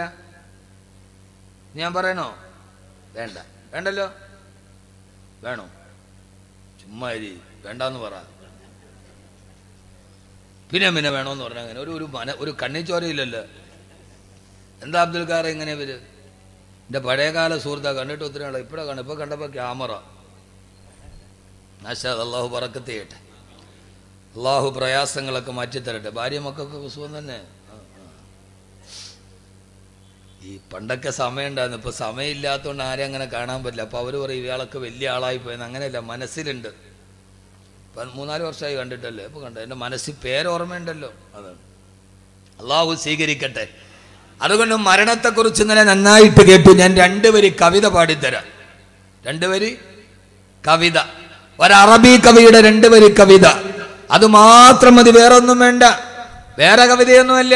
ഞാൻ പറയണോ? വേണ്ടല്ലോ. വേണോ? ചുമ്മാ വേണ്ടെന്ന് പറ. പിന്നെ വേണമെന്ന് പറഞ്ഞാൽ അങ്ങനെ ഒരു കണ്ണിച്ചോരയില്ലല്ലോ. എന്താ അബ്ദുൽ ഖാർ ഇങ്ങനെ ഇവര്? എൻ്റെ പഴയകാല സുഹൃത്താ, കണ്ടിട്ട് ഒത്തിരി ആളെ ഇപ്പോഴാണ് കാണും. ഇപ്പോൾ കണ്ടപ്പോൾ ക്യാമറ. മാഷാ അല്ലാഹു ബറക്കത്ത് ചെയ്യട്ടെ. അള്ളാഹു പ്രയാസങ്ങളൊക്കെ മാറ്റിത്തരട്ടെ. ഭാര്യ മക്കൾക്കൊക്കെ സുഖം തന്നെ. ഈ പണ്ടൊക്കെ സമയം ഉണ്ടായിരുന്നു. ഇപ്പോൾ സമയമില്ലാത്തതുകൊണ്ട് ആരെയും അങ്ങനെ കാണാൻ പറ്റില്ല. അപ്പോൾ അവർ പറയും ഇയാളൊക്കെ വലിയ ആളായി പോയെന്ന്. അങ്ങനെയല്ല, മനസ്സിലുണ്ട്. ഇപ്പം 3-4 വർഷമായി കണ്ടിട്ടല്ലേ. ഇപ്പോൾ കണ്ടോ, എൻ്റെ മനസ്സിൽ പേരോർമ്മയുണ്ടല്ലോ. അതാണ്. അള്ളാഹു സ്വീകരിക്കട്ടെ. അതുകൊണ്ട് മരണത്തെക്കുറിച്ച് ഇന്നലെ നന്നായിട്ട് കേട്ടു. ഞാൻ 2 വരി കവിത പാടിത്തരാം. 2 വരി കവിത, ഒരറബി കവിയുടെ 2 വരി കവിത. അത് മാത്രം മതി, വേറൊന്നും വേണ്ട. വേറെ കവിതയൊന്നുമല്ല.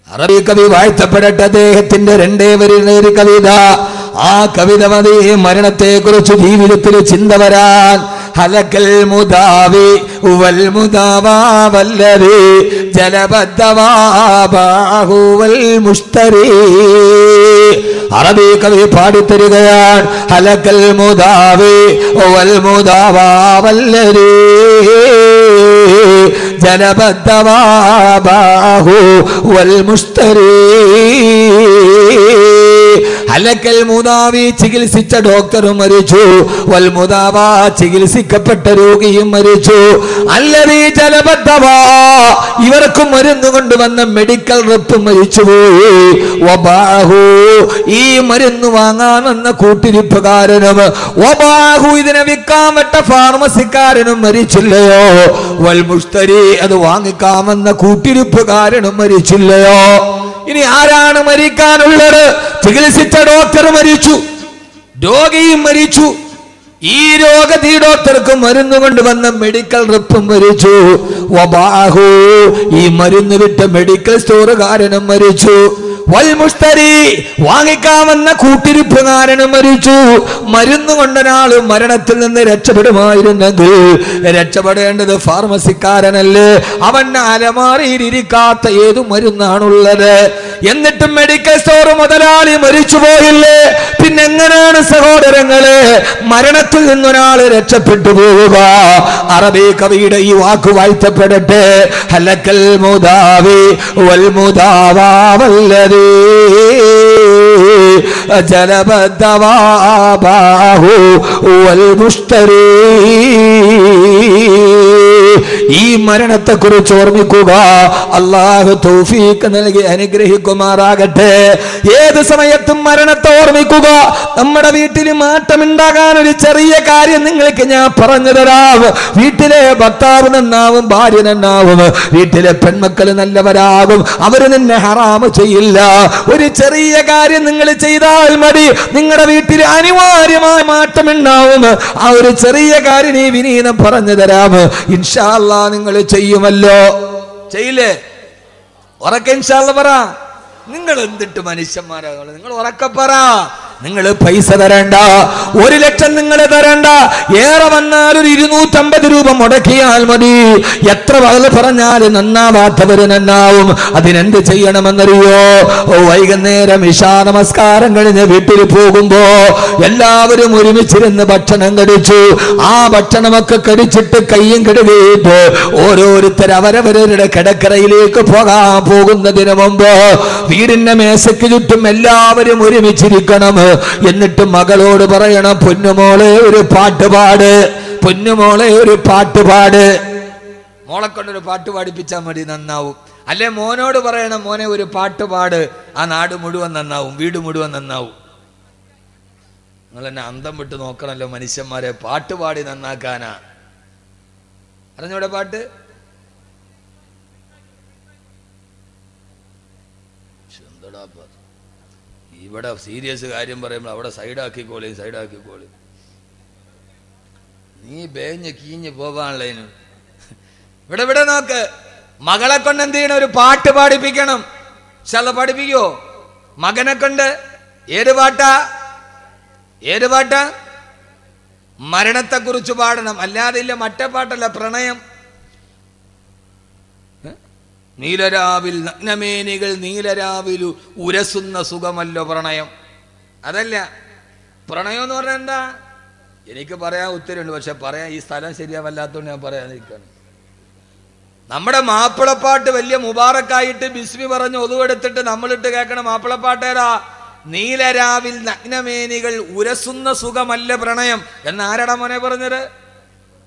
അറബി കവി വാഴ്ത്തപ്പെടട്ടെ. അദ്ദേഹത്തിന്റെ 2 വരി കവിത. ആ കവിത മതി മരണത്തെ കുറിച്ച് ജീവിതത്തിൽ ചിന്ത വരാൻ. ഹലക്കൽ മുദാവി വൽ മുദാവാ വല്ലദി ജലബദ്ദവാബാഹു വൽ മുഷ്തരി. അറബി കവി പാടിത്തരികയാണ്. ഹലക്കൽ മുദാവി വൽ മുദാവാ വല്ലദി ജലബദ്ദവാബാഹു വൽ മുഷ്തരി. ഹലക്കൽ മുദാവി, ചികിത്സിച്ച ഡോക്ടറും മരിച്ചു. വൽ മുദാവാ, ചികിത്സിക്കപ്പെട്ട രോഗിയും മരിച്ചു. അല്ലദീ ജലബദ്ദവാ, ഇവർക്ക് മരുന്ന് കൊണ്ടുവന്ന മെഡിക്കൽ റെപ്പ് മരിച്ചുപോയി. വബാഹു, ഈ മരുന്ന് വാങ്ങാൻ വന്ന കൂട്ടിരിപ്പുകാരനും, വബാഹു, ഇതിനെ വിൽക്കാൻ വിട്ട ഫാർമസിക്കാരനും മരിച്ചില്ലയോ? വൽ മുഷ്തരി, അത് വാങ്ങിക്കാൻ വന്ന കൂട്ടിരിപ്പുകാരനും മരിച്ചില്ലയോ? ഇനി ആരാണ് മരിക്കാനുള്ളത്? ചികിത്സിച്ച ഡോക്ടർ മരിച്ചു, രോഗിയും മരിച്ചു. ഈ ഡോക്ടർക്ക് മരുന്ന് കൊണ്ടുവന്ന മെഡിക്കൽ റെപ്പും മരിച്ചു. വബാഹു, ഈ മരുന്ന് വിട്ട മെഡിക്കൽ സ്റ്റോറുകാരനും മരിച്ചു. വൽ മുഷ്തരി, വാങ്ങിക്കാമെന്ന കൂട്ടിരിപ്പുകാരനും മരിച്ചു. മരുന്ന് കൊണ്ടൊരാള് മരണത്തിൽ നിന്ന് രക്ഷപ്പെടുമായിരുന്നെങ്കിൽ രക്ഷപ്പെടേണ്ടത് ഫാർമസിക്കാരനല്ലേ? അവന്റെ അലമാരയിൽ ഇരിക്കാത്ത ഏതു മരുന്നാണുള്ളത്? എന്നിട്ടും മെഡിക്കൽ സ്റ്റോർ മുതലാളി മരിച്ചു പോയില്ലേ? പിന്നെങ്ങനെയാണ് സഹോദരങ്ങളെ മരണത്തിൽ നിന്നൊരാള് രക്ഷപ്പെട്ടു പോവുക? അറബി കവിയുടെ ഈ വാക്ക് വാഴ്ത്തപ്പെടട്ടെ. ഹലക്കൽ മുദാവി വൽ മുദാവാ വല്ലദീ ജലബദ്ദവാബാഹു വൽ മുഷ്തരി. ഈ മരണത്തെ കുറിച്ച് ഓർമ്മിക്കുക. അല്ലാഹു തൗഫീഖ് നൽകി അനുഗ്രഹിക്കുമാറാകട്ടെ. ഏത് സമയത്തും മരണത്തെ ഓർമ്മിക്കുക. നമ്മുടെ വീട്ടിൽ മാറ്റമുണ്ടാകാൻ ഒരു ചെറിയ കാര്യം നിങ്ങൾക്ക് ഞാൻ പറഞ്ഞു തരാം. വീട്ടിലെ ഭർത്താവ് നന്നാവും, ഭാര്യ നന്നാവും, വീട്ടിലെ പെൺമക്കൾ നല്ലവരാകും. അവര് നിന്നെ ഹറാമ് ചെയ്യില്ല. ഒരു ചെറിയ കാര്യം നിങ്ങൾ ചെയ്താൽ മതി, നിങ്ങളുടെ വീട്ടിൽ അനിവാര്യമായ മാറ്റമുണ്ടാവും. ആ ഒരു ചെറിയ കാര്യം നീ വിനീതം പറഞ്ഞു തരാം. ഇൻഷാ അല്ലാഹ് നിങ്ങൾ ചെയ്യുമല്ലോ. ചെയ്യില്ലേ? ഉറക്കെ ഇൻഷാ അല്ലാഹ് പറ. നിങ്ങൾ എന്തിട്ട് മനുഷ്യന്മാരാകും? നിങ്ങൾ ഉറക്കെ പറ. നിങ്ങൾ പൈസ തരണ്ട, 1 ലക്ഷം നിങ്ങൾ തരണ്ട. ഏറെ വന്നാൽ ഒരു 250 രൂപ മുടക്കിയാൽ മതി. എത്ര വകല് പറഞ്ഞാലും നന്നാവാത്തവര് നന്നാവും. അതിനെന്ത് ചെയ്യണമെന്നറിയോ? വൈകുന്നേരം ഇശാ നമസ്കാരം കഴിഞ്ഞ് വീട്ടിൽ പോകുമ്പോ എല്ലാവരും ഒരുമിച്ചിരുന്ന് ഭക്ഷണം കഴിച്ചു. ആ ഭക്ഷണമൊക്കെ കഴിച്ചിട്ട് കയ്യും കഴുകിയിട്ട് ഓരോരുത്തർ അവരവരുടെ കിടക്കറയിലേക്ക് പോകുന്നതിന് മുമ്പ് വീടിന്റെ മേശയ്ക്ക് ചുറ്റും എല്ലാവരും ഒരുമിച്ചിരിക്കണം. എന്നിട്ട് മകളോട് പറയണം, പൊന്നുമോളെ ഒരു പാട്ടുപാട്, പൊന്നുമോളെ ഒരു പാട്ടുപാട്. മോളെ കൊണ്ടൊരു പാട്ട് പാടിപ്പിച്ചാൽ മതി, നന്നാവും. അല്ലെ മോനോട് പറയണം, മോനെ ഒരു പാട്ടുപാട്, ആ നാട് മുഴുവൻ നന്നാവും, വീട് മുഴുവൻ നന്നാവും. നിങ്ങൾ എന്നെ അന്തം വിട്ട് നോക്കണല്ലോ മനുഷ്യന്മാരെ, പാട്ടുപാടി നന്നാക്കാനാ. അറിഞ്ഞൂടെ പാട്ട്? ഇവിടെ സീരിയസ് കാര്യം പറയുമ്പോൾ അവിടെ സൈഡാക്കിക്കോളി. നീ ബേഞ്ഞ് കീഞ്ഞ് പോവാനുള്ളതിന് ഇവിടെ നോക്ക്. മകളെ കൊണ്ട് എന്ത് ചെയ്യണം? ഒരു പാട്ട് പാടിപ്പിക്കണം. ശല പഠിപ്പിക്കോ മകനെ കൊണ്ട്? ഏത് പാട്ടാ? മരണത്തെ കുറിച്ച് പാടണം. അല്ലാതെ ഇല്ല മറ്റേ പാട്ടല്ല, പ്രണയം. നീലരാവിൽ നഗ്നമേനികൾ നീലരാവിലു ഉരസുന്ന സുഖമല്ലോ പ്രണയം. അതല്ല പ്രണയം എന്ന് പറഞ്ഞാൽ എന്താ? എനിക്ക് പറയാൻ ഉത്തരവുണ്ട്, പക്ഷെ പറയാൻ ഈ സ്ഥലം ശരിയാവല്ലാത്തോണ്ട് ഞാൻ പറയാതിരിക്കണം. നമ്മുടെ മാപ്പിളപ്പാട്ട് വലിയ മുബാറക്കായിട്ട് ബിസ്മി പറഞ്ഞ് ഒതുവെടുത്തിട്ട് നമ്മളിട്ട് കേൾക്കണ മാപ്പിളപ്പാട്ടേതാ? നീലരാവിൽ നഗ്നമേനികൾ ഉരസുന്ന സുഖമല്ല പ്രണയം എന്നാരടാ മോനെ പറഞ്ഞത്?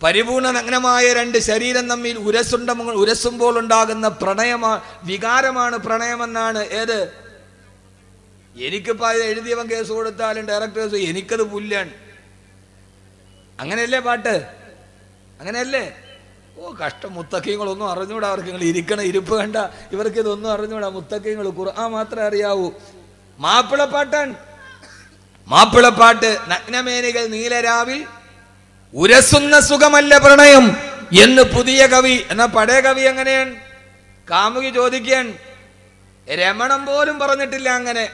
പരിപൂർണ നഗ്നമായ രണ്ട് ശരീരം തമ്മിൽ ഉരസുമ്പോൾ ഉണ്ടാകുന്ന വികാരമാണ് പ്രണയമെന്നാണ്. ഏത്? എനിക്കിപ്പോ എഴുതിയവൻ കേസ് കൊടുത്താലും ഡയറക്ടേഴ്സ് എനിക്കത് പുല്ലാണ്. അങ്ങനെയല്ലേ പാട്ട്? അങ്ങനെയല്ലേ? ഓ കഷ്ടം, മുത്തക്കീങ്ങളൊന്നും അറിഞ്ഞൂടാ അവർക്ക്. നിങ്ങൾ ഇരിക്കണ ഇരിപ്പ് കണ്ട ഇവർക്ക് ഇതൊന്നും അറിഞ്ഞൂടാ. മുത്തക്കീങ്ങൾ ഖുർആൻ മാത്രമേ അറിയാവൂ. മാപ്പിളപ്പാട്ട് നഗ്നമേനികൾ നീലരാവിൽ ഉരസുന്ന സുഖമല്ല പ്രണയം എന്ന് പുതിയ കവി. എന്നാ പഴയ കവി എങ്ങനെയാണ്? കാമുകി ചോദിക്കാൻ രമണം പോലും പറഞ്ഞിട്ടില്ല. അങ്ങനെ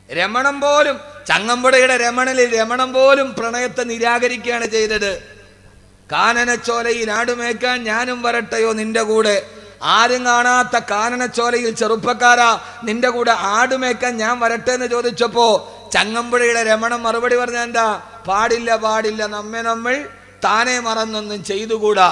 രമണം പോലും, ചങ്ങമ്പുഴയുടെ രമണം പോലും പ്രണയത്തെ നിരാകരിക്കുകയാണ് ചെയ്തത്. കാനനച്ചോലയിൽ ആടുമേക്കാൻ ഞാനും വരട്ടെയോ നിന്റെ കൂടെ. ആരും കാണാത്ത കാനനച്ചോലയിൽ ചെറുപ്പക്കാരാ നിന്റെ കൂടെ ആടുമേക്കാൻ ഞാൻ വരട്ടെ എന്ന് ചോദിച്ചപ്പോ ചങ്ങമ്പുഴയുടെ രമണം മറുപടി പറഞ്ഞ എന്താ? പാടില്ല നമ്മെ നമ്മൾ താനെ മറന്നൊന്നും ചെയ്തുകൂടാ.